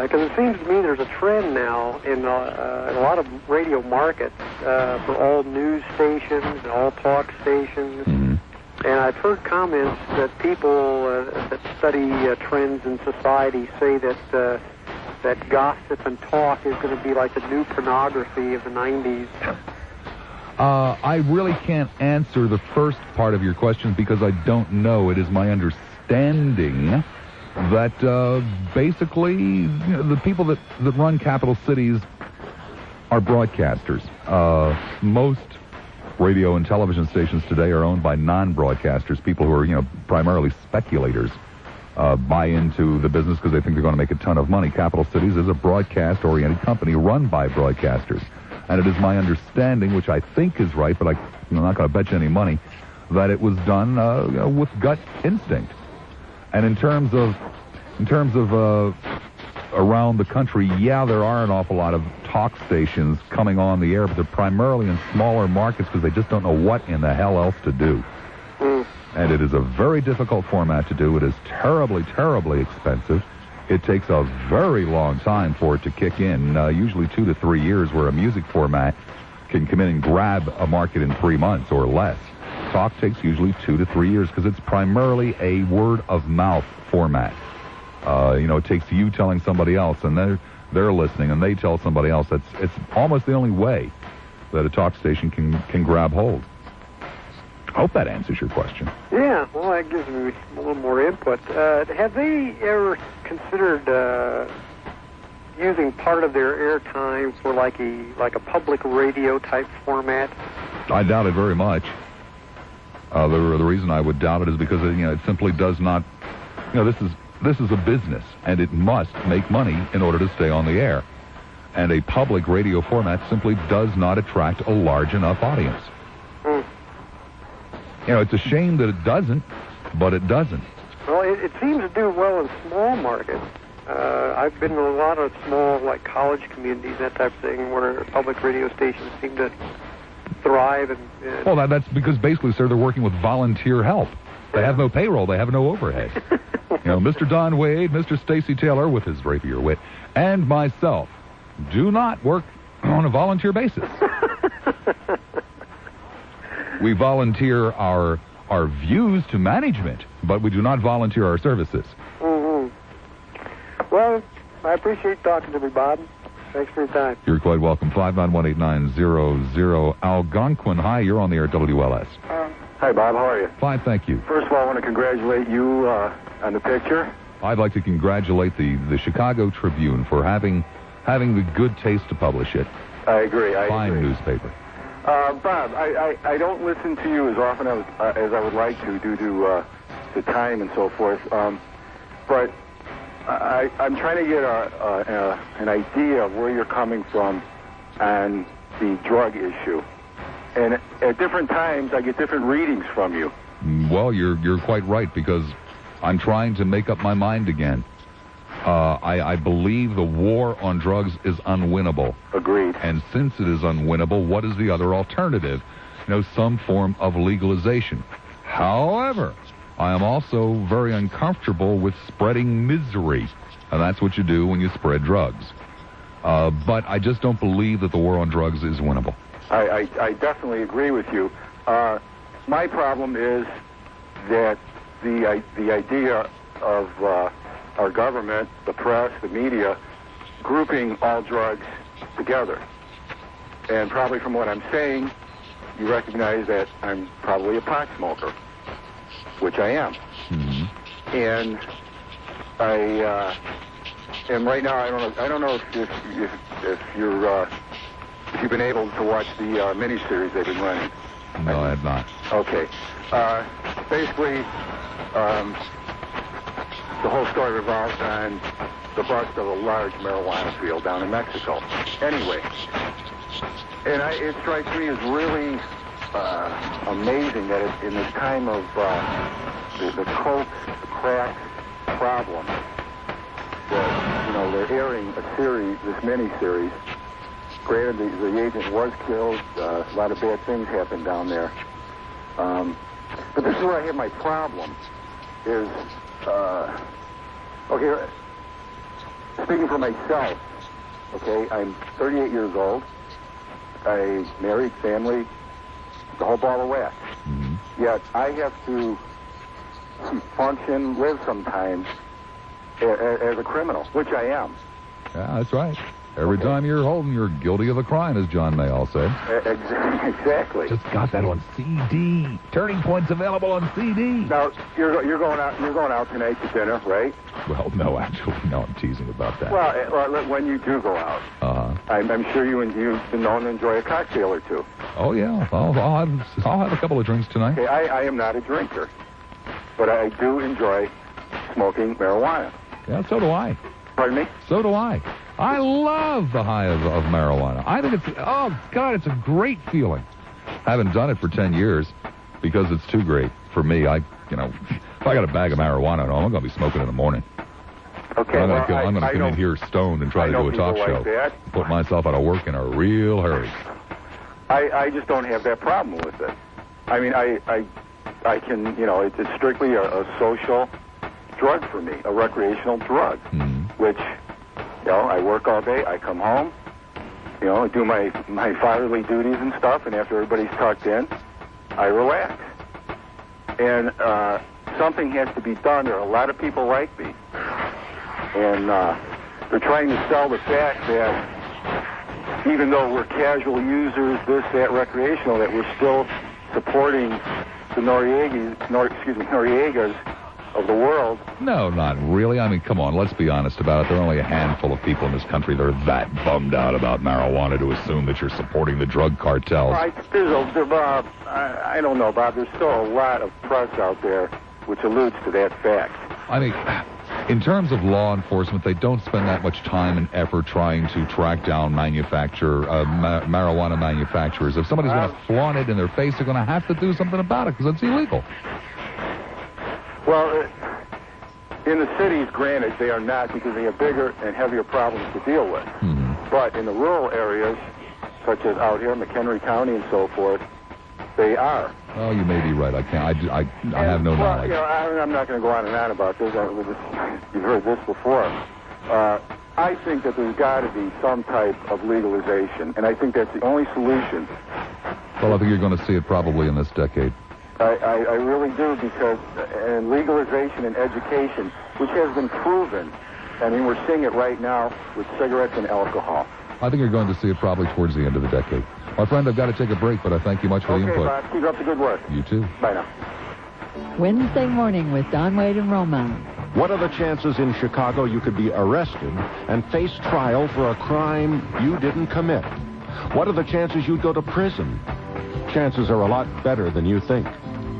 because it seems to me there's a trend now in a lot of radio markets for all news stations and all talk stations And I've heard comments that people that study trends in society say that that gossip and talk is going to be like the new pornography of the 90s. I really can't answer the first part of your question because I don't know. It is my understanding that basically the people that run capital cities are broadcasters. Most radio and television stations today are owned by non-broadcasters, people who are, primarily speculators, buy into the business because they think they're going to make a ton of money. Capital Cities is a broadcast-oriented company run by broadcasters. And it is my understanding, which I think is right, but I'm not going to bet you any money, that it was done with gut instinct. And in terms of around the country, yeah, there are an awful lot of talk stations coming on the air, but they're primarily in smaller markets because they just don't know what in the hell else to do. And it is a very difficult format to do. It is terribly, terribly expensive. It takes a very long time for it to kick in, usually 2 to 3 years, where a music format can come in and grab a market in 3 months or less. Talk takes usually 2 to 3 years because it's primarily a word-of-mouth format. It takes you telling somebody else, and they're listening, and they tell somebody else. It's almost the only way that a talk station can grab hold. I hope that answers your question. Yeah, well, that gives me a little more input. Have they ever considered using part of their airtime for like a public radio type format? I doubt it very much. The reason I would doubt it is because it simply does not. This is a business, and it must make money in order to stay on the air. And a public radio format simply does not attract a large enough audience. It's a shame that it doesn't, but it doesn't. Well, it seems to do well in small markets. I've been in a lot of small, like college communities, that type of thing, where public radio stations seem to thrive. Well, that's because basically, sir, they're working with volunteer help. They have no payroll. They have no overhead. Mr. Don Wade, Mr. Stacy Taylor, with his rapier wit, and myself do not work on a volunteer basis. We volunteer our views to management, but we do not volunteer our services. Well, I appreciate talking to me, Bob. Thanks for your time. You're quite welcome. 5918900. Algonquin, hi, you're on the air at WLS. Hi, Bob. How are you? Fine, thank you. First of all, I want to congratulate you on the picture. I'd like to congratulate the Chicago Tribune for having the good taste to publish it. I agree. Fine newspaper. Bob, I don't listen to you as often as I would like to due to the time and so forth. But I'm trying to get an idea of where you're coming from on the drug issue. And at different times, I get different readings from you. Well, you're quite right, because I'm trying to make up my mind again. I believe the war on drugs is unwinnable. Agreed. And since it is unwinnable, what is the other alternative? Some form of legalization. However, I am also very uncomfortable with spreading misery. And that's what you do when you spread drugs. But I just don't believe that the war on drugs is winnable. I definitely agree with you. My problem is that the idea of our government, the press, the media, grouping all drugs together. And probably from what I'm saying, you recognize that I'm probably a pot smoker, which I am. Mm-hmm. And and right now I don't know if you've been able to watch the miniseries they've been running. No, I have not. Okay. Basically, the whole story revolves on the bust of a large marijuana field down in Mexico. Anyway, and it strikes me as really amazing that in this time of the coke, the crack problem, that they're airing a series, this mini-series. Granted, the agent was killed. A lot of bad things happened down there. But this is where I have my problem. Is okay. Speaking for myself, okay, I'm 38 years old. I married, family, the whole ball of wax. Mm-hmm. yet I have to function, live sometimes as a criminal, which I am. Yeah, that's right. Every time you're holding, you're guilty of a crime, as John Mayall said. Exactly. Just got that on CD. Turning Point's available on CD. Now you're going out tonight to dinner, right? Well, no, actually, no. I'm teasing about that. Well, when you do go out, I'm sure you've been known to enjoy a cocktail or two. Oh yeah, I'll have a couple of drinks tonight. Okay, I am not a drinker, but I do enjoy smoking marijuana. Yeah, so do I. Pardon me? So do I. I love the high of marijuana. I think it's a great feeling. I haven't done it for 10 years because it's too great for me. If I got a bag of marijuana at home, I'm going to be smoking in the morning. Okay, I'm going to come in here stoned and try to do a talk show. Like put myself out of work in a real hurry. I just don't have that problem with it. I mean, I can, it's strictly a social drug for me, a recreational drug, which... I work all day, I come home, do my fatherly duties and stuff, and after everybody's tucked in, I relax. And something has to be done. There are a lot of people like me. And they're trying to sell the fact that even though we're casual users, this, that, recreational, that we're still supporting the Noriegas of the world. No, not really. I mean, come on, let's be honest about it. There are only a handful of people in this country that are that bummed out about marijuana to assume that you're supporting the drug cartels. I don't know, Bob. There's still a lot of press out there which alludes to that fact. I mean, in terms of law enforcement, they don't spend that much time and effort trying to track down marijuana manufacturers. If somebody's going to flaunt it in their face, they're going to have to do something about it because it's illegal. Well, in the cities, granted, they are not because they have bigger and heavier problems to deal with. But in the rural areas, such as out here in McHenry County and so forth, they are. Oh, you may be right. I can't. I have no knowledge. I'm not going to go on and on about this. You've heard this before. I think that there's got to be some type of legalization, and I think that's the only solution. Well, I think you're going to see it probably in this decade. I really do, because legalization and education, which has been proven, I mean, we're seeing it right now with cigarettes and alcohol. I think you're going to see it probably towards the end of the decade. My friend, I've got to take a break, but I thank you much for the input. Okay, Bob, keep up the good work. You too. Bye now. Wednesday morning with Don Wade and Roma. What are the chances in Chicago you could be arrested and face trial for a crime you didn't commit? What are the chances you'd go to prison? Chances are a lot better than you think.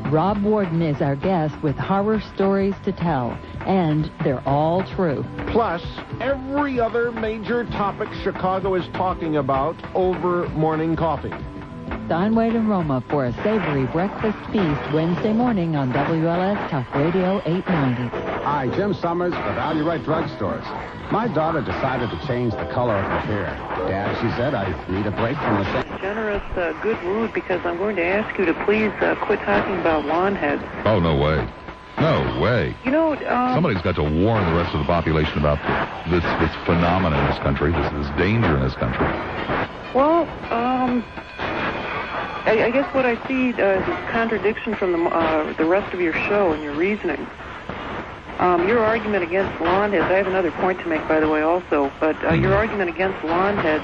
Rob Warden is our guest with horror stories to tell, and they're all true. Plus, every other major topic Chicago is talking about over morning coffee. Don Wade and Roma for a savory breakfast feast Wednesday morning on WLS Talk Radio 890. Hi, Jim Summers of Value Right Drugstores. My daughter decided to change the color of her hair. Dad, she said, I need a break from the generous, good mood because I'm going to ask you to please quit talking about lawn heads. Oh, no way. No way. Somebody's got to warn the rest of the population about this phenomenon in this country, this danger in this country. Well, I guess what I see is a contradiction from the rest of your show and your reasoning. Your argument against lawn heads, I have another point to make, by the way, also, but your argument against lawn heads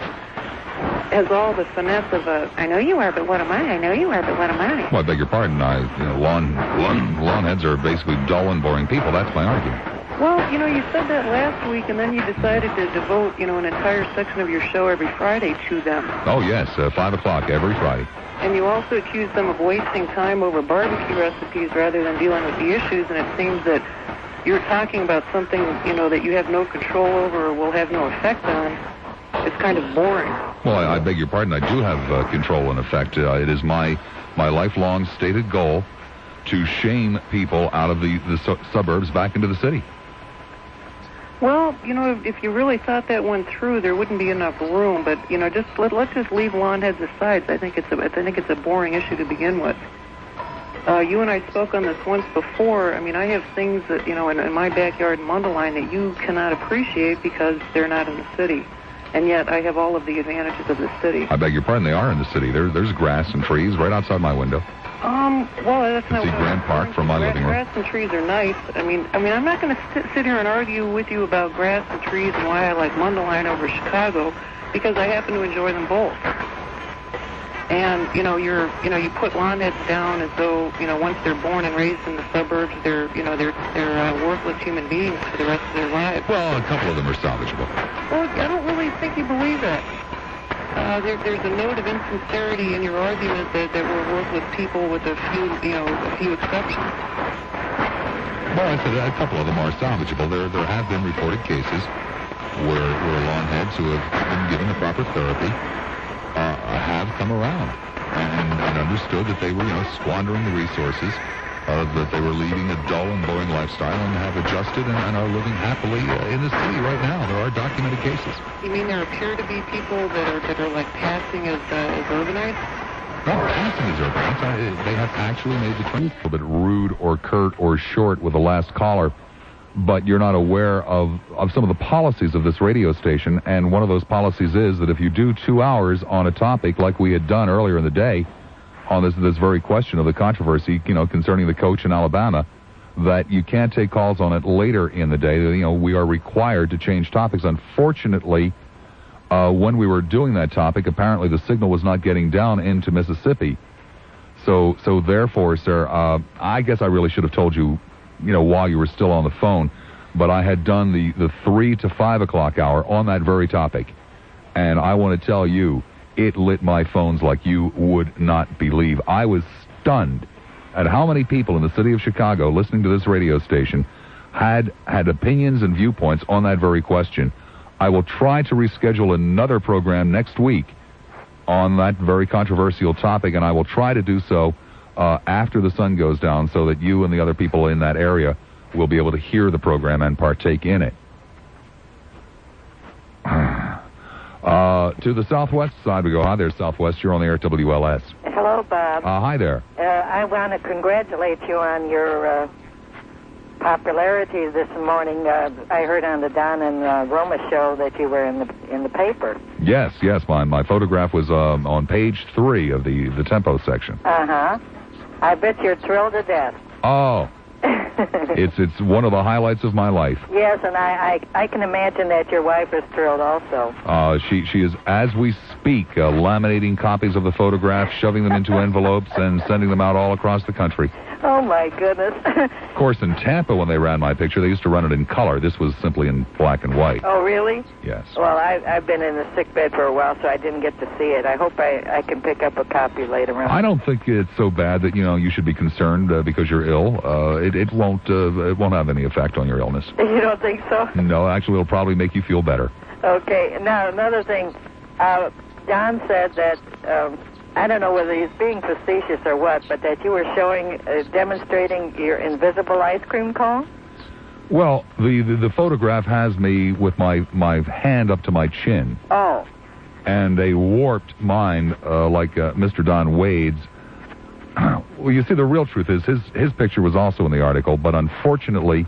has all the finesse of I know you are, but what am I? I know you are, but what am I? Well, I beg your pardon. Lawn heads are basically dull and boring people. That's my argument. Well, you said that last week, and then you decided to devote, an entire section of your show every Friday to them. Oh, yes, 5 o'clock every Friday. And you also accused them of wasting time over barbecue recipes rather than dealing with the issues, and it seems that you're talking about something, that you have no control over or will have no effect on. It's kind of boring. Well, I beg your pardon. I do have control and effect. It is my lifelong stated goal to shame people out of the suburbs back into the city. Well, if you really thought that went through, there wouldn't be enough room. But just let's just leave lawn heads aside. I think it's a boring issue to begin with. You and I spoke on this once before. I mean, I have things that in my backyard in Mundelein that you cannot appreciate because they're not in the city. and yet I have all of the advantages of the city. I beg your pardon, they are in the city. There's grass and trees right outside my window. Well, that's not see what Grand Park from my living room. Grass and trees are nice. I mean, I'm not going to sit here and argue with you about grass and trees and why I like Mundelein over Chicago, because I happen to enjoy them both. And you put lawn heads down as though once they're born and raised in the suburbs, they're worthless human beings for the rest of their lives. Well, a couple of them are salvageable. Well, I don't really think you believe that. There's a note of insincerity in your argument that we're worthless people with a few exceptions. Well, I said a couple of them are salvageable. There have been reported cases where lawn heads who have been given the proper therapy have come around and understood that they were squandering the resources, that they were leading a dull and boring lifestyle, and have adjusted and are living happily in the city right now. There are documented cases. You mean there appear to be people that are like passing as urbanites? No, passing as urbanites. They have actually made the transition. A little bit rude or curt or short with the last caller, but you're not aware of some of the policies of this radio station, and one of those policies is that if you do 2 hours on a topic like we had done earlier in the day, on this very question of the controversy, concerning the coach in Alabama, that you can't take calls on it later in the day. We are required to change topics. Unfortunately, when we were doing that topic, apparently the signal was not getting down into Mississippi. So therefore, sir, I guess I really should have told you, while you were still on the phone, but I had done the 3 to 5 o'clock hour on that very topic, and I want to tell you, it lit my phones like you would not believe. I was stunned at how many people in the city of Chicago listening to this radio station had opinions and viewpoints on that very question. I will try to reschedule another program next week on that very controversial topic, and I will try to do so after the sun goes down so that you and the other people in that area will be able to hear the program and partake in it. To the southwest side we go. Hi there, Southwest. You're on the air at WLS. Hello, Bob. Hi there. I want to congratulate you on your popularity this morning. I heard on the Don and Roma show that you were in the paper. Yes. My photograph was on page 3 of the Tempo section. Uh-huh. I bet you're thrilled to death. Oh. It's one of the highlights of my life. Yes, and I can imagine that your wife is thrilled also. She is, as we speak, laminating copies of the photograph, shoving them into envelopes, and sending them out all across the country. Oh, my goodness. Of course, in Tampa, when they ran my picture, they used to run it in color. This was simply in black and white. Oh, really? Yes. Well, I've been in the sick bed for a while, so I didn't get to see it. I hope I can pick up a copy later on. I don't think it's so bad that, you should be concerned because you're ill. It won't have any effect on your illness. You don't think so? No, actually, it'll probably make you feel better. Okay. Now, another thing. Don said that, I don't know whether he's being facetious or what, but that you were demonstrating your invisible ice cream cone? Well, the photograph has me with my hand up to my chin. Oh. And a warped mind like Mr. Don Wade's. Well, you see, the real truth is his picture was also in the article, but unfortunately,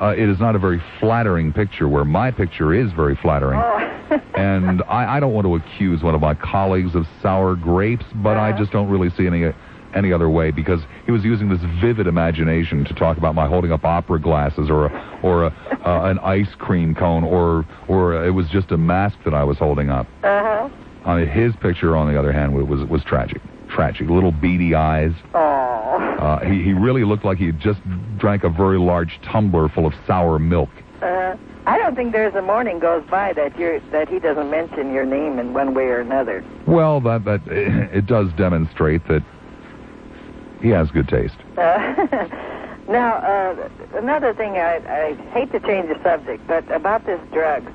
it is not a very flattering picture, where my picture is very flattering. Oh. And I don't want to accuse one of my colleagues of sour grapes, but I just don't really see any other way, because he was using this vivid imagination to talk about my holding up opera glasses or an ice cream cone or it was just a mask that I was holding up. Uh-huh. His picture, on the other hand, was tragic. Little beady eyes. Oh. He really looked like he had just drank a very large tumbler full of sour milk. I don't think there's a morning goes by that he doesn't mention your name in one way or another. Well, that it does demonstrate that he has good taste. Now, another thing, I hate to change the subject, but about this drug,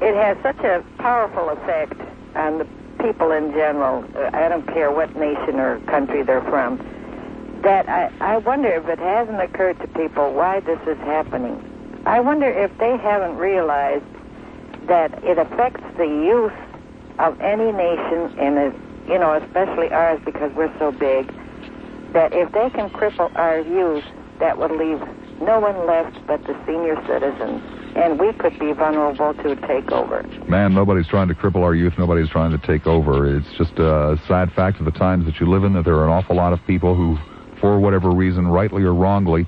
it has such a powerful effect on the people in general. I don't care what nation or country they're from, that I wonder if it hasn't occurred to people why this is happening. I wonder if they haven't realized that it affects the youth of any nation, and especially ours because we're so big, that if they can cripple our youth, that would leave no one left but the senior citizens. and we could be vulnerable to a takeover. Man, nobody's trying to cripple our youth. Nobody's trying to take over. It's just a sad fact of the times that you live in that there are an awful lot of people who, for whatever reason, rightly or wrongly,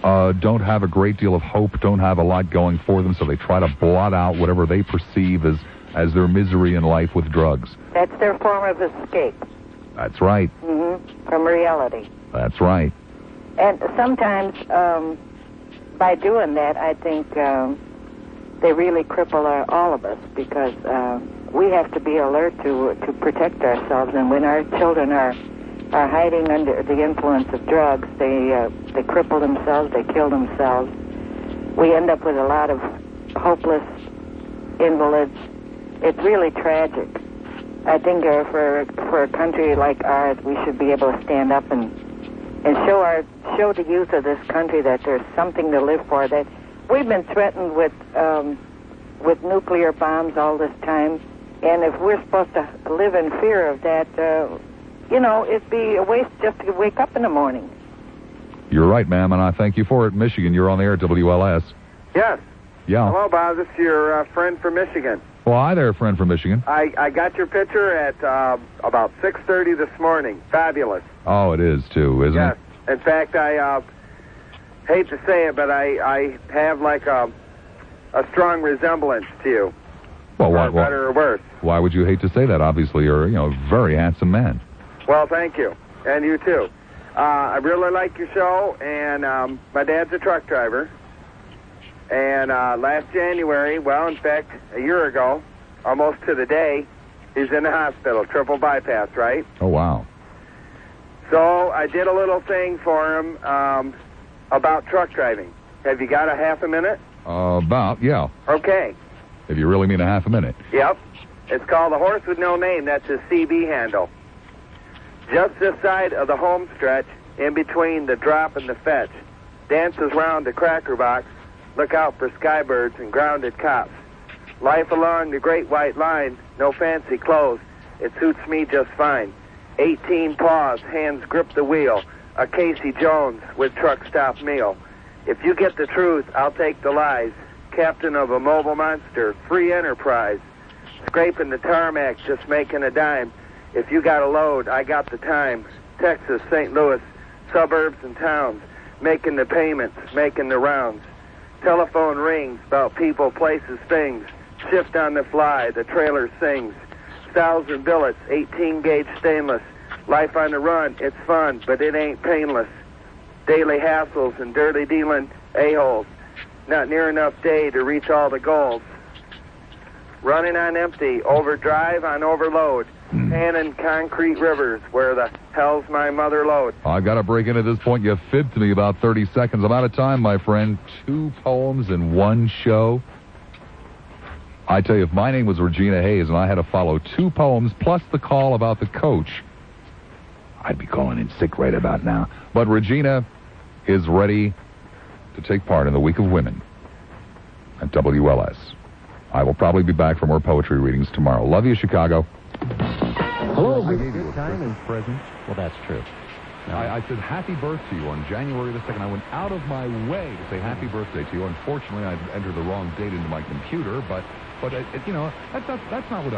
don't have a great deal of hope, don't have a lot going for them, so they try to blot out whatever they perceive as their misery in life with drugs. That's their form of escape. That's right. From reality. That's right. And sometimes, by doing that, I think they really cripple all of us, because we have to be alert to protect ourselves. And when our children are hiding under the influence of drugs, they cripple themselves, they kill themselves. We end up with a lot of hopeless invalids. It's really tragic. I think for a country like ours, we should be able to stand up and show the youth of this country that there's something to live for. That we've been threatened with nuclear bombs all this time, and if we're supposed to live in fear of that, it'd be a waste just to wake up in the morning. You're right, ma'am, and I thank you for it. Michigan, you're on the air at WLS. Yes. Yeah. Hello, Bob. This is your friend from Michigan. Well, hi there, friend from Michigan. I got your picture at about 6:30 this morning. Fabulous. Oh, it is, too, isn't it? Yes. In fact, I hate to say it, but I have like a strong resemblance to you. Well, why, better or worse. Why would you hate to say that? Obviously, you're a very handsome man. Well, thank you. And you, too. I really like your show, and my dad's a truck driver. And last January, well, in fact, a year ago, almost to the day, he's in the hospital, triple bypass, right? Oh, wow. So I did a little thing for him about truck driving. Have you got a half a minute? Yeah. Okay. If you really mean a half a minute. Yep. It's called The Horse with No Name. That's his CB handle. Just this side of the home stretch, in between the drop and the fetch, dances round the cracker box. Look out for skybirds and grounded cops. Life along the Great White Line, no fancy clothes. It suits me just fine. 18 paws, hands grip the wheel. A Casey Jones with truck stop meal. If you get the truth, I'll take the lies. Captain of a mobile monster, free enterprise. Scraping the tarmac, just making a dime. If you got a load, I got the time. Texas, St. Louis, suburbs and towns. Making the payments, making the rounds. Telephone rings about people, places, things. Shift on the fly, the trailer sings. Styles and billets, 18-gauge stainless. Life on the run, it's fun, but it ain't painless. Daily hassles and dirty dealing a-holes. Not near enough day to reach all the goals. Running on empty, overdrive on overload. Panning concrete rivers, where the hell's my mother load? I got to break in at this point. You fibbed to me about 30 seconds. I'm out of time, my friend. 2 poems in one show. I tell you, if my name was Regina Hayes and I had to follow 2 poems plus the call about the coach, I'd be calling in sick right about now. But Regina is ready to take part in the Week of Women at WLS. I will probably be back for more poetry readings tomorrow. Love you, Chicago. Hello, I gave you a Christmas present. Well, that's true. No. I said happy birthday to you on January the 2nd. I went out of my way to say happy birthday to you. Unfortunately, I entered the wrong date into my computer, but that's not what